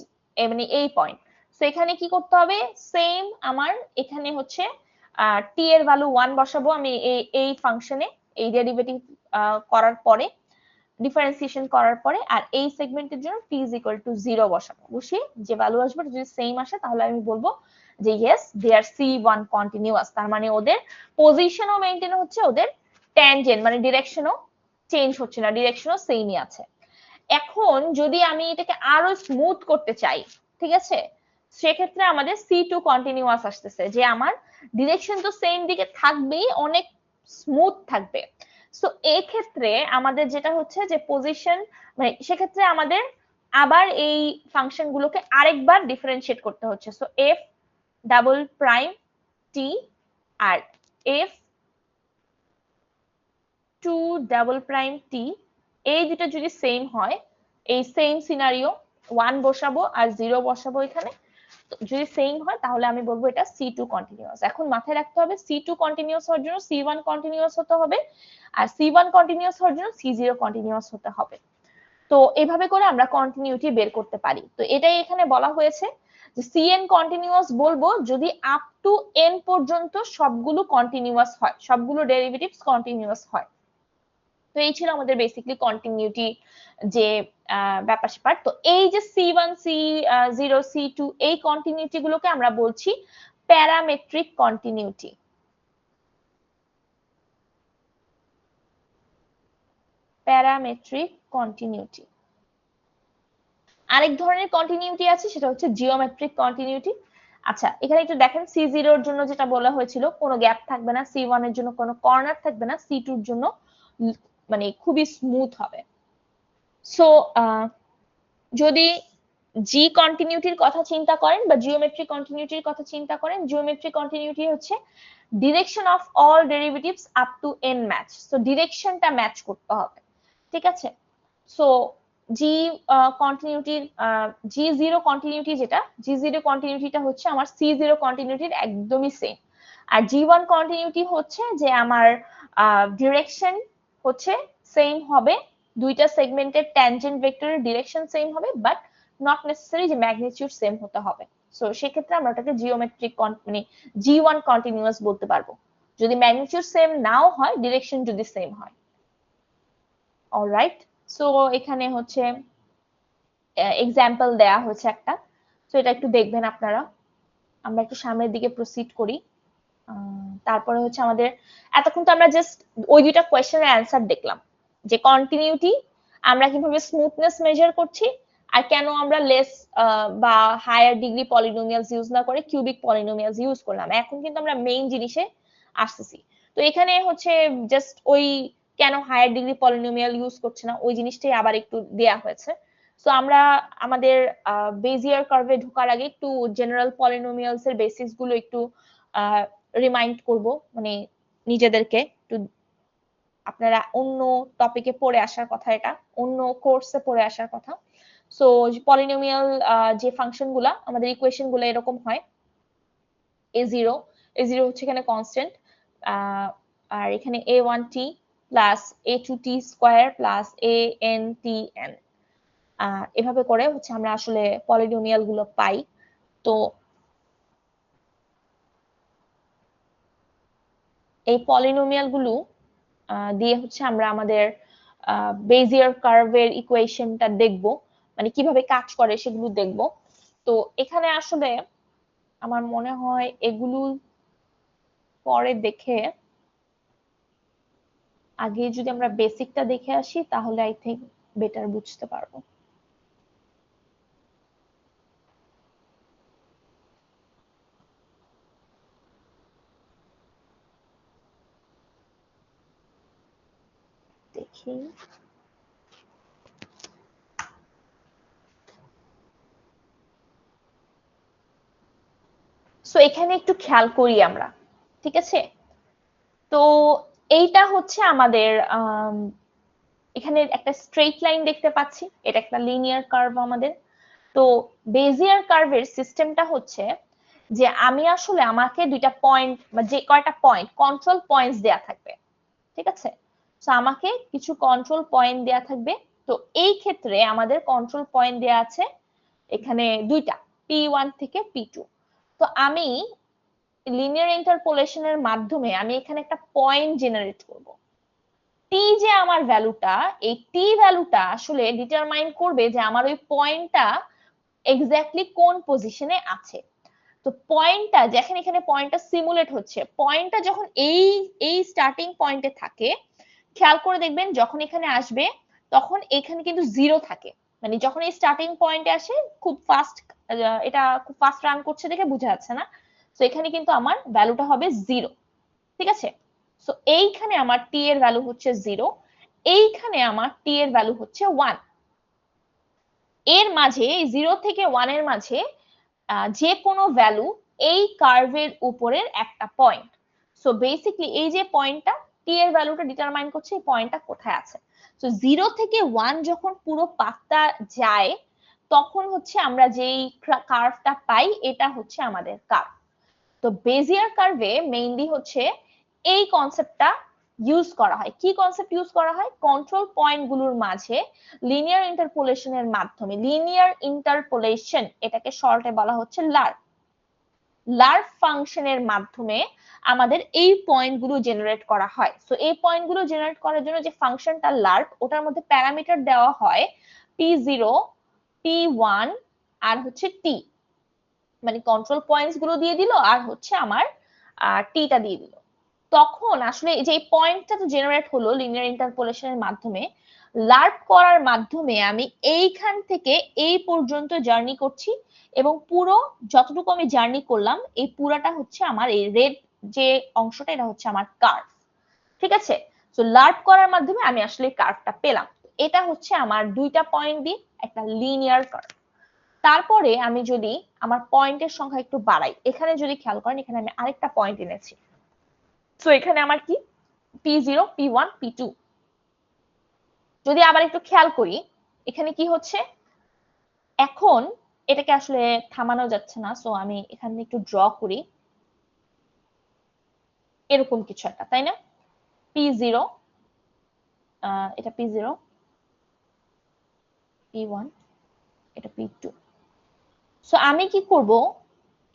মানে এই পয়েন্ট। সো এখানে কি করতে হবে? সেম আমার এখানে হচ্ছে t এর ভ্যালু 1 বসাবো আমি এই ফাংশনে, এই ডেরিভেটিভ করার পরে, ডিফারেন্সিয়েশন করার পরে, আর এই সেগমেন্টের জন্য t is equal to 0 বসাবো, বসিয়ে যে ভ্যালু আসবে যদি সেম আসে তাহলে আমি বলবো যে ইয়েস দে আর C1 কন্টিনিউয়াস, তার মানে ওদের পজিশনও মেইনটেইন হচ্ছে, ওদের ট্যানজেন্ট মানে ডিরেকশনও চেঞ্জ হচ্ছে না, ডিরেকশনও সেমই আছে। এখন যদি আমি এটাকে আরো স্মুথ করতে চাই, ঠিক আছে, সেক্ষেত্রে আমাদের C2 কন্টিনিউয়াস আসতেছে, যে আমার ডিরেকশন তো সেম দিকে থাকবেই, অনেক স্মুথ থাকবে। সো এই ক্ষেত্রে আমাদের যেটা হচ্ছে যে পজিশন, মানে সেক্ষেত্রে আমাদের আবার এই ফাংশন গুলোকে আরেকবার ডিফারেন্সিয়েট করতে হচ্ছে। So f double prime t আর f two double prime t, এই দুটো যদি সেম হয়, এই সেম সিনারিও 1 বসাবো আর 0 বসাবো এখানে, যদি সেম হয় তাহলে আমি বলবো এটা C2 কন্টিনিউয়াস। এখন মাথায় রাখতে হবে C2 কন্টিনিউয়াস হওয়ার জন্য C1 কন্টিনিউয়াস হতে হবে, আর C1 কন্টিনিউয়াস হওয়ার জন্য C0 কন্টিনিউয়াস হতে হবে। তো এভাবে করে আমরা কন্টিনিউটি বের করতে পারি। তো এটাই এখানে বলা হয়েছে যে Cn কন্টিনিউয়াস বলবো যদি আপ টু n পর্যন্ত সবগুলো কন্টিনিউয়াস হয়, সবগুলো ডেরিভেটিভস কন্টিনিউয়াস হয়। তো এই ছিল আমাদের বেসিক্যালি কন্টিনিউটি যে ব্যাপার স্যাপার। তো এই যে C1 C0 C2 এই কন্টিনিউটি গুলোকে আমরা বলছি প্যারামেট্রিক কন্টিনিউটি। Parametric continuity. আরেক ধরনের কন্টিনিউটি আছে, সেটা হচ্ছে জিওমেট্রিক কন্টিনিউটি। আচ্ছা, এখানে একটু দেখেন C0 এর জন্য যেটা বলা হয়েছিল কোনো গ্যাপ থাকবে না, C1 এর জন্য কোনো কর্নার থাকবে না, C2 এর জন্য মানে খুবই স্মুথ হবে। সো যদি জি কন্টিনিউটির কথা চিন্তা করেন বা জিওমেট্রিক কন্টিনিউটির কথা চিন্তা করেন, জিওমেট্রিক কন্টিনিউটি হচ্ছে direction of all derivatives up to n match. So ডিরেকশনটা ম্যাচ করতে হবে, ঠিক আছে। সো জি কন্টিনিউটির G0 কন্টিনিউটি যেটা, G0 কন্টিনিউটিটা হচ্ছে আমার C0 কন্টিনিউটির একদমই সেম। আর G1 কন্টিনিউটি হচ্ছে যে আমার ডিরেকশন হচ্ছে সেম হবে, দুইটা সেগমেন্টের ট্যানজেন্ট ভেক্টরের ডিরেকশন সেম হবে, বাট নট নেসেসারি যে ম্যাগনিটিউড সেম হতে হবে। সো সেক্ষেত্রে আমরা ওটাকে জিওমেট্রিক মানে G1 কন্টিনিউয়াস বলতে পারবো যদি ম্যাগনিটিউড সেম নাও হয়, ডিরেকশন যদি সেম হয়। অলরাইট, সো এখানে হচ্ছে এক্সাম্পল দেয়া হয়েছে একটা, তো এটা একটু দেখবেন আপনারা। আমরা একটু সামনের দিকে প্রসিড করি। তারপরে হচ্ছে আমাদের এতক্ষণ তো আমরা জাস্ট ওই দুইটা কোয়েশ্চেনের অ্যান্সার দেখলাম, যে কন্টিনিউটি আমরা কিভাবে স্মুথনেস মেজার করছি, আর কেন আমরা লেস বা হায়ার ডিগ্রি পলিনোমিয়ালস ইউজ না করে কিউবিক পলিনোমিয়ালস ইউজ করলাম। এখন কিন্তু আমরা মেইন জিনিসে আসতেছি। তো এখানে হচ্ছে জাস্ট ওই কেন হায়ার ডিগ্রি পলিনোমিয়াল ইউজ করছে না ওই জিনিসটাই আবার একটু দেয়া হয়েছে। তো আমরা আমাদের বেজিয়ার কার্ভে ঢোকার আগে একটু জেনারেল পলিনোমিয়ালস এর বেসিস গুলো একটু রিমাইন্ড করব, মানে নিজেদেরকে একটু, আপনারা অন্য টপিকে পড়ে আসার কথা, এটা অন্য কোর্সে পড়ে আসার কথা। সো পলিনোমিয়াল যে ফাংশন গুলা আমাদের ইকুয়েশন গুলো এরকম হয়, a0 হচ্ছে এখানে কনস্ট্যান্ট, আর এখানে a1t plus a2t square plus antn, এভাবে করে হচ্ছে আমরা আসলে পলিনোমিয়াল গুলো পাই। তো এই পলিনোমিয়াল গুলো দিয়ে হচ্ছে আমরা আমাদের বেজিয়ার কার্ভের ইকুয়েশনটা দেখব, মানে কিভাবে কাজ করে সেগুলো দেখব। তো এখানে আসলে আমার মনে হয় এগুলো পরে দেখে আগে যদি আমরা বেসিকটা দেখে আসি তাহলে আই থিংক বেটার বুঝতে পারবো। দেখি সো এখানে একটু খেয়াল করি আমরা, ঠিক আছে? তো এইটা হচ্ছে আমাদের এখানে একটা স্ট্রেট লাইন দেখতে পাচ্ছি, এটা একটা লিনিয়ার কার্ভ আমাদের। তো বেজিয়ার কার্ভের সিস্টেমটা হচ্ছে যে আমি আসলে আমাকে দুইটা পয়েন্ট বা যে কয়টা পয়েন্ট কন্ট্রোল পয়েন্টস দেয়া থাকবে, ঠিক আছে? তো আমাকে কিছু কন্ট্রোল পয়েন্ট দেয়া থাকবে। তো এই ক্ষেত্রে আমাদের কন্ট্রোল পয়েন্ট দেয়া আছে এখানে দুইটা, P1 থেকে P2। তো আমি লিনিয়ার ইন্টারপোলেশনের মাধ্যমে আমি এখানে একটা পয়েন্ট জেনারেট করব। টি যে আমার ভ্যালুটা, এই টি ভ্যালুটা আসলে ডিটারমাইন করবে যে আমার ওই পয়েন্টটা এক্স্যাক্টলি কোন পজিশনে আছে। তো পয়েন্টটা যখন এখানে পয়েন্টটা সিমুলেট হচ্ছে, পয়েন্টটা যখন এই স্টার্টিং পয়েন্টে থাকে, খেয়াল করে দেখবেন যখন এখানে আসবে তখন এখানে কিন্তু জিরো থাকে, মানে যখন এই স্টার্টিং পয়েন্টে আসে খুব ফাস্ট, এটা খুব ফাস্ট রান করছে দেখে বোঝা যাচ্ছে না। তো এখানে কিন্তু আমার ভ্যালুটা হবে জিরো, ঠিক আছে? সো এইখানে আমার টি এর ভ্যালু হচ্ছে জিরো, এইখানে আমার টি এর ভ্যালু হচ্ছে ওয়ান। এর মাঝে জিরো থেকে ওয়ান এর মাঝে যে কোনো ভ্যালু এই কার্ভের উপরের একটা পয়েন্ট। সো বেসিক্যালি এই যে পয়েন্টটা টি এর ভ্যালুটা ডিটারমাইন করছে এই পয়েন্টটা কোথায় আছে। সো জিরো থেকে ওয়ান যখন পুরো পাথটা যায় তখন হচ্ছে আমরা যেই কার্ভটা পাই এটা হচ্ছে আমাদের কার্ভ। তো বেজিয়ার কার্ভে মেইনলি হচ্ছে এই কনসেপ্টটা ইউজ করা হয়। কি কনসেপ্ট ইউজ করা হয়? কন্ট্রোল পয়েন্ট গুলোর মাঝে লিনিয়ার ইন্টারপোলেশনের মাধ্যমে, লিনিয়ার ইন্টারপোলেশন এটাকে শর্টে বলা হচ্ছে লার্ভ, লার্ভ ফাংশনের মাধ্যমে আমাদের এই পয়েন্টগুলো জেনারেট করা হয়। সো এই পয়েন্টগুলো জেনারেট করার জন্য যে ফাংশনটা লার্ভ, ওটার মধ্যে প্যারামিটার দেওয়া হয় p0, p1 আর হচ্ছে t, মানে কন্ট্রোল পয়েন্টস গুলো দিয়ে দিল আর হচ্ছে আমার টিটা দিয়ে দিল। তখন আসলে যে পয়েন্টটা তো জেনারেট হলো লিনিয়ার ইন্টারপোলেশনের মাধ্যমে, লার্ভ করার মাধ্যমে আমি এইখান থেকে এই পর্যন্ত জার্নি করছি এবং পুরো যতটুকু আমি জার্নি করলাম এই পুরাটা হচ্ছে আমার এই রেড যে অংশটা এটা হচ্ছে আমার কার্ভ, ঠিক আছে? তো লার্ভ করার মাধ্যমে আমি আসলে কার্ভটা পেলাম। এটা হচ্ছে আমার দুইটা পয়েন্ট দিয়ে একটা লিনিয়ার কার্ভ। তারপরে আমি যদি আমার পয়েন্টের সংখ্যা একটু বাড়াই, এখানে যদি খেয়াল করেন এখানে আমি আরেকটা পয়েন্ট এনেছি। তো এখানে আমার কি p0, p1, p2। যদি আবার একটু খেয়াল করি এখানে কি হচ্ছে, এখন এটাকে আসলে থামানো যাচ্ছে না, সো আমি এখানে একটু ড্র করি এরকম কিছু একটা, তাই না? p0, এটা p0, p1, এটা p2। সো আমি কি করব,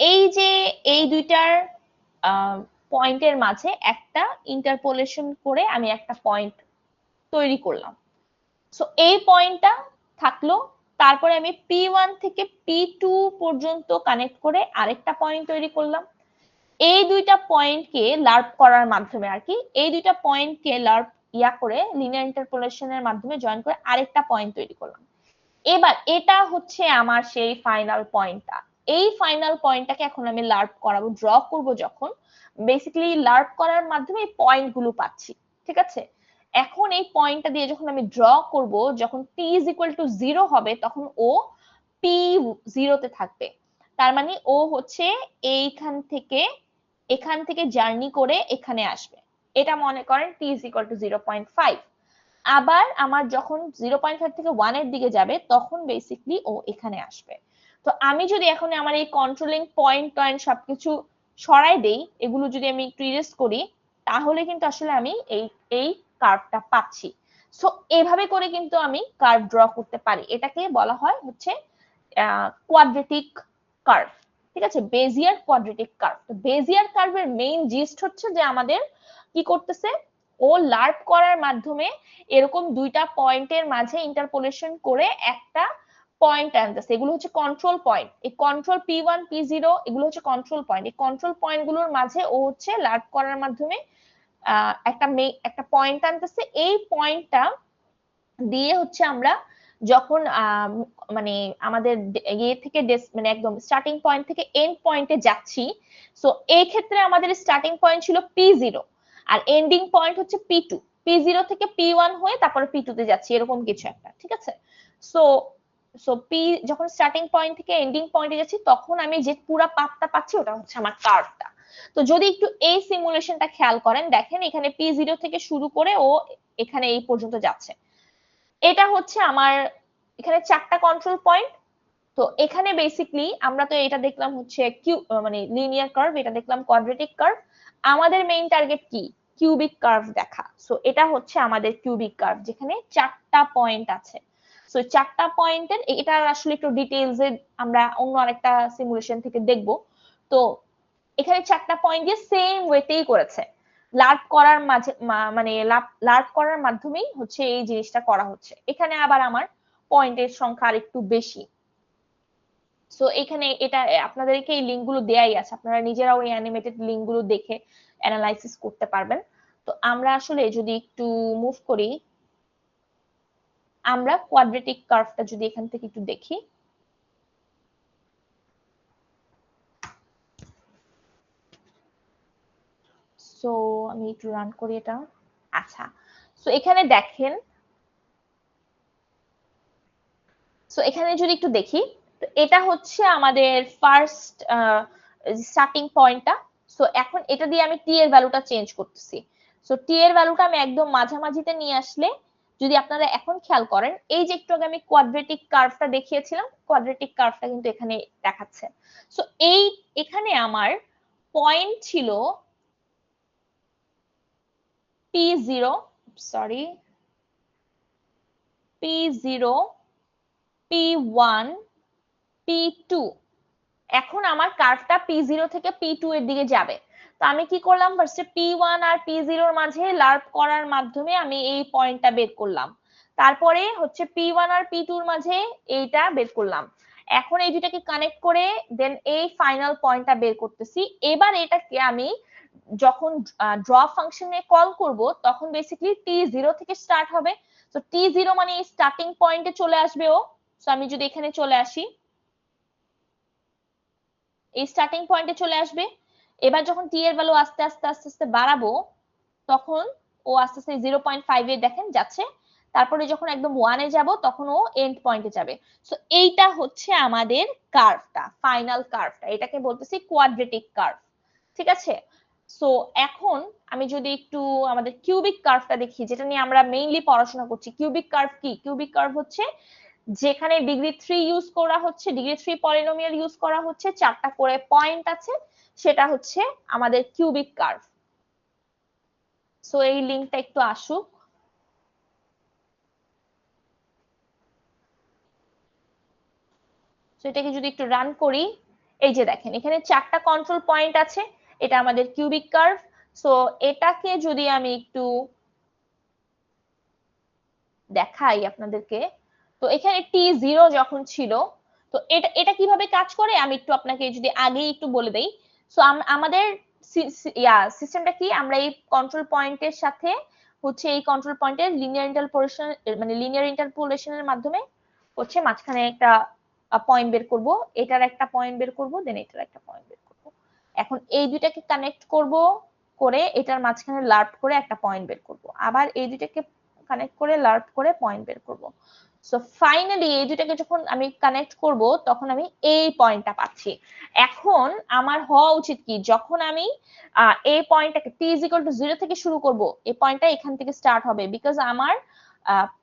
এই যে এই দুইটার পয়েন্টের মাঝে একটা ইন্টারপোলেশন করে আমি একটা পয়েন্ট তৈরি করলাম। সো এই পয়েন্টটা থাকলো, তারপরে আমি P1 থেকে P2 পর্যন্ত কানেক্ট করে আরেকটা পয়েন্ট তৈরি করলাম। এই দুইটা পয়েন্টকে লার্প করার মাধ্যমে আর কি, এই দুইটা পয়েন্টকে লার্প করে লিনিয়ার ইন্টারপোলেশনের মাধ্যমে জয়েন করে আরেকটা পয়েন্ট তৈরি করলাম। এবার এটা হচ্ছে আমার সেই ফাইনাল পয়েন্টটা। এই ফাইনাল পয়েন্টটাকে এখন আমি লার্প করাবো, ড্র করব যখন, বেসিক্যালি লার্প করার মাধ্যমে এই পয়েন্টগুলো পাচ্ছি, ঠিক আছে। এখন এই পয়েন্টটা দিয়ে যখন আমি ড্র করব, যখন t is equal to 0 হবে তখন ও P0 তে থাকবে। তার মানে ও হচ্ছে এখান থেকে জার্নি করে এখানে আসবে। এটা মনে করেন t is equal to 0.5। আবার আমার যখন 0.5 থেকে 1 এর দিকে যাবে তখন বেসিক্যালি ও এখানে আসবে। তো আমি যদি এখন আমার এই কন্ট্রোলিং পয়েন্ট সবকিছু সরাই দেই, এগুলো যদি আমি একটু ইরেজ করি, তাহলে কিন্তু আসলে আমি এই কার্ভটা পাচ্ছি। সো এইভাবে করে কিন্তু আমি কার্ভ ড্র করতে পারি। এটাকে বলা হয় হচ্ছে কোয়াড্রেটিক কার্ভ, ঠিক আছে, বেজিয়ার কোয়াড্রেটিক কার্ভ। তো বেজিয়ার কার্ভের মেইন জিস্ট হচ্ছে যে আমাদের কি করতেছে, ও লার্প করার মাধ্যমে এরকম দুইটা পয়েন্টের মাঝে ইন্টারপোলেশন করে একটা পয়েন্ট আনতেছে। এগুলো হচ্ছে কন্ট্রোল পয়েন্ট। এই কন্ট্রোল P1 P0 এগুলো হচ্ছে কন্ট্রোল পয়েন্ট। এই কন্ট্রোল পয়েন্ট গুলোর মাঝে ও হচ্ছে লার্প করার মাধ্যমে একটা পয়েন্ট আনতেছে। এই পয়েন্টটা দিয়ে হচ্ছে আমরা যখন মানে আমাদের ইয়ে থেকে মানে একদম স্টার্টিং পয়েন্ট থেকে এন্ড পয়েন্টে যাচ্ছি, সো এই ক্ষেত্রে আমাদের স্টার্টিং পয়েন্ট ছিল P0 আর এন্ডিং পয়েন্ট হচ্ছে P2। P0 থেকে P1 হয়ে তারপরে P2 তে যাচ্ছি, এরকম কিছু একটা, ঠিক আছে। সো যখন স্টার্টিং পয়েন্ট থেকে এন্ডিং পয়েন্টে যাচ্ছি তখন আমি যে পুরো পাথটা পাচ্ছি ওটা হচ্ছে আমার কার্ভটা। তো যদি একটু এই সিমুলেশনটা খেয়াল করেন, দেখেন এখানে P0 থেকে শুরু করে ও এখানে এই পর্যন্ত যাচ্ছে। এটা হচ্ছে আমার এখানে 4টা কন্ট্রোল পয়েন্ট। তো এখানে বেসিক্যালি আমরা তো এটা দেখলাম হচ্ছে মানে লিনিয়ার কার্ভ, এটা দেখলাম কোয়াড্রেটিক কার্ভ। আমাদের মেইন টার্গেট কি, কিউবিক কার্ভ দেখা। সো এটা হচ্ছে আমাদের কিউবিক কার্ভ যেখানে 4টা পয়েন্ট আছে। সো 4টা পয়েন্টের এটা আসলে একটু ডিটেইলসে আমরা অন্য আরেকটা সিমুলেশন থেকে দেখব। তো এখানে 4টা পয়েন্ট দিয়ে সেম ওয়েতেই করেছে, লার্প করার মাঝে মানে লার্প করার মাধ্যমেই হচ্ছে এই জিনিসটা করা হচ্ছে। এখানে আবার আমার পয়েন্টের সংখ্যা আরেকটু বেশি। সো এখানে এটা আপনাদেরকে এই লিংক গুলো দেয়াই আছে, আপনারা নিজেরাও এই অ্যানিমেটেড লিংক গুলো দেখে অ্যানালাইসিস করতে পারবেন। তো আমরা আসলে যদি একটু মুভ করি, আমরা কোয়াড্রেটিক কার্ভটা যদি এখান থেকে একটু দেখি, সো আমি একটু রান করি এটা। আচ্ছা, সো এখানে দেখেন, সো এখানে যদি একটু দেখি, তো এটা হচ্ছে আমাদের ফার্স্ট স্টার্টিং পয়েন্টটা। সো এখন এটা দিয়ে আমি টি এর ভ্যালুটা চেঞ্জ করতেছি। সো টি এর ভ্যালুটা আমি একদম মাঝামাঝিতে নিয়ে আসলে, যদি আপনারা এখন খেয়াল করেন, এই যে একটু আগে আমি কোয়াড্রেটিক কার্ভটা দেখিয়েছিলাম, কোয়াড্রেটিক কার্ভটা কিন্তু এখানে দেখাচ্ছে। সো এখানে আমার পয়েন্ট ছিল P0, sorry, P0, P1, P2। এখন আমার কার্ভটা P0 থেকে P2 এর দিকে যাবে। তো আমি কি করলাম, ফার্স্টে P1 আর P0 এর মাঝে লার্প করার মাধ্যমে আমি এই পয়েন্টটা বের করলাম। তারপরে হচ্ছে P1 আর P2 এর মাঝে এইটা বের করলাম। এখন এই দুটাকে কানেক্ট করে দেন এই ফাইনাল পয়েন্টটা বের করতেছি। এবার এটাকে আমি যখন ড্র ফাংশনে কল করব তখন বেসিক্যালি T0 থেকে স্টার্ট হবে। তো T0 মানে এই স্টার্টিং পয়েন্টে চলে আসবে ও। সো আমি যদি এখানে চলে আসি, এই স্টার্টিং পয়েন্টে চলে আসবে। এবার যখন টি এর ভ্যালু আস্তে আস্তে আস্তে আস্তে বাড়াবো তখন ও আস্তে আস্তে 0.5 এ দেখেন যাচ্ছে। তারপরে যখন একদম 1 এ যাব তখন ও এন্ড পয়েন্টে যাবে। সো এইটা হচ্ছে আমাদের কার্ভটা, ফাইনাল কার্ভটা, এটাকে বলতেছি কোয়াড্রেটিক কার্ভ, ঠিক আছে। সো এখন আমি যদি একটু আমাদের কিউবিক কার্ভটা দেখি, যেটা নিয়ে আমরা মেইনলি পড়াশোনা করছি। কিউবিক কার্ভ কি, কিউবিক কার্ভ হচ্ছে যেখানে ডিগ্রি 3 ইউজ করা হচ্ছে, ডিগ্রি 3 পলিনোমিয়াল ইউজ করা হচ্ছে, 4টা করে পয়েন্ট আছে, সেটা হচ্ছে আমাদের কিউবিক কার্ভ। সো এই লিংকটা একটু আসুক। সো এটাকে যদি একটু রান করি, এই যে দেখেন এখানে 4টা কন্ট্রোল পয়েন্ট আছে, এটা আমাদের কিউবিক কার্ভ। সো এটাকে যদি আমি একটু দেখাই আপনাদেরকে, তো এখানে t0 যখন ছিল, তো এটা কিভাবে কাজ করে আমি একটু আপনাকে যদি আগেই একটু বলে দেই। সো আমাদের সিস্টেমটা কি, আমরা এই কন্ট্রোল পয়েন্টের সাথে হচ্ছে এই কন্ট্রোল পয়েন্টের লিনিয়ার ইন্টারপোলেশন, মানে লিনিয়ার ইন্টারপোলেশনের মাধ্যমে হচ্ছে মাঝখানে একটা পয়েন্ট বের করব, এটার একটা পয়েন্ট বের করব, দেন এটার একটা পয়েন্ট বের করব। এখন এই দুইটাকে কানেক্ট করব, করে এটার মাঝখানে লার্প করে একটা পয়েন্ট বের করব, আবার এই দুইটাকে কানেক্ট করে লার্প করে পয়েন্ট বের করব। সো ফাইনালি এই দুটাকে যখন আমি কানেক্ট করব তখন আমি এই পয়েন্টটা পাচ্ছি। এখন আমার হওয়া উচিত কি, যখন আমি এই পয়েন্টটাকে p is equal to 0 থেকে শুরু করব, এই পয়েন্টটা এখান থেকে স্টার্ট হবে, বিকজ আমার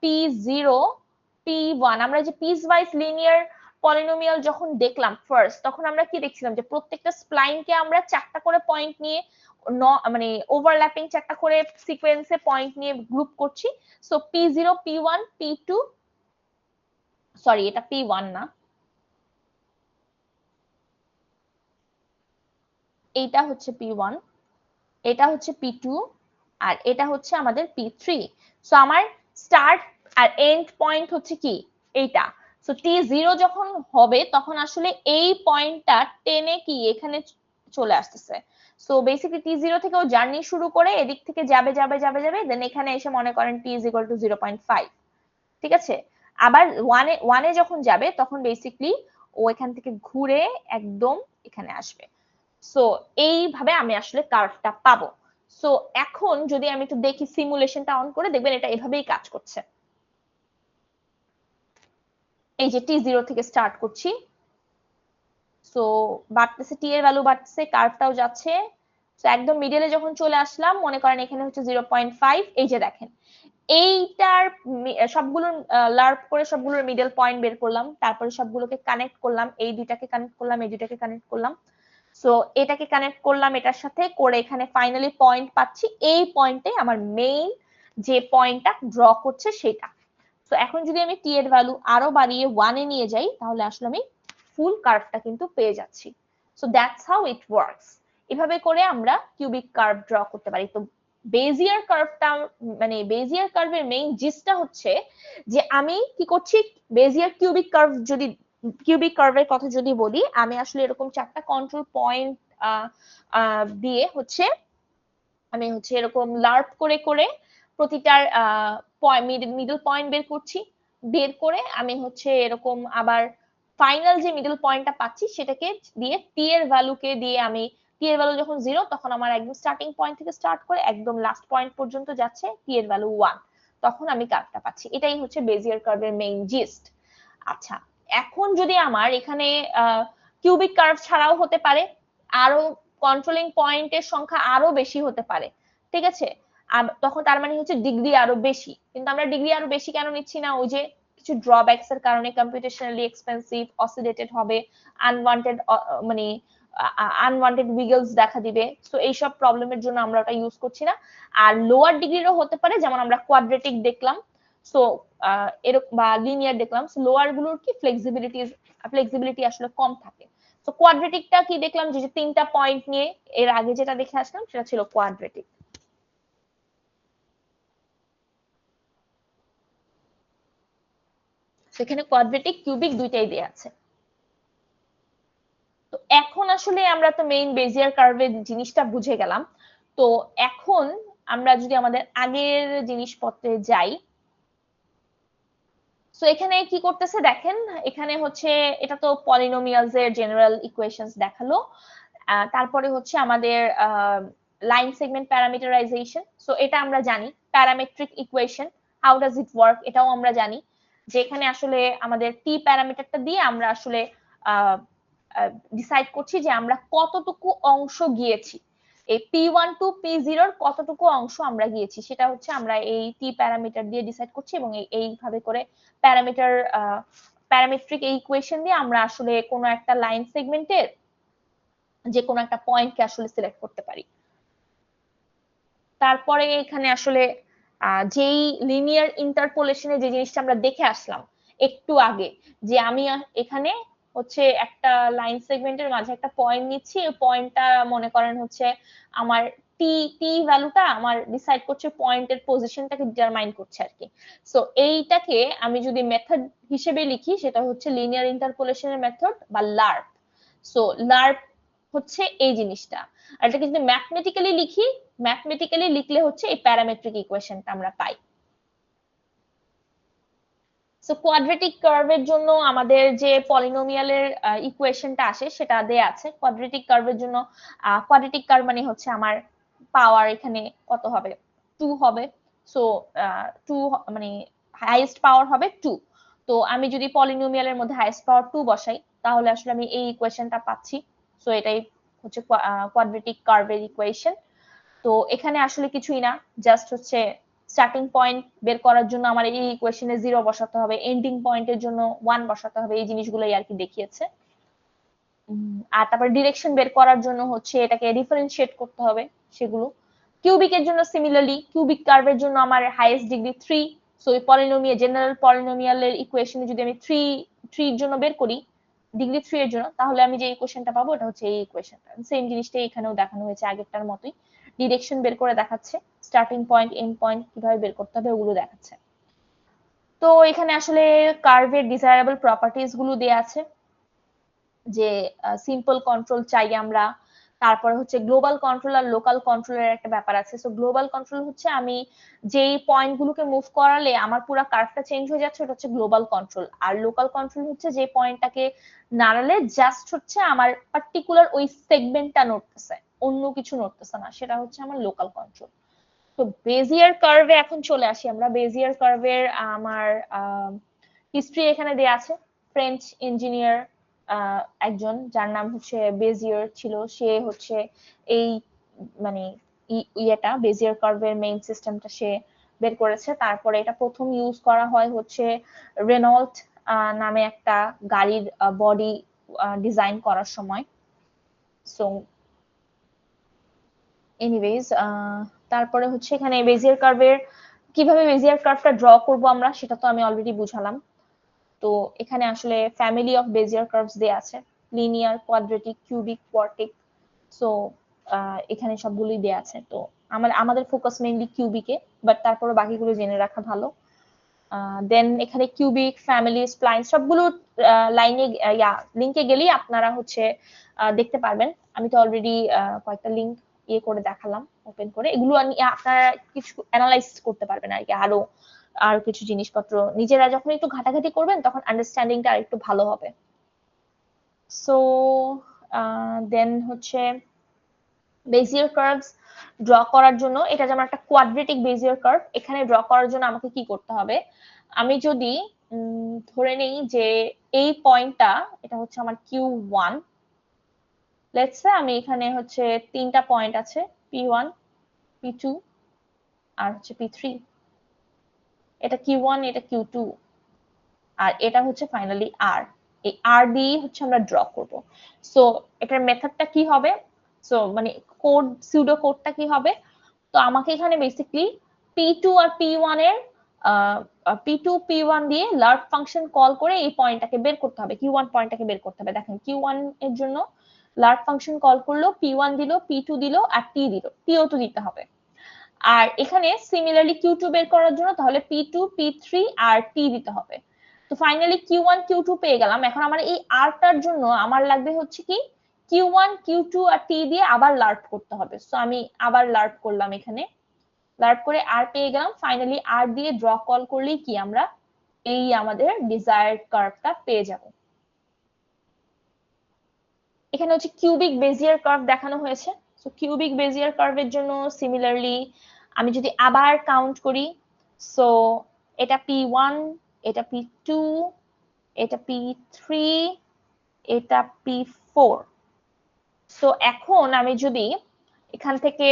p0 p1, আমরা যে পিস ওয়াইজ লিনিয়ার পলিনোমিয়াল যখন দেখলাম ফার্স্ট, তখন আমরা কি দেখছিলাম যে প্রত্যেকটা স্প্লাইনকে আমরা চারটা করে পয়েন্ট নিয়ে মানে ওভারল্যাপিং চারটা করে সিকোয়েন্সে পয়েন্ট নিয়ে গ্রুপ করছি। So p0 p1 p2, sorry এটা p1 না, এইটা হচ্ছে p1, এটা হচ্ছে p2, আর এটা হচ্ছে আমাদের p3। সো আমার স্টার্ট আর এন্ড পয়েন্ট হচ্ছে কি এইটা। সো t0 যখন হবে তখন আসলে এই পয়েন্টটা টেনে কি এখানে চলে আসতেছে। সো বেসিক্যালি t0 থেকেও জার্নি শুরু করে এদিক থেকে যাবে যাবে যাবে যাবে, দেন এখানে এসে মনে করেন t is equal to 0.5, ঠিক আছে। আবার ওয়ানে যখন যাবে তখন বেসিক্যালি ও এখান থেকে ঘুরে একদম এখানে আসবে। সো এইভাবে আমি আসলে কার্ভটা পাবো। সো এখন যদি আমি একটু দেখি সিমুলেশনটা অন করে, দেখবেন এটা এভাবেই কাজ করছে। এই যে t0 থেকে স্টার্ট করছি, সো বাড়তেছে, t এর ভ্যালু বাড়তেছে, কার্ভটাও যাচ্ছে। সো একদম মিডলে যখন চলে আসলাম, মনে করেন এখানে হচ্ছে 0.5, এই যে দেখেন এইটার সবগুলোর লার্প করে সবগুলোর মিডল পয়েন্ট বের করলাম, তারপরে সবগুলোকে কানেক্ট করলাম, এই দুইটাকে কানেক্ট করলাম, এই দুইটাকে কানেক্ট করলাম। সো এটাকে কানেক্ট করলাম এটার সাথে করে এখানে ফাইনালি পয়েন্ট পাচ্ছি, এই পয়েন্টে আমার মেইন যে পয়েন্টটা ড্র করছে সেটা। সো এখন যদি আমি টি এর ভ্যালু আরো বাড়িয়ে 1 এ নিয়ে যাই, তাহলে আসলে আমি ফুল কার্ভটা কিন্তু পেয়ে যাচ্ছি। So that's how it works. এভাবে করে আমরা কিউবিক কার্ভ ড্র করতে পারি। তো বেজিয়ার কার্ভটা, মানে বেজিয়ার কার্ভের মেইন জিসটা হচ্ছে যে আমি কি করছি, বেজিয়ার কিউবিক কার্ভ যদি, কিউবিক কার্ভের কথা যদি বলি, আমি আসলে এরকম চারটা কন্ট্রোল পয়েন্ট দিয়ে হচ্ছে আমি হচ্ছে এরকম লার্প করে করে প্রতিটার মিডল পয়েন্ট বের করছি, বের করে আমি হচ্ছে এরকম আবার ফাইনাল যে মিডল পয়েন্টটা পাচ্ছি সেটাকে দিয়ে টি এর ভ্যালুকে দিয়ে, আমি টি এর ভ্যালু যখন 0 তখন আমার একদম স্টার্টিং পয়েন্ট থেকে স্টার্ট করে একদম লাস্ট পয়েন্ট পর্যন্ত যাচ্ছে টি এর ভ্যালু 1, তখন আমি কার্ভটা পাচ্ছি। এটাই হচ্ছে বেজিয়ার কার্ভের মেইন জিস্ট। আচ্ছা, এখন যদি আমার এখানে কিউবিক কার্ভ ছাড়াও হতে পারে, আরো কন্ট্রোলিং পয়েন্টের সংখ্যা আরো বেশি হতে পারে, ঠিক আছে। তখন তার মানে হচ্ছে ডিগ্রি আরো বেশি, কিন্তু আমরা ডিগ্রি আরো বেশি কেন নিচ্ছি না, ওই যে কিছু ড্রব্যাকস এর কারণে, কম্পিউটেশনালি এক্সপেন্সিভ, অসিলেটেড হবে, আনওয়ান্টেড মানে আনওয়ান্টেড উইগলস দেখা দিবে। সো এইসব প্রবলেমের জন্য আমরা ওটা ইউজ করছি না। আর লোয়ার ডিগ্রিরও হতে পারে, যেমন আমরা কোয়াড্রেটিক দেখলাম, সো এরকম বা লিনিয়ার দেখলাম, সো লোয়ার গুলোর কি ফ্লেক্সিবিলিটি আসলে কম থাকে। তো কোয়াড্রেটিকটা কি দেখলাম, যে তিনটা পয়েন্ট নিয়ে, এর আগে যেটা দেখে আসলাম সেটা ছিল কোয়াড্রেটিক। সেখানে কোয়াড্রেটিক কিউবিক দুইটাই দেয়া আছে। তো এখন আসলে আমরা তো মেইন বেজিয়ার কার্ভের জিনিসটা বুঝে গেলাম। তো এখন আমরা যদি আমাদের আগের জিনিসপত্রে যাই, সো এখানে কি করতেছে দেখেন, এখানে হচ্ছে এটা তো পলিনোমিয়ালস এর জেনারেল ইকুয়েশনস দেখালো, তারপরে হচ্ছে আমাদের লাইন সেগমেন্ট প্যারামিটারাইজেশন। সো এটা আমরা জানি, parametric equation, how does it work এটাও আমরা জানি, যে এখানে আসলে আমাদের টি প্যারামিটারটা দিয়ে আমরা আসলে ডিসাইড করছি যে আমরা কতটুকু অংশ গিয়েছি, এই p1 টু p0 এর কতটুকু অংশ আমরা গিয়েছি, সেটা হচ্ছে আমরা এই টি প্যারামিটার দিয়ে ডিসাইড করছি, এবং এইভাবে করে প্যারামেট্রিক এই ইকুয়েশন দিয়ে আমরা আসলে কোনো একটা লাইন সেগমেন্টের যে কোনো একটা পয়েন্টকে আসলে সিলেক্ট করতে পারি। তারপরে এখানে আসলে যেই লিনিয়ার ইন্টারপোলেশনে যে জিনিসটা আমরা দেখে আসলাম একটু আগে, যে আমি এখানে হচ্ছে একটা লাইন সেগমেন্টের মাঝে একটা পয়েন্ট নিচ্ছি, ওই পয়েন্টটা মনে করেন হচ্ছে আমার টি ভ্যালুটা আমার ডিসাইড করছে পয়েন্টের পজিশনটাকে ডিটারমাইন করছে আর কি। সো এইটাকে আমি যদি মেথড হিসেবে লিখি সেটা হচ্ছে লিনিয়ার ইন্টারপোলেশনের মেথড বা লার্প। সো লার্প হচ্ছে এই জিনিসটা। আর এটাকে যদি ম্যাথমেটিক্যালি লিখি, ম্যাথমেটিক্যালি লিখলে হচ্ছে এই প্যারামেট্রিক ইকুয়েশনটা আমরা পাই। সো কোয়াড্রেটিক কার্ভের জন্য আমাদের যে পলিনোমিয়ালের ইকুয়েশনটা আসে সেটা দেয়া আছে। কোয়াড্রেটিক কার্ভের জন্য কোয়াড্রেটিক কার্ভ মানে হচ্ছে আমার পাওয়ার এখানে কত হবে, 2 হবে। সো 2 মানে হাইয়েস্ট পাওয়ার হবে 2। তো আমি যদি পলিনোমিয়ালের মধ্যে হাইয়েস্ট পাওয়ার 2 বসাই তাহলে আসলে আমি এই ইকুয়েশনটা পাচ্ছি। সো এটাই হচ্ছে কোয়াড্রেটিক কার্ভের ইকুয়েশন। তো এখানে আসলে কিছুই না, জাস্ট হচ্ছে স্টার্টিং পয়েন্ট বের করার জন্য আমার এই ইকুয়েশনে 0 বসাতে হবে, এন্ডিং পয়েন্টের জন্য 1 বসাতে হবে, এই জিনিসগুলোই আর কি দেখিয়েছে। আর তারপর ডিরেকশন বের করার জন্য হচ্ছে এটাকে ডিফারেন্সিয়েট করতে হবে সেগুলো। কিউবিকের জন্য সিমিলারলি কিউবিক কার্ভের জন্য আমার হাইয়েস্ট ডিগ্রি 3। সো এই পলিনোমিয়াল জেনারেল পলিনোমিয়ালের ইকুয়েশনে যদি আমি 3 এর জন্য বের করি, ডিগ্রি 3 এর জন্য, তাহলে আমি যে ইকুয়েশনটা পাবো এটা হচ্ছে এই ইকুয়েশনটা। সেম জিনিসটাই এখানেও দেখানো হয়েছে আগেরটার মতোই, ডিরেকশন বের করে দেখাচ্ছে, স্টার্টিং পয়েন্ট এন্ড পয়েন্ট কিভাবে বের করতে হবে ওগুলো দেখাচ্ছে। তো এখানে আসলে কার্ভের ডিজায়ারেবল প্রপার্টিজ গুলো দেয়া আছে, যে সিম্পল কন্ট্রোল চাই আমরা, তারপরে হচ্ছে গ্লোবাল কন্ট্রোল আর লোকাল কন্ট্রোলের একটা ব্যাপার আছে। সো গ্লোবাল কন্ট্রোল হচ্ছে আমি যেই পয়েন্ট গুলোকে মুভ করালে আমার পুরো কার্ভটা চেঞ্জ হয়ে যাচ্ছে ওটা হচ্ছে গ্লোবাল কন্ট্রোল। আর লোকাল কন্ট্রোল হচ্ছে যে পয়েন্টটাকে নাড়ালে জাস্ট হচ্ছে আমার পার্টিকুলার ওই সেগমেন্টটা নড়তেছে, অন্য কিছু নড়তেছে না, সেটা হচ্ছে আমার লোকাল কন্ট্রোল। তো বেজিয়ার কার্ভে এখন চলে আসি আমরা। বেজিয়ার কার্ভের আমার হিস্ট্রি এখানে দেয়া আছে। ফ্রেঞ্চ ইঞ্জিনিয়ার একজন যার নাম হচ্ছে বেজিয়ার ছিল, সে হচ্ছে এই মানে ইয়েটা বেজিয়ার কার্ভের মেইন সিস্টেমটা সে বের করেছে। তারপরে এটা প্রথম ইউজ করা হয় হচ্ছে রেনল্ট নামে একটা গাড়ির বডি ডিজাইন করার সময়। সো এনিওয়েজ তারপরে হচ্ছে এখানে বেজিয়ার কার্ভের কিভাবে বেজিয়ার কার্ভটা ড্র করব আমরা সেটা তো আমি অলরেডি বুঝালাম। তো এখানে আসলে ফ্যামিলি অফ বেজিয়ার কার্ভস দেয়া আছে, লিনিয়ার, কোয়াড্রেটিক, কিউবিক, কোয়ার্টিক। সো এখানে সবগুলোই দেয়া আছে। তো আমাদের ফোকাস মেইনলি কিউবিকে, বাট তারপরে বাকিগুলো জেনে রাখা ভালো। দেন এখানে কিউবিক, ফ্যামিলি, স্প্লাইন সবগুলো লাইনে লিংকে গেলেই আপনারা হচ্ছে দেখতে পারবেন। আমি তো অলরেডি কয়েকটা লিংক ইয়ে করে দেখালাম, ওপেন করে। এগুলো আপনারা কিছু অ্যানালাইজ করতে পারবেন আর কি, আর কিছু জিনিসপত্র নিজেরা যখন একটু ঘাটাঘাটি করবেন তখন আন্ডারস্ট্যান্ডিংটা আরেকটু ভালো হবে। সো দেন হচ্ছে বেজিয়ার কার্ভস ড্র করার জন্য, এটা যেমন একটা কোয়াড্রেটিক বেজিয়ার কার্ভ, এখানে ড্র করার জন্য আমাকে কি করতে হবে, আমি যদি ধরে নেই যে এই পয়েন্টটা এটা হচ্ছে আমার Q1, লেটস সে আমি এখানে হচ্ছে 3টা পয়েন্ট আছে, P1, P2 আর হচ্ছে P3। এটা Q1, এটা Q2 আর এটা হচ্ছে ফাইনালি R। এই R দিয়ে হচ্ছে আমরা ড্র করব। সো এটার মেথডটা কি হবে, সো মানে কোড সিউডো কোডটা কি হবে, তো আমাকে এখানে বেসিক্যালি P2 আর P1 এর P2 P1 দিয়ে লার্প ফাংশন কল করে এই পয়েন্টটাকে বের করতে হবে, Q1 পয়েন্টটাকে বের করতে হবে। দেখেন Q1 এর জন্য লার্প ফাংশন কল করলো, P1 দিল, P2 দিল আর T দিল, Tও তো দিতে হবে। আর এখানে সিমিলারলি Q2 বের করার জন্য তাহলে P2 P3 আর T দিতে হবে। তো ফাইনালি Q1 Q2 পেয়ে গেলাম। এখন আমার এই R-টার জন্য আমার লাগবে হচ্ছে কি Q1 Q2 আর T দিয়ে আবার লার্প করতে হবে। সো আমি আবার লার্প করলাম, এখানে লার্প করে R পেয়ে গেলাম। ফাইনালি R দিয়ে ড্র কল করলেই কি আমরা এই আমাদের ডিজায়ার্ড কার্ভটা পেয়ে যাব। এখানে হচ্ছে কিউবিক বেজিয়ার কার্ভ দেখানো হয়েছে। সো কিউবিক বেজিয়ার কার্ভের জন্য সিমিলারলি আমি যদি আবার কাউন্ট করি, সো এটা P1, এটা P2, এটা P3, এটা P4। সো এখন আমি যদি এখান থেকে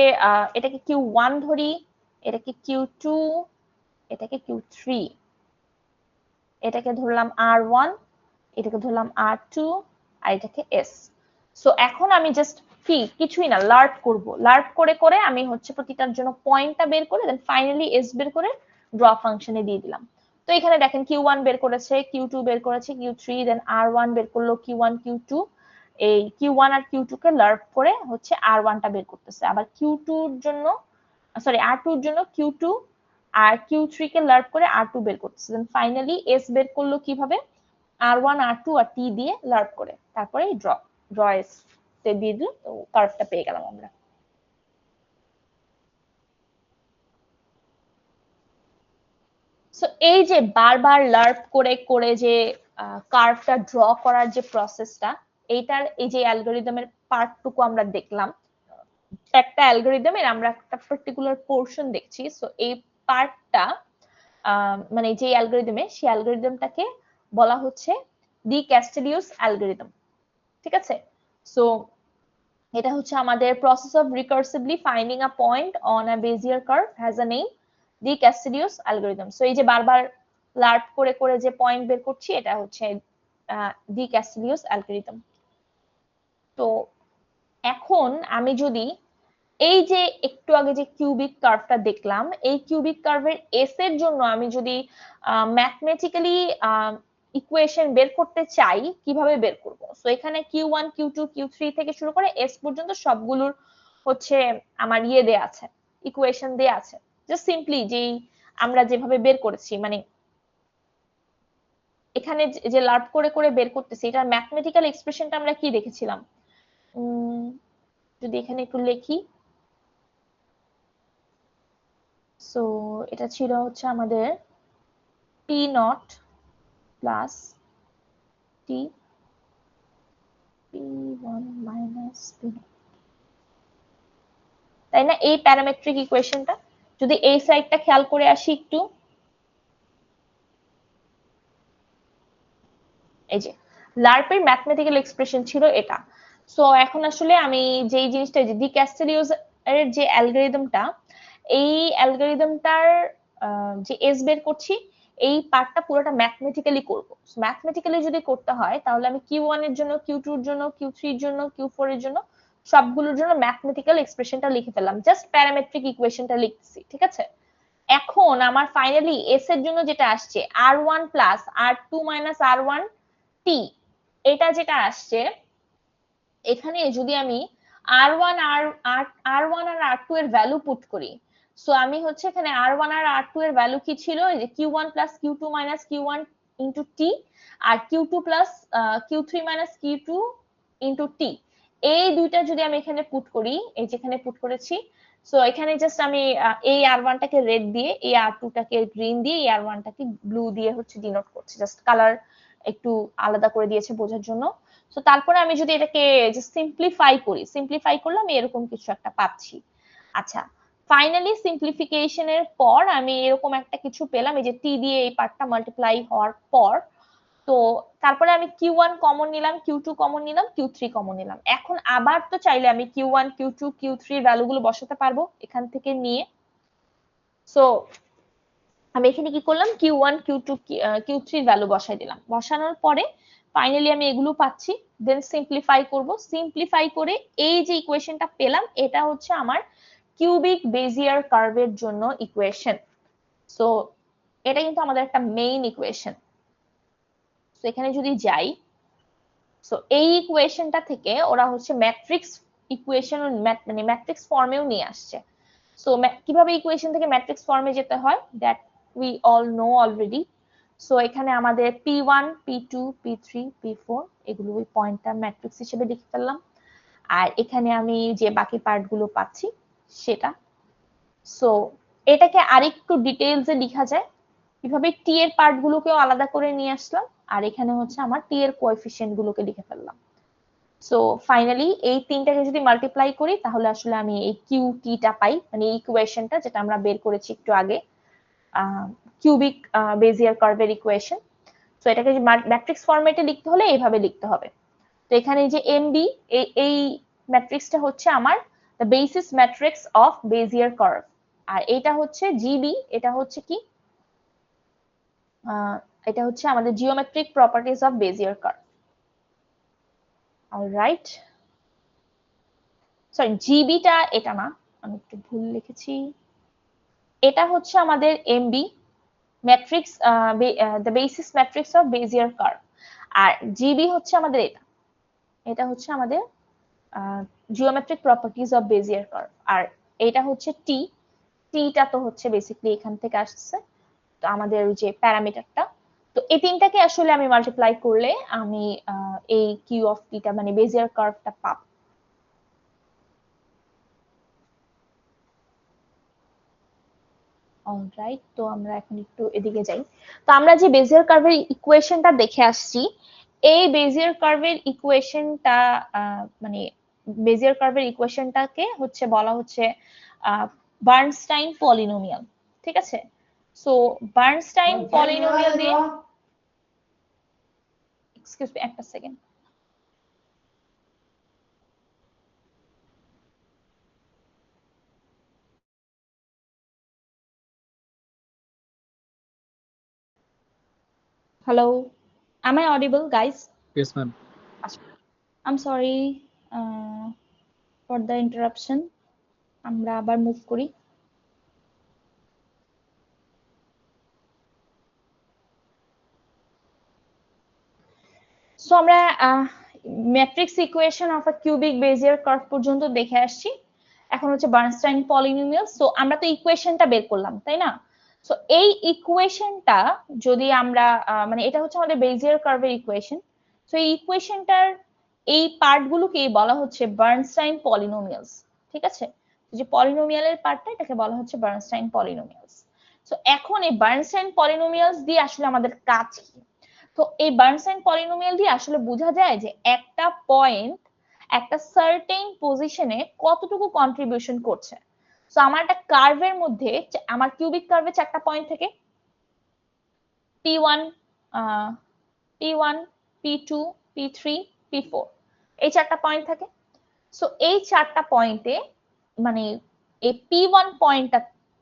এটাকে Q1 ধরি, এটাকে Q2, এটাকে Q3, এটাকে ধরলাম R1, এটাকে ধরলাম R2 আর এটাকে S। সো এখন আমি জাস্ট কিছুই না, লার্প করব। লার্প করে করে আমি হচ্ছে প্রতিটার জন্য পয়েন্টটা বের করে দেন ফাইনালি S বের করে ড্র ফাংশনে দিয়ে দিলাম। তো এখানে দেখেন Q1 বের করেছে, Q2 বের করেছে, Q3, দেন R1 বের করলো, Q1 Q2, এই Q1 আর Q2 কে লার্ভ করে হচ্ছে R1 টা বের করতেছে, আবার Q2 এর জন্য সরি R2 এর জন্য Q2 আর Q3 কে লার্ভ করে R2 বের করতেছে। দেন ফাইনালি S বের করলো কিভাবে, R1 R2 আর T দিয়ে লার্ভ করে, তারপরে ড্র S তে দিয়ে দিল, তো কার্ভটা পেয়ে গেলাম আমরা। সো এই যে বারবার লার্ভ করে করে যে কার্ভটা ড্র করার যে প্রসেসটা, এইটার এই যে অ্যালগরিদমের পার্টটুকু আমরা দেখলাম, একটা অ্যালগরিদমের আমরা একটা পার্টিকুলার পোর্শন দেখছি। সো এই পার্টটা মানে যে অ্যালগরিদমে, সেই অ্যালগরিদমটাকে বলা হচ্ছে ডি ক্যাস্টেলিউস অ্যালগরিদম, ঠিক আছে? সো এটা হচ্ছে আমাদের process of recursively finding a point on a Bezier curve has a name, de Casteljau's algorithm. So এই যে বারবার লার্ভ করে করে যে পয়েন্ট বের করছি, এটা হচ্ছে ডি ক্যাস্টেলিউস অ্যালগরিদম। তো এখন আমি যদি এই যে একটু আগে যে কিউবিক কার্ভটা দেখলাম, এই কিউবিক কার্ভের এস এর জন্য আমি যদি ম্যাথমেটিক্যালি ইকুয়েশন বের করতে চাই, কিভাবে বের করব? সো এখানে Q1 Q2 Q3 থেকে শুরু করে এস পর্যন্ত সবগুলোর হচ্ছে আমার ইয়ে দেয়া আছে, ইকুয়েশন দেয়া আছে। জাস্ট সিম্পলি যেই আমরা যেভাবে বের করেছি, মানে এখানে যে লার্ভ করে করে বের করতেছি, এটার ম্যাথমেটিক্যাল এক্সপ্রেশনটা আমরা কি দেখেছিলাম? যদি এখানে একটু লিখি, সো এটা ছিল হচ্ছে আমাদের T not plus T P1 minus P not, তাই না? এই প্যারামেট্রিক ইকুয়েশনটা যদি এই সাইডটা খেয়াল করে আসি একটু, এই যে লার্পের ম্যাথমেটিক্যাল এক্সপ্রেশন ছিল এটা। সো এখন আসলে আমি যেই জিনিসটা, যে ডি ক্যাস্টেলিউস এর যে অ্যালগরিদমটা, এই অ্যালগরিদমটার যে এস বের করছি, এই পার্টটা পুরোটা ম্যাথমেটিক্যালি করব। ম্যাথমেটিক্যালি যদি করতে হয়, তাহলে আমি Q1 এর জন্য, Q2 এর জন্য, Q3 এর জন্য, Q4 এর জন্য সবগুলোর জন্য ম্যাথমেটিক্যাল এক্সপ্রেশনটা লিখে ফেললাম, জাস্ট প্যারামেট্রিক ইকুয়েশনটা লিখতেছি, ঠিক আছে? এখন আমার ফাইনালি এস এর জন্য যেটা আসছে R1 plus R2 minus R1 T, এটা যেটা আসছে, এখানে যদি আমি R1 আর R2 এর ভ্যালু পুট করি, সো আমি হচ্ছে এখানে R1 আর R2 এর ভ্যালু কি ছিল, এই যে Q1 plus Q2 minus Q1 into T, আর Q2 plus Q3 minus Q2 into T, এই দুইটা যদি আমি এখানে পুট করি, এই যেখানে পুট করেছি, সো এখানে জাস্ট আমি এই R1 টাকে রেড দিয়ে, এই R2 টাকে গ্রিন দিয়ে, এই R1 টাকে ব্লু দিয়ে হচ্ছে ডিনোট করছি, জাস্ট কালার একটু আলাদা করে দিয়েছে বোঝার জন্য। তো তারপরে আমি যদি এটাকে সিম্পলিফাই করি, সিম্পলিফাই করলে আমি এরকম কিছু একটা পাচ্ছি। আচ্ছা, ফাইনালি সিম্পলিফিকেশনের পর আমি এরকম একটা কিছু পেলাম, এই যে টি দিয়ে এই পার্টটা মাল্টিপ্লাই হওয়ার পর। তো তারপরে আমি Q1 কমন নিলাম, Q2 কমন নিলাম, Q3 কমন নিলাম। এখন আবার তো চাইলে আমি Q1 Q2 Q3 এর ভ্যালুগুলো বসাতে পারবো এখান থেকে নিয়ে। সো আমি এখানে কি করলাম, Q1 Q2 Q3 এর ভ্যালু বসাই দিলাম, বসানোর পরে ফাইনালি আমি এগুলো পাচ্ছি। দেন সিম্পলিফাই করব, সিম্পলিফাই করে এই যে ইকুয়েশনটা পেলাম, এটা হচ্ছে আমার কিউবিক বেজিয়ার কার্ভের জন্য ইকুয়েশন। সো এটা কিন্তু আমাদের একটা মেইন ইকুয়েশন। সো এখানে যদি যাই, সো এই ইকুয়েশনটা থেকে ওরা হচ্ছে ম্যাট্রিক্স ইকুয়েশন, মানে ম্যাট্রিক্স ফর্মেও নিয়ে আসছে। সো কিভাবে ইকুয়েশন থেকে ম্যাট্রিক্স ফর্মে যেতে হয়, that we all know already. So এখানে আমাদের P1 P2 P3 P4 এগুলো ওই পয়েন্টার ম্যাট্রিক্স হিসেবে লিখে ফেললাম, আর এখানে আমি যে বাকি পার্ট গুলো পাচ্ছি সেটা। সো এটাকে আরেকটু ডিটেইলসে লেখা যায় কিভাবে, টি এর পার্ট গুলোকেও আলাদা করে নিয়ে আসলাম, আর এখানে হচ্ছে আমার টি এর কোএফিসিয়েন্ট গুলোকে লিখে ফেললাম। সো ফাইনালি এই তিনটাকে যদি মাল্টিপ্লাই করি, তাহলে আসলে আমি এই কিউ টিটা পাই, মানে এই ইকুয়েশনটা যেটা আমরা বের করেছি একটু আগে, কিউবিক বেজিয়ার কার্ভের ইকুয়েশন। সো এটাকে ম্যাট্রিক্স ফরম্যাটে লিখতে হলে এইভাবে লিখতে হবে। তো এখানে যে এমবি, এই ম্যাট্রিক্সটা হচ্ছে আমার the basis matrix of Bezier curve, আর এটা হচ্ছে জিবি, এটা হচ্ছে কি, এটা হচ্ছে আমাদের geometric properties of Bezier curve. Alright, sorry জিবিটা এটা না, আমি একটু ভুল লিখেছি, এটা হচ্ছে আমাদের MB matrix, the basis matrix of Bezier curve, আর জিবি হচ্ছে আমাদের এটা, এটা হচ্ছে আমাদের geometric properties of Bezier curve, আর এটা হচ্ছে টি। টিটা তো হচ্ছে বেসিক্যালি এখান থেকে আসছে, তো আমাদের যে প্যারামিটারটা, তো এই তিনটাকে আসলে আমি মাল্টিপ্লাই করলে আমি এই কিউ অফ টিটা মানে বেজিয়ার কার্ভটা পাবো। অলরাইট, তো আমরা এখন একটু এদিকে যাই। তো আমরা যে বেজিয়ার কার্ভের ইকুয়েশনটা দেখে আসছি, এই বেজিয়ার কার্ভের ইকুয়েশনটা মানে বেজিয়ার কার্ভের ইকুয়েশনটাকে হচ্ছে বলা হচ্ছে বার্নস্টাইন পলিনোমিয়াল, ঠিক আছে? সো বার্নস্টাইন পলিনোমিয়াল দিয়ে, এক্সকিউজ মি একটা second, hello, am I audible guys? Yes, ma'am. I'm sorry for the interruption. আমরা আবার মুভ করি। সো আমরা matrix equation of a cubic Bezier curve পর্যন্ত দেখে আসছি। এখন হচ্ছে বার্নস্টাইন পলিনোমিয়াল। সো আমরা তো ইকুয়েশনটা বের করলাম, তাই না? সো এই ইকুয়েশনটা যদি আমরা মানে এটা হচ্ছে আমাদের বেজিয়ার কার্ভের ইকুয়েশন। সো এই ইকুয়েশনটার এই পার্টগুলোকে বলা হচ্ছে বার্নস্টাইন পলিনোমিয়ালস, ঠিক আছে? যে পলিনোমিয়ালের পার্টটা, এটাকে বলা হচ্ছে বার্নস্টাইন পলিনোমিয়ালস। সো এখন এই বার্নস্টাইন পলিনোমিয়ালস দিয়ে আসলে আমাদের কাজ কি? তো এই বার্নস্টাইন পলিনোমিয়াল দিয়ে আসলে বোঝা যায় যে একটা পয়েন্ট একটা সার্টেন পজিশনে কতটুকু কন্ট্রিবিউশন করছে। সো আমার একটা কার্ভের মধ্যে, আমার কিউবিক কার্ভে 4টা পয়েন্ট থাকে, P1, P1, P2, P3, P4, এই 4টা পয়েন্ট থাকে। সো এই 4টা পয়েন্টে মানে এই P1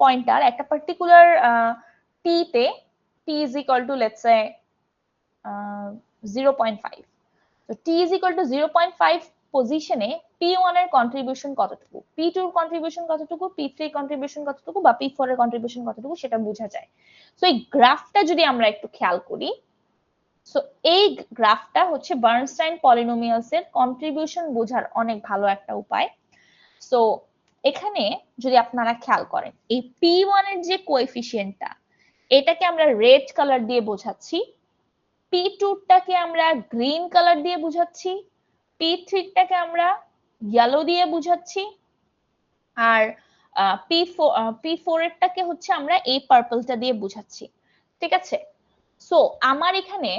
পয়েন্টার একটা পার্টিকুলার T তে T is equal to let's say 0.5, তো T is equal to 0.5 পজিশনে P1 এর কন্ট্রিবিউশন কতটুকু, P2 এর কন্ট্রিবিউশন কতটুকু, P3 এর কন্ট্রিবিউশন কতটুকু বা P4 এর কন্ট্রিবিউশন কতটুকু সেটা বোঝা যায়। সো এই গ্রাফটা যদি আমরা একটু খেয়াল করি, সো এই গ্রাফটা হচ্ছে বার্নস্টাইন পলিনোমিয়ালস এর কন্ট্রিবিউশন বোঝার অনেক ভালো একটা উপায়। সো এখানে যদি আপনারা খেয়াল করেন, এই P1 এর যে কোএফিসিয়েন্টটা, এটাকে আমরা রেড কালার দিয়ে বোঝাচ্ছি, P2 টাকে আমরা গ্রিন কালার দিয়ে বুঝাচ্ছি, P3 টাকে আমরা ইয়েলো দিয়ে বুঝাচ্ছি, আর P4 এরটাকে হচ্ছে আমরা এই পার্পলটা দিয়ে বুঝাচ্ছি, ঠিক আছে? সো আমার এখানে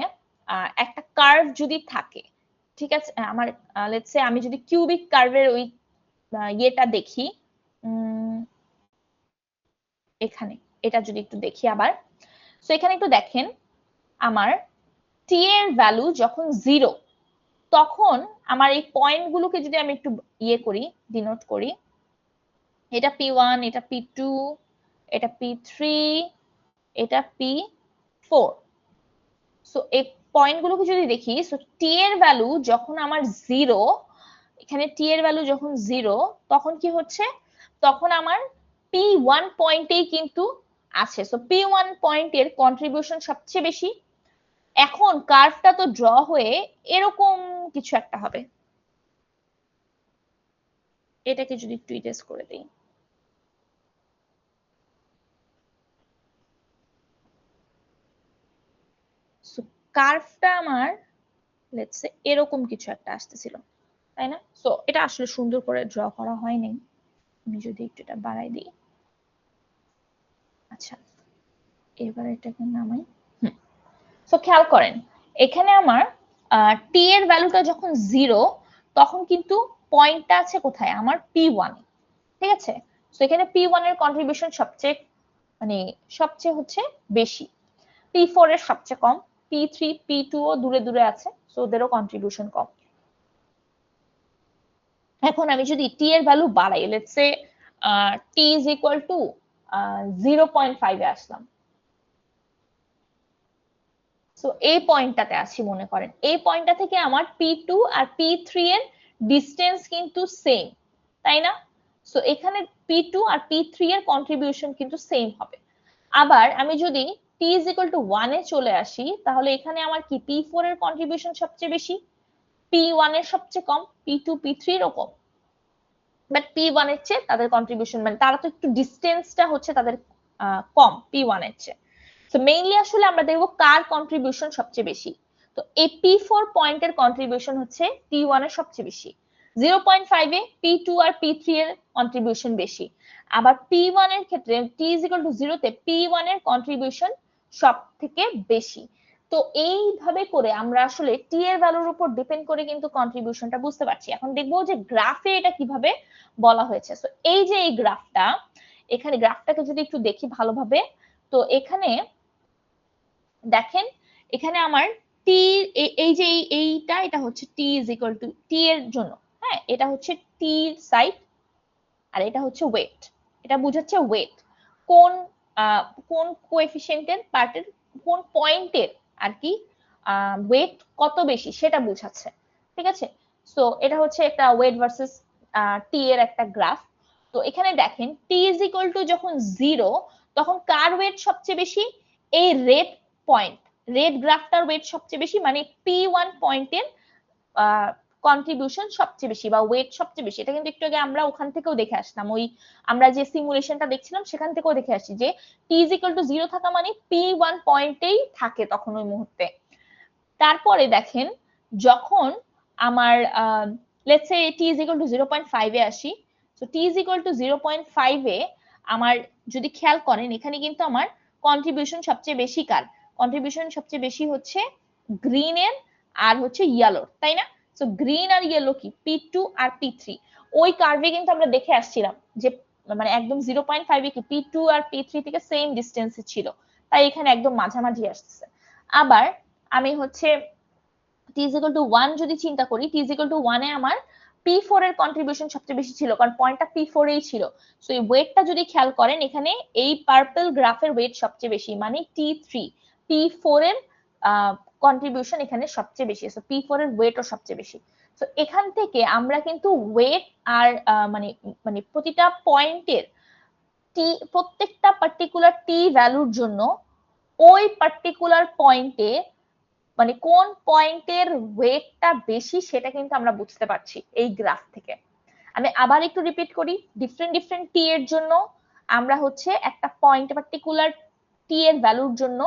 একটা কার্ভ যদি থাকে, ঠিক আছে, আমার লেটস সে আমি যদি কিউবিক কার্ভের ওই ইয়েটা দেখি, এখানে এটা যদি একটু দেখি আবার, সো এখানে একটু দেখেন, আমার t এর ভ্যালু যখন 0, তখন আমার এই পয়েন্টগুলোকে যদি আমি একটু ইয়ে করি, ডিনোট করি, এটা P1, এটা P2, এটা P3, এটা P4। সো এই পয়েন্টগুলোকে যদি দেখি, সো t এর ভ্যালু যখন আমার 0, এখানে t এর ভ্যালু যখন 0, তখন কি হচ্ছে, তখন আমার P1 পয়েন্টেই কিন্তু আছে। সো P1 পয়েন্টের কন্ট্রিবিউশন সবচেয়ে বেশি। এখন কার্ভটা তো ড্র হয়ে এরকম কিছু একটা হবে, এটাকে যদি একটু ইরেজ করে দেই, সো কার্ভটা আমার লেটস সে এরকম কিছু একটা আসতেছিল, তাই না? সো এটা আসলে সুন্দর করে ড্র করা হয়নি, আমি যদি একটু এটা বাড়াই দিই, আচ্ছা এবার এটাকে নামাই। সো খেয়াল করেন, এখানে আমার t এর ভ্যালুটা যখন 0, তখন কিন্তু পয়েন্টটা আছে কোথায়, আমার P1, ঠিক আছে? সো এখানে P1 এর কন্ট্রিবিউশন সবচেয়ে হচ্ছে বেশি, P4 এর সবচেয়ে কম, P3 P2 ও দূরে দূরে আছে, সো ওদেরও কন্ট্রিবিউশন কম। এখন আমি যদি t এর ভ্যালু বাড়াই, let's say t is equal to 0.5 A Aslam, so এই পয়েন্টটাতে আসি, মনে করেন এই পয়েন্টটা থেকে আমার P2 আর P3 এর ডিসটেন্স কিন্তু সেম, তাই না? সো এখানে P2 আর P3 এর কন্ট্রিবিউশন কিন্তু সেম হবে। আবার আমি যদি t is equal to 1 এ চলে আসি, তাহলে এখানে আমার কি P4 এর কন্ট্রিবিউশন সবচেয়ে বেশি, P1 এর সবচেয়ে কম, P2 P3 এরও কম, বাট P1 এর চেয়ে তাদের কন্ট্রিবিউশন মানে তারা তো একটু ডিস্টেন্সটা হচ্ছে তাদের কম P1 এর চেয়ে। তো মেইনলি আসলে আমরা দেখবো কার কন্ট্রিবিউশন সবচেয়ে বেশি। তো এই P4 পয়েন্টের কন্ট্রিবিউশন হচ্ছে T1 এর সবচেয়ে বেশি, 0.5 এ P2 আর P3 এর কন্ট্রিবিউশন বেশি। আবার P1 এর ক্ষেত্রে t is equal to 0 তে P1 এর কন্ট্রিবিউশন সব থেকে বেশি। তো এইভাবে করে আমরা আসলে t এর ভ্যালুর উপর ডিপেন্ড করে কিন্তু কন্ট্রিবিউশনটা বুঝতে পারছি। এখন দেখবো যে গ্রাফে এটা কিভাবে বলা হয়েছে। তো এই যে এই গ্রাফটা, এখানে গ্রাফটাকে যদি একটু দেখি ভালোভাবে, তো এখানে দেখেন এখানে আমার t এই যে এইটা এটা হচ্ছে t is equal to t এর জন্য, হ্যাঁ এটা হচ্ছে t সাইড আর এটা হচ্ছে ওয়েট, এটা বোঝাচ্ছে ওয়েট কোন কোন কোএফিসিয়েন্টের পার্টের কোন পয়েন্টের আর কি ওয়েট কত বেশি সেটা বোঝাচ্ছে, ঠিক আছে। সো এটা হচ্ছে একটা ওয়েট ভার্সেস টি এর একটা গ্রাফ। তো এখানে দেখেন t is equal to যখন 0 তখন কার ওয়েট সবচেয়ে বেশি, এই রেড পয়েন্ট, রেড গ্রাফটার ওয়েট সবচেয়ে বেশি, মানে P1 পয়েন্টের কন্ট্রিবিউশন সবচেয়ে বেশি বা ওয়েট সবচেয়ে বেশি। এটা কিন্তু একটু আগে আমরা ওখান থেকেও দেখে আসলাম, ওই আমরা যে সিমুলেশনটা দেখছিলাম সেখান থেকেও দেখে আসছি যে t is equal to 0 থাকা মানে P1 পয়েন্টেই থাকে তখন ওই মুহূর্তে। তারপরে দেখেন যখন আমার let's say t is equal to 0.5 এ আসি, তো t is equal to 0.5 এ আমার যদি খেয়াল করেন এখানে কিন্তু আমার কন্ট্রিবিউশন সবচেয়ে বেশি কার, কন্ট্রিবিউশন সবচেয়ে বেশি হচ্ছে গ্রিনের আর হচ্ছে ইয়েলোর, তাই না। সো গ্রিন আর ইয়েলো কি P2 আর P3, ওই কার্ভে কিন্তু আমরা দেখে আসছিলাম যে মানে একদম 0.5 এ কি P2 আর P3 থেকে সেম ডিসটেন্সে ছিল, তাই এখানে একদম মাঝামাঝি আসছে। আবার আমি হচ্ছে t is equal to 1 যদি চিন্তা করি, t is equal to 1 এ আমার P4 এর কন্ট্রিবিউশন সবচেয়ে বেশি ছিল কারণ পয়েন্টটা P4 এই ছিল। সো এই ওয়েটটা যদি খেয়াল করেন এখানে এই পার্পল গ্রাফের ওয়েট সবচেয়ে বেশি মানে T3, P4 এর কন্ট্রিবিউশন এখানে সবচেয়ে বেশি, সো P4 এর ওয়েটও সবচেয়ে বেশি। তো এখান থেকে আমরা কিন্তু ওয়েট আর মানে মানে প্রতিটা পয়েন্টের টি, প্রত্যেকটা পার্টিকুলার টি ভ্যালুর জন্য ওই পার্টিকুলার পয়েন্টে মানে কোন পয়েন্টের ওয়েটটা বেশি সেটা কিন্তু আমরা বুঝতে পারছি এই গ্রাফ থেকে। আমি আবার একটু রিপিট করি, ডিফারেন্ট ডিফারেন্ট টি এর জন্য আমরা হচ্ছে একটা পয়েন্ট পার্টিকুলার টি এর ভ্যালুর জন্য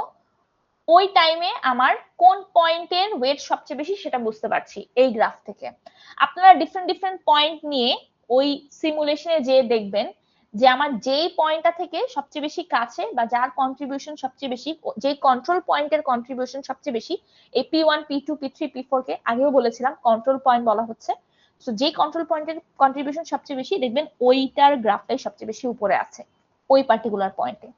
ওই টাইমে আমার কোন পয়েন্টের ওয়েট সবচেয়ে বেশি সেটা বুঝতে পারছি এই গ্রাফ থেকে। আপনারা ডিফারেন্ট ডিফারেন্ট পয়েন্ট নিয়ে ওই সিমুলেশনে যে দেখবেন যে আমার যেই পয়েন্টটা থেকে সবচেয়ে বেশি কাছে বা যার কন্ট্রিবিউশন সবচেয়ে বেশি, যেই কন্ট্রোল পয়েন্টের কন্ট্রিবিউশন সবচেয়ে বেশি, এই P1 P2 P3 P4 কে আগেও বলেছিলাম কন্ট্রোল পয়েন্ট বলা হচ্ছে। সো যেই কন্ট্রোল পয়েন্টের কন্ট্রিবিউশন সবচেয়ে বেশি দেখবেন ওইটার গ্রাফটাই সবচেয়ে বেশি উপরে আছে ওই পার্টিকুলার পয়েন্টে।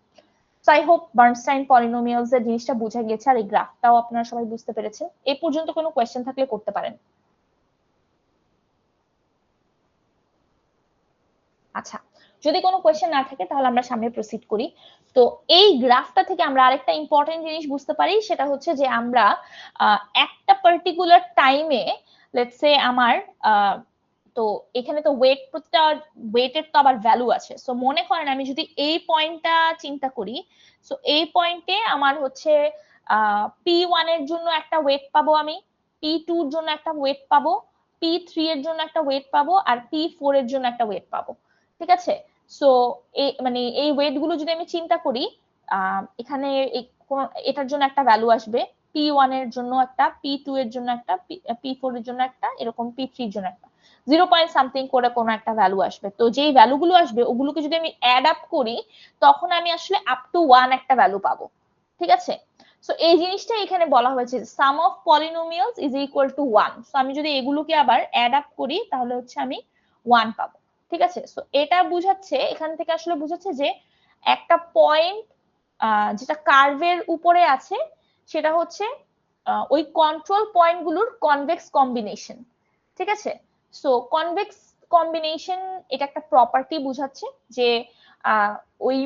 So I hope Bernstein polynomials এর জিনিসটা বোঝা গেছে আর এই গ্রাফটাও আপনারা সবাই বুঝতে পেরেছেন। এই পর্যন্ত কোনো কোয়েশ্চেন থাকলে করতে পারেন। আচ্ছা, যদি কোনো কোয়েশ্চেন না থাকে তাহলে আমরা সামনে প্রসিড করি। তো এই গ্রাফটা থেকে আমরা আরেকটা ইম্পর্টেন্ট জিনিস বুঝতে পারি, সেটা হচ্ছে যে আমরা একটা পার্টিকুলার টাইমে লেটস সে আমার তো এখানে তো ওয়েট, প্রতিটা ওয়েটের তো আবার ভ্যালু আছে। সো মনে করেন আমি যদি এই পয়েন্টটা চিন্তা করি, সো এই পয়েন্টে আমার হচ্ছে P1 এর জন্য একটা ওয়েট পাবো আমি, P2 এর জন্য একটা ওয়েট পাবো, P3 এর জন্য একটা ওয়েট পাবো আর P4 এর জন্য একটা ওয়েট পাবো, ঠিক আছে। সো মানে এই ওয়েট গুলো যদি আমি চিন্তা করি, এখানে এটার জন্য একটা ভ্যালু আসবে, P1 এর জন্য একটা, P2 এর জন্য একটা, P4 এর জন্য একটা, এরকম P3 এর জন্য একটা, 0 পয়েন্ট সামথিং করে কোনো একটা ভ্যালু আসবে। তো যেই ভ্যালুগুলো আসবে ওগুলোকে যদি আমি অ্যাড আপ করি তখন আমি আসলে আপ টু 1 একটা ভ্যালু পাবো, ঠিক আছে। সো এই জিনিসটা এখানে বলা হয়েছে sum of polynomials is equal to 1। So আমি যদি এগুলোকে আবার অ্যাড আপ করি তাহলে হচ্ছে আমি 1 পাবো, ঠিক আছে। সো এটা বুঝাচ্ছে, এখান থেকে আসলে বুঝাচ্ছে যে একটা পয়েন্ট যেটা কার্ভের উপরে আছে সেটা হচ্ছে ওই কন্ট্রোল পয়েন্টগুলোর কনভেক্স কম্বিনেশন, ঠিক আছে। সো কনভেক্স কম্বিনেশন এটা একটা প্রপার্টি বুঝাচ্ছে যে ওই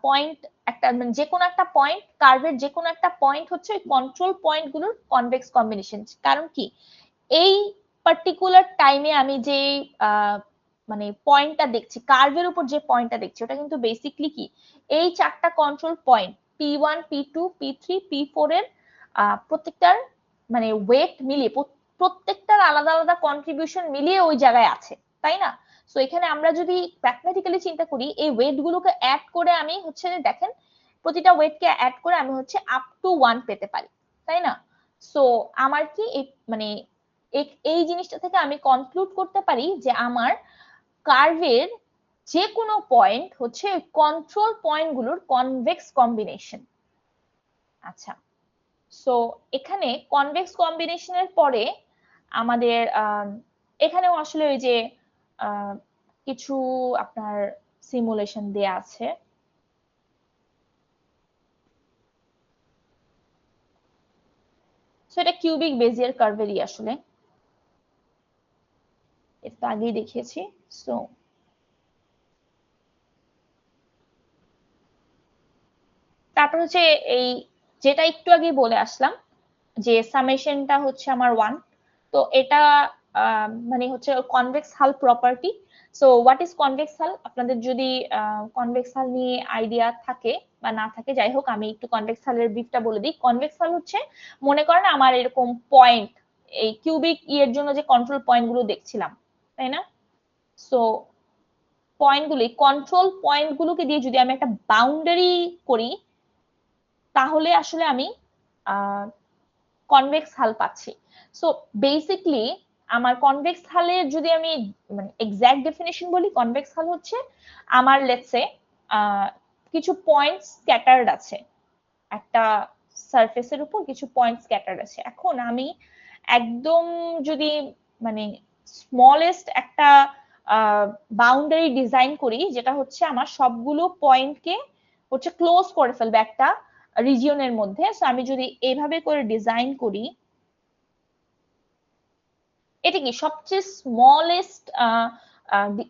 পয়েন্ট একটা মানে যে কোনো একটা পয়েন্ট, কার্ভের যে কোনো একটা পয়েন্ট হচ্ছে ওই কন্ট্রোল পয়েন্টগুলোর কনভেক্স কম্বিনেশন। কারণ কি এই পার্টিকুলার টাইমে আমি যে মানে পয়েন্টটা দেখছি, কার্ভের উপর যে পয়েন্টটা দেখছি ওটা কিন্তু বেসিকলি কি এই চারটা control point P1 P2 P3 P4 এর প্রত্যেকটার মানে ওয়েট মিলিয়ে প্রত্যেকটার আলাদা আলাদা কন্ট্রিবিউশন মিলিয়ে ওই জায়গায় আছে, তাই না? সো এখানে আমরা যদি ম্যাথমেটিক্যালি চিন্তা করি, এই ওয়েট গুলোকে অ্যাড করে আমি হচ্ছে দেখেন প্রতিটা ওয়েটকে অ্যাড করে আমি হচ্ছে আপ টু 1 পেতে পারি, তাই না? সো আমার কি মানে এই জিনিসটা থেকে আমি কনক্লুড করতে পারি যে আমার কার্ভের যে কোনো পয়েন্ট হচ্ছে কন্ট্রোল পয়েন্টগুলোর কনভেক্স কম্বিনেশন। আচ্ছা, সো এখানে কনভেক্স কম্বিনেশনের পরে আমাদের এখানেও আসলে ওই যে কিছু আপনার সিমুলেশন দেয়া আছে। সো এটা কিউবিক বেজিয়ার কার্ভেরই আসলে, এটা তো আগেই দেখিয়েছি। সো তারপর হচ্ছে এই যেটা একটু আগে বলে আসলাম যে সামেশনটা হচ্ছে আমার 1, তো এটা মানে হচ্ছে কনভেক্স হাল property. So what is convex হাল? আপনাদের যদি কনভেক্স হাল নিয়ে আইডিয়া থাকে বা না থাকে, যাই হোক আমি একটু কনভেক্স হালের ব্রিফটা বলে দিই। কনভেক্স হাল হচ্ছে, মনে করেন আমার এরকম পয়েন্ট, এই কিউবিক এর জন্য যে কন্ট্রোল পয়েন্ট গুলো দেখছিলাম, তাই না? সো পয়েন্টগুলি, কন্ট্রোল পয়েন্টগুলোকে দিয়ে যদি আমি একটা বাউন্ডারি করি, তাহলে আসলে আমি কনভেক্স হাল পাচ্ছি। সো বেসিকলি আমার কনভেক্স হালের যদি আমি মানে এক্সাক্ট ডেফিনেশন বলি, কনভেক্স হাল হচ্ছে আমার লেটসে কিছু পয়েন্ট স্ক্যাটার্ড আছে, একটা সারফেসের উপর কিছু পয়েন্ট স্ক্যাটার্ড আছে। এখন আমি একদম যদি মানে স্মলেস্ট একটা বাউন্ডারি ডিজাইন করি, যেটা হচ্ছে আমার সবগুলো পয়েন্টকে হচ্ছে ক্লোজ করে ফেলবে একটা রিজিয়নের মধ্যে। সো আমি যদি এইভাবে করে ডিজাইন করি, এটা কি সবচেয়ে স্মলেস্ট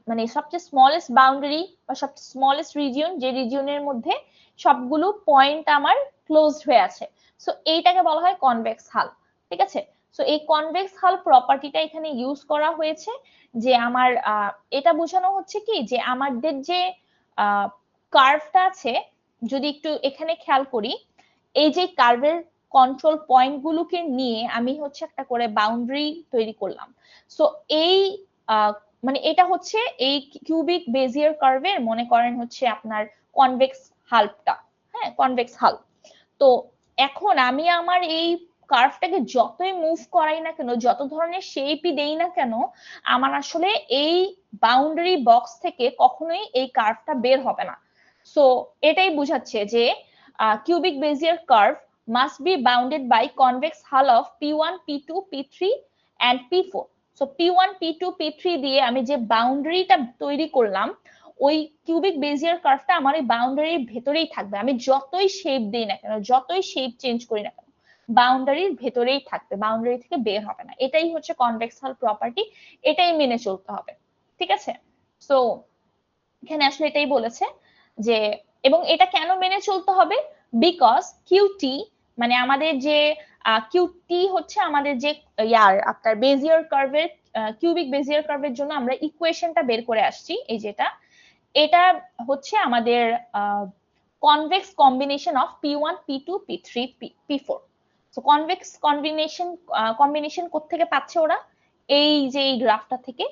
মানে সবচেয়ে স্মলেস্ট বাউন্ডারি বা সবচেয়ে স্মলেস্ট রিজিয়ন, যে রিজিয়নের মধ্যে সবগুলো পয়েন্ট আমার ক্লোজড হয়ে আছে। সো এইটাকে বলা হয় কনভেক্স হাল, ঠিক আছে? সো এই কনভেক্স হাল প্রপার্টিটা এখানে ইউজ করা হয়েছে যে আমার এটা বোঝানো হচ্ছে কি যে আমাদের যে কার্ভটা আছে, যদি একটু এখানে খেয়াল করি, এই যে কার্ভের কন্ট্রোল পয়েন্ট গুলোকে নিয়ে আমি হচ্ছে একটা করে বাউন্ডারি তৈরি করলাম। সো এই মানে এটা হচ্ছে এই কিউবিক বেজিয়ার কার্ভের মনে করেন হচ্ছে আপনার কনভেক্স হালটা, হ্যাঁ, কনভেক্স হাল। তো এখন আমি আমার এই কার্ভটাকে যতই মুভ করাই না কেন, যত ধরনের শেপই দেই না কেন, আমার আসলে এই বাউন্ডারি বক্স থেকে কখনোই এই কার্ভটা বের হবে না। সো এটাই বুঝাচ্ছে যে cubic Bezier curve must be bounded by convex hull of P1, P2, P3 and P4. So P1, P2, P3 দিয়ে আমি যে বাউন্ডারিটা তৈরি করলাম, ওই কিউবিক বেজিয়ার কার্ভটা আমার এই বাউন্ডারির ভেতরেই থাকবে। আমি যতই শেপ দিই না কেন, যতই শেপ চেঞ্জ করি না কেন, বাউন্ডারির ভেতরেই থাকবে, বাউন্ডারি থেকে বের হবে না। এটাই হচ্ছে কনভেক্স হাল প্রপার্টি, এটাই মেনে চলতে হবে, ঠিক আছে? সো এখানে আসলে এটাই বলেছে যে, এবং এটা কেন মেনে চলতে হবে? বিকজ কিউটি মানে আমাদের যে কিউটি হচ্ছে আমাদের যে ইয়ার আপনার বেজিয়ার কার্ভের, কিউবিক বেজিয়ার কার্ভের জন্য আমরা ইকুয়েশনটা বের করে আসছি, এই যেটা, এটা হচ্ছে আমাদের convex combination of P1, P2, P3, P4। So convex combination কোত্থেকে পাচ্ছে ওরা? এই যে এই গ্রাফটা থেকে,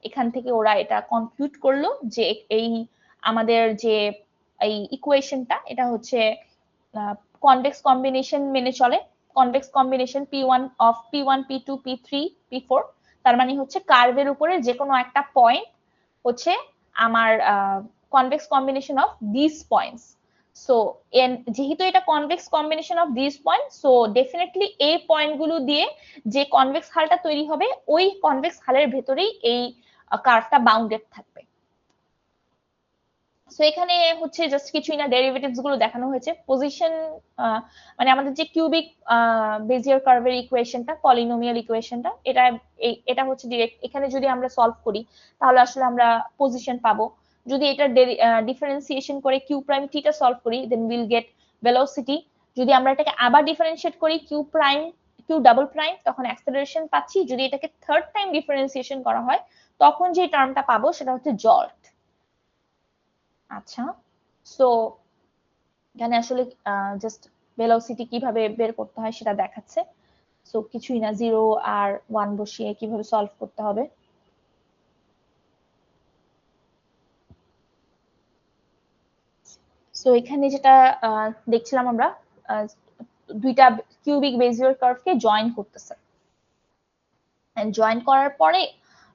এখান থেকে ওরা এটা কনক্লুড করলো যে এই আমাদের যে এই ইকুয়েশনটা, এটা হচ্ছে কনভেক্স কম্বিনেশন মেনে চলে। Convex combination P1 of P1, P2, P3, P4, তার মানে হচ্ছে কার্ভের উপরে যে কোনো একটা পয়েন্ট হচ্ছে আমার convex combination of this points. So যেহেতু এটা convex combination of this point, so definitely এই পয়েন্টগুলো দিয়ে যে কনভেক্স হালটা তৈরি হবে, ওই কনভেক্স হালের ভেতরেই এই কার্ভটা বাউন্ডেড থাকবে। সো এখানে হচ্ছে জাস্ট কিছুই না, ডেরিভেটিভস গুলো দেখানো হয়েছে। পজিশন মানে আমাদের যে কিউবিক বেজিয়ার কার্ভের ইকুয়েশনটা, পলিনোমিয়াল ইকুয়েশনটা, এটা হচ্ছে ডিরেক্ট এখানে যদি আমরা সলভ করি তাহলে আসলে আমরা পজিশন পাবো। যদি এটা ডিফারেন্সিয়েশন করে কিউ প্রাইম টিটা সলভ করি, দেন উইল গেট ভেলোসিটি। যদি আমরা এটাকে আবার ডিফারেন্সিয়েট করি কিউ ডাবল প্রাইম, তখন অ্যাক্সেলারেশন পাচ্ছি। যদি এটাকে থার্ড টাইম ডিফারেন্সিয়েশন করা হয়, তখন যে টার্মটা পাবো সেটা হচ্ছে জল্ট। আচ্ছা, সো এখানে আসলে জাস্ট ভেলোসিটি কিভাবে বের করতে হয় সেটা দেখাচ্ছে। সো কিছুই না, 0 আর 1 বসিয়ে কিভাবে সলভ করতে হবে। সো এখানে যেটা দেখছিলাম আমরা, দুইটা কিউবিক বেজিয়ার কার্ভকে জয়েন করতেছে, এন্ড জয়েন করার পরে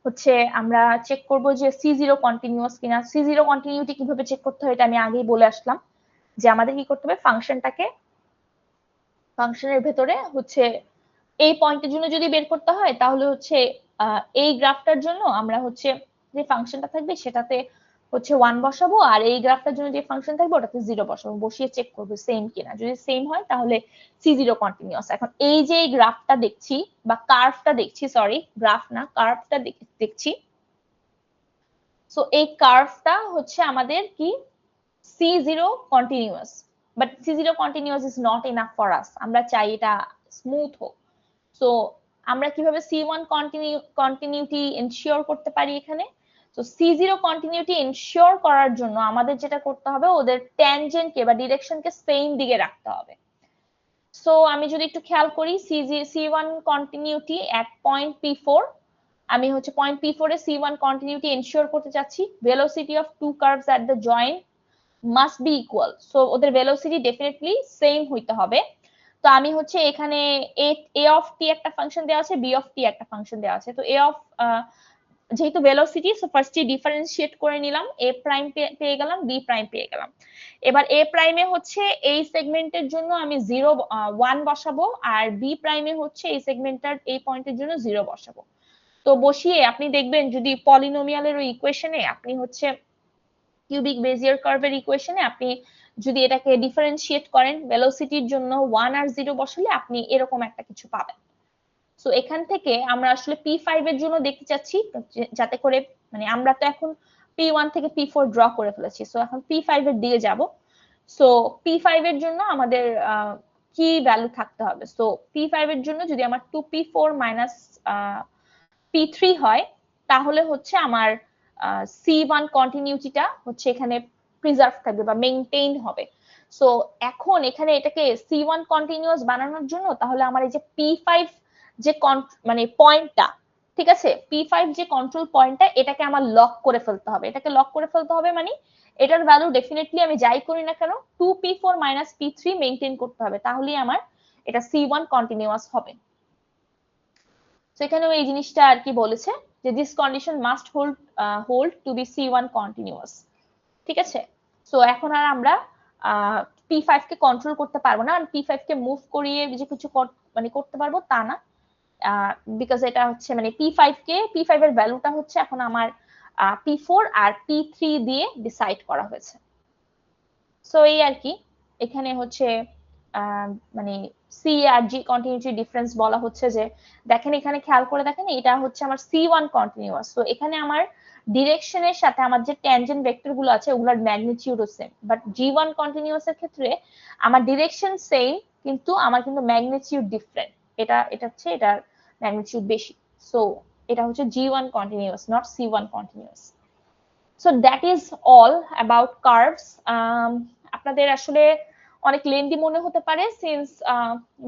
হচ্ছে আমরা চেক করব যে C0 কন্টিনিউয়াস কিনা। C0 কন্টিনিউটি কিভাবে চেক করতে হয় এটা আমি আগেই বলে আসলাম, যে আমাদের কি করতে হবে, ফাংশনের ভেতরে হচ্ছে এই পয়েন্টের জন্য যদি বের করতে হয় তাহলে হচ্ছে এই গ্রাফটার জন্য আমরা হচ্ছে যে ফাংশনটা থাকবে সেটাতে হচ্ছে 1 বসাবো, আর এই গ্রাফটার জন্য যে ফাংশন থাকবে ওটাতে 0 বসাবো, বসিয়ে চেক করবো সেম কিনা। যদি সেম হয় তাহলে C0 কন্টিনিউয়াস। এখন এই যে গ্রাফটা দেখছি বা কার্ভটা দেখছি, সরি গ্রাফ না, কার্ভটা দেখছি, সো এই কার্ভটা হচ্ছে আমাদের কি C0 continuous, but C0 continuous is not enough for us, আমরা চাই এটা স্মুথ হোক। সো আমরা কিভাবে C1 কন্টিনিউটি এনশিওর করতে পারি এখানে? তো C0 কন্টিনিউটি এনশিওর করার জন্য আমাদের যেটা করতে হবে, ওদের ট্যানজেন্টকে বা ডিরেকশনকে সেম দিকে রাখতে হবে। সো আমি যদি একটু খেয়াল করি, C1 কন্টিনিউটি এট পয়েন্ট P4, আমি হচ্ছে পয়েন্ট P4 এ C1 কন্টিনিউটি এনশিওর করতে চাচ্ছি। Velocity of two curves at the joint must be equal, so ওদের ভেলোসিটি ডেফিনেটলি সেম হইতে হবে। তো আমি হচ্ছে এখানে a অফ t একটা ফাংশন দেওয়া আছে, b অফ t একটা ফাংশন দেওয়া আছে। তো a অফ যেহেতু ভেলোসিটি, সো ফার্স্টে ডিফারেন্সিয়েট করে নিলাম, a প্রাইম পেয়ে গেলাম, b প্রাইম পেয়ে গেলাম। এবার a প্রাইমে হচ্ছে এই সেগমেন্টের জন্য আমি 1 বসাবো, আর b প্রাইমে হচ্ছে এই সেগমেন্টের এই পয়েন্টের জন্য 0 বসাবো। তো বসিয়ে আপনি দেখবেন যদি পলিনোমিয়ালের ওই ইকুয়েশনে আপনি হচ্ছে কিউবিক বেজিয়ার কার্ভের ইকুয়েশনে আপনি যদি এটাকে ডিফারেন্সিয়েট করেন, ভেলোসিটির জন্য 1 আর 0 বসালে আপনি এরকম একটা কিছু পাবেন। সো এখান থেকে আমরা আসলে P5 এর জন্য দেখতে চাচ্ছি, যাতে করে মানে আমরা তো এখন P1 থেকে P4 ড্র করে ফেলেছি, সো এখন P5 এর দিকে যাব। সো P5 এর জন্য আমাদের কি ভ্যালু থাকতে হবে? সো P5 এর জন্য যদি আমার 2P4 মাইনাস P3 হয় তাহলে হচ্ছে আমার C1 কন্টিনিউটিটা হচ্ছে এখানে প্রিজার্ভ থাকবে বা মেইনটেইন হবে। সো এখন এখানে এটাকে C1 কন্টিনিউয়াস বানানোর জন্য তাহলে আমার এই যে P5 যে মানে পয়েন্টটা, ঠিক আছে, P5 যে কন্ট্রোল পয়েন্টটা, এটাকে আমার লক করে ফেলতে হবে। এটাকে লক করে ফেলতে হবে মানে এটার ভ্যালু ডেফিনেটলি আমি যাই করি না কেন 2P4 মাইনাস P3 মেইনটেইন করতে হবে, তাহলেই আমার এটা C1 কন্টিনিউয়াস হবে। সেখানেও এই জিনিসটা আর কি বলেছে যে this condition must hold to be C1 continuous, ঠিক আছে। সো এখন আর আমরা P5 কে কন্ট্রোল করতে পারবো না, P5 কে মুভ করিয়ে যে কিছু মানে করতে পারবো তা না, বিকজ এটা হচ্ছে মানে P5 এর ভ্যালুটা হচ্ছে এখন আমার P4 আর P3 দিয়ে ডিসাইড করা হয়েছে। সো এই আর কি, এখানে হচ্ছে মানে C আর G কন্টিনিউটি ডিফারেন্স বলা হচ্ছে যে দেখেন এখানে খেয়াল করে দেখেন, এটা হচ্ছে আমার C1 কন্টিনিউয়াস, তো এখানে আমার ডিরেকশনের সাথে আমার যে ট্যানজেন্ট ভেক্টর গুলো আছে ওগুলোর ম্যাগনিটিউডও সেম, বাট G1 কন্টিনিউয়াস এর ক্ষেত্রে আমার ডিরেকশন সেম কিন্তু আমার কিন্তু ম্যাগনিটিউড ডিফারেন্ট, এটা হচ্ছে এটার ম্যাগনিটিউড বেশি। সো এটা হচ্ছে G1 continuous, not C1 continuous. So that is all about curves. আপনাদের আসলে অনেক লেন্দি মনে হতে পারে সিন্স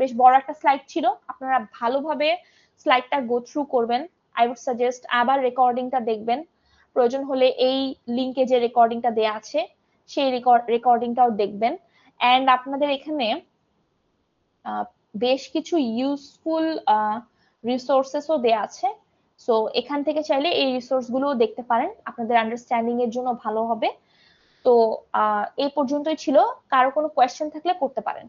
বেশ বড় একটা স্লাইড ছিল, আপনারা ভালোভাবে স্লাইডটা গো থ্রু করবেন। আই উড সাজেস্ট আবার রেকর্ডিংটা দেখবেন, প্রয়োজন হলে এই লিংকে যে রেকর্ডিংটা দেয়া আছে সেই রেকর্ডিংটাও দেখবেন। এন্ড আপনাদের এখানে বেশ কিছু ইউজফুল রিসোর্সেসও দেয়া আছে, সো এখান থেকে চাইলে এই রিসোর্স গুলো দেখতে পারেন, আপনাদের আন্ডারস্ট্যান্ডিং এর জন্য ভালো হবে। তো এই পর্যন্তই ছিল, কারো কোনো কোয়েশ্চেন থাকলে করতে পারেন।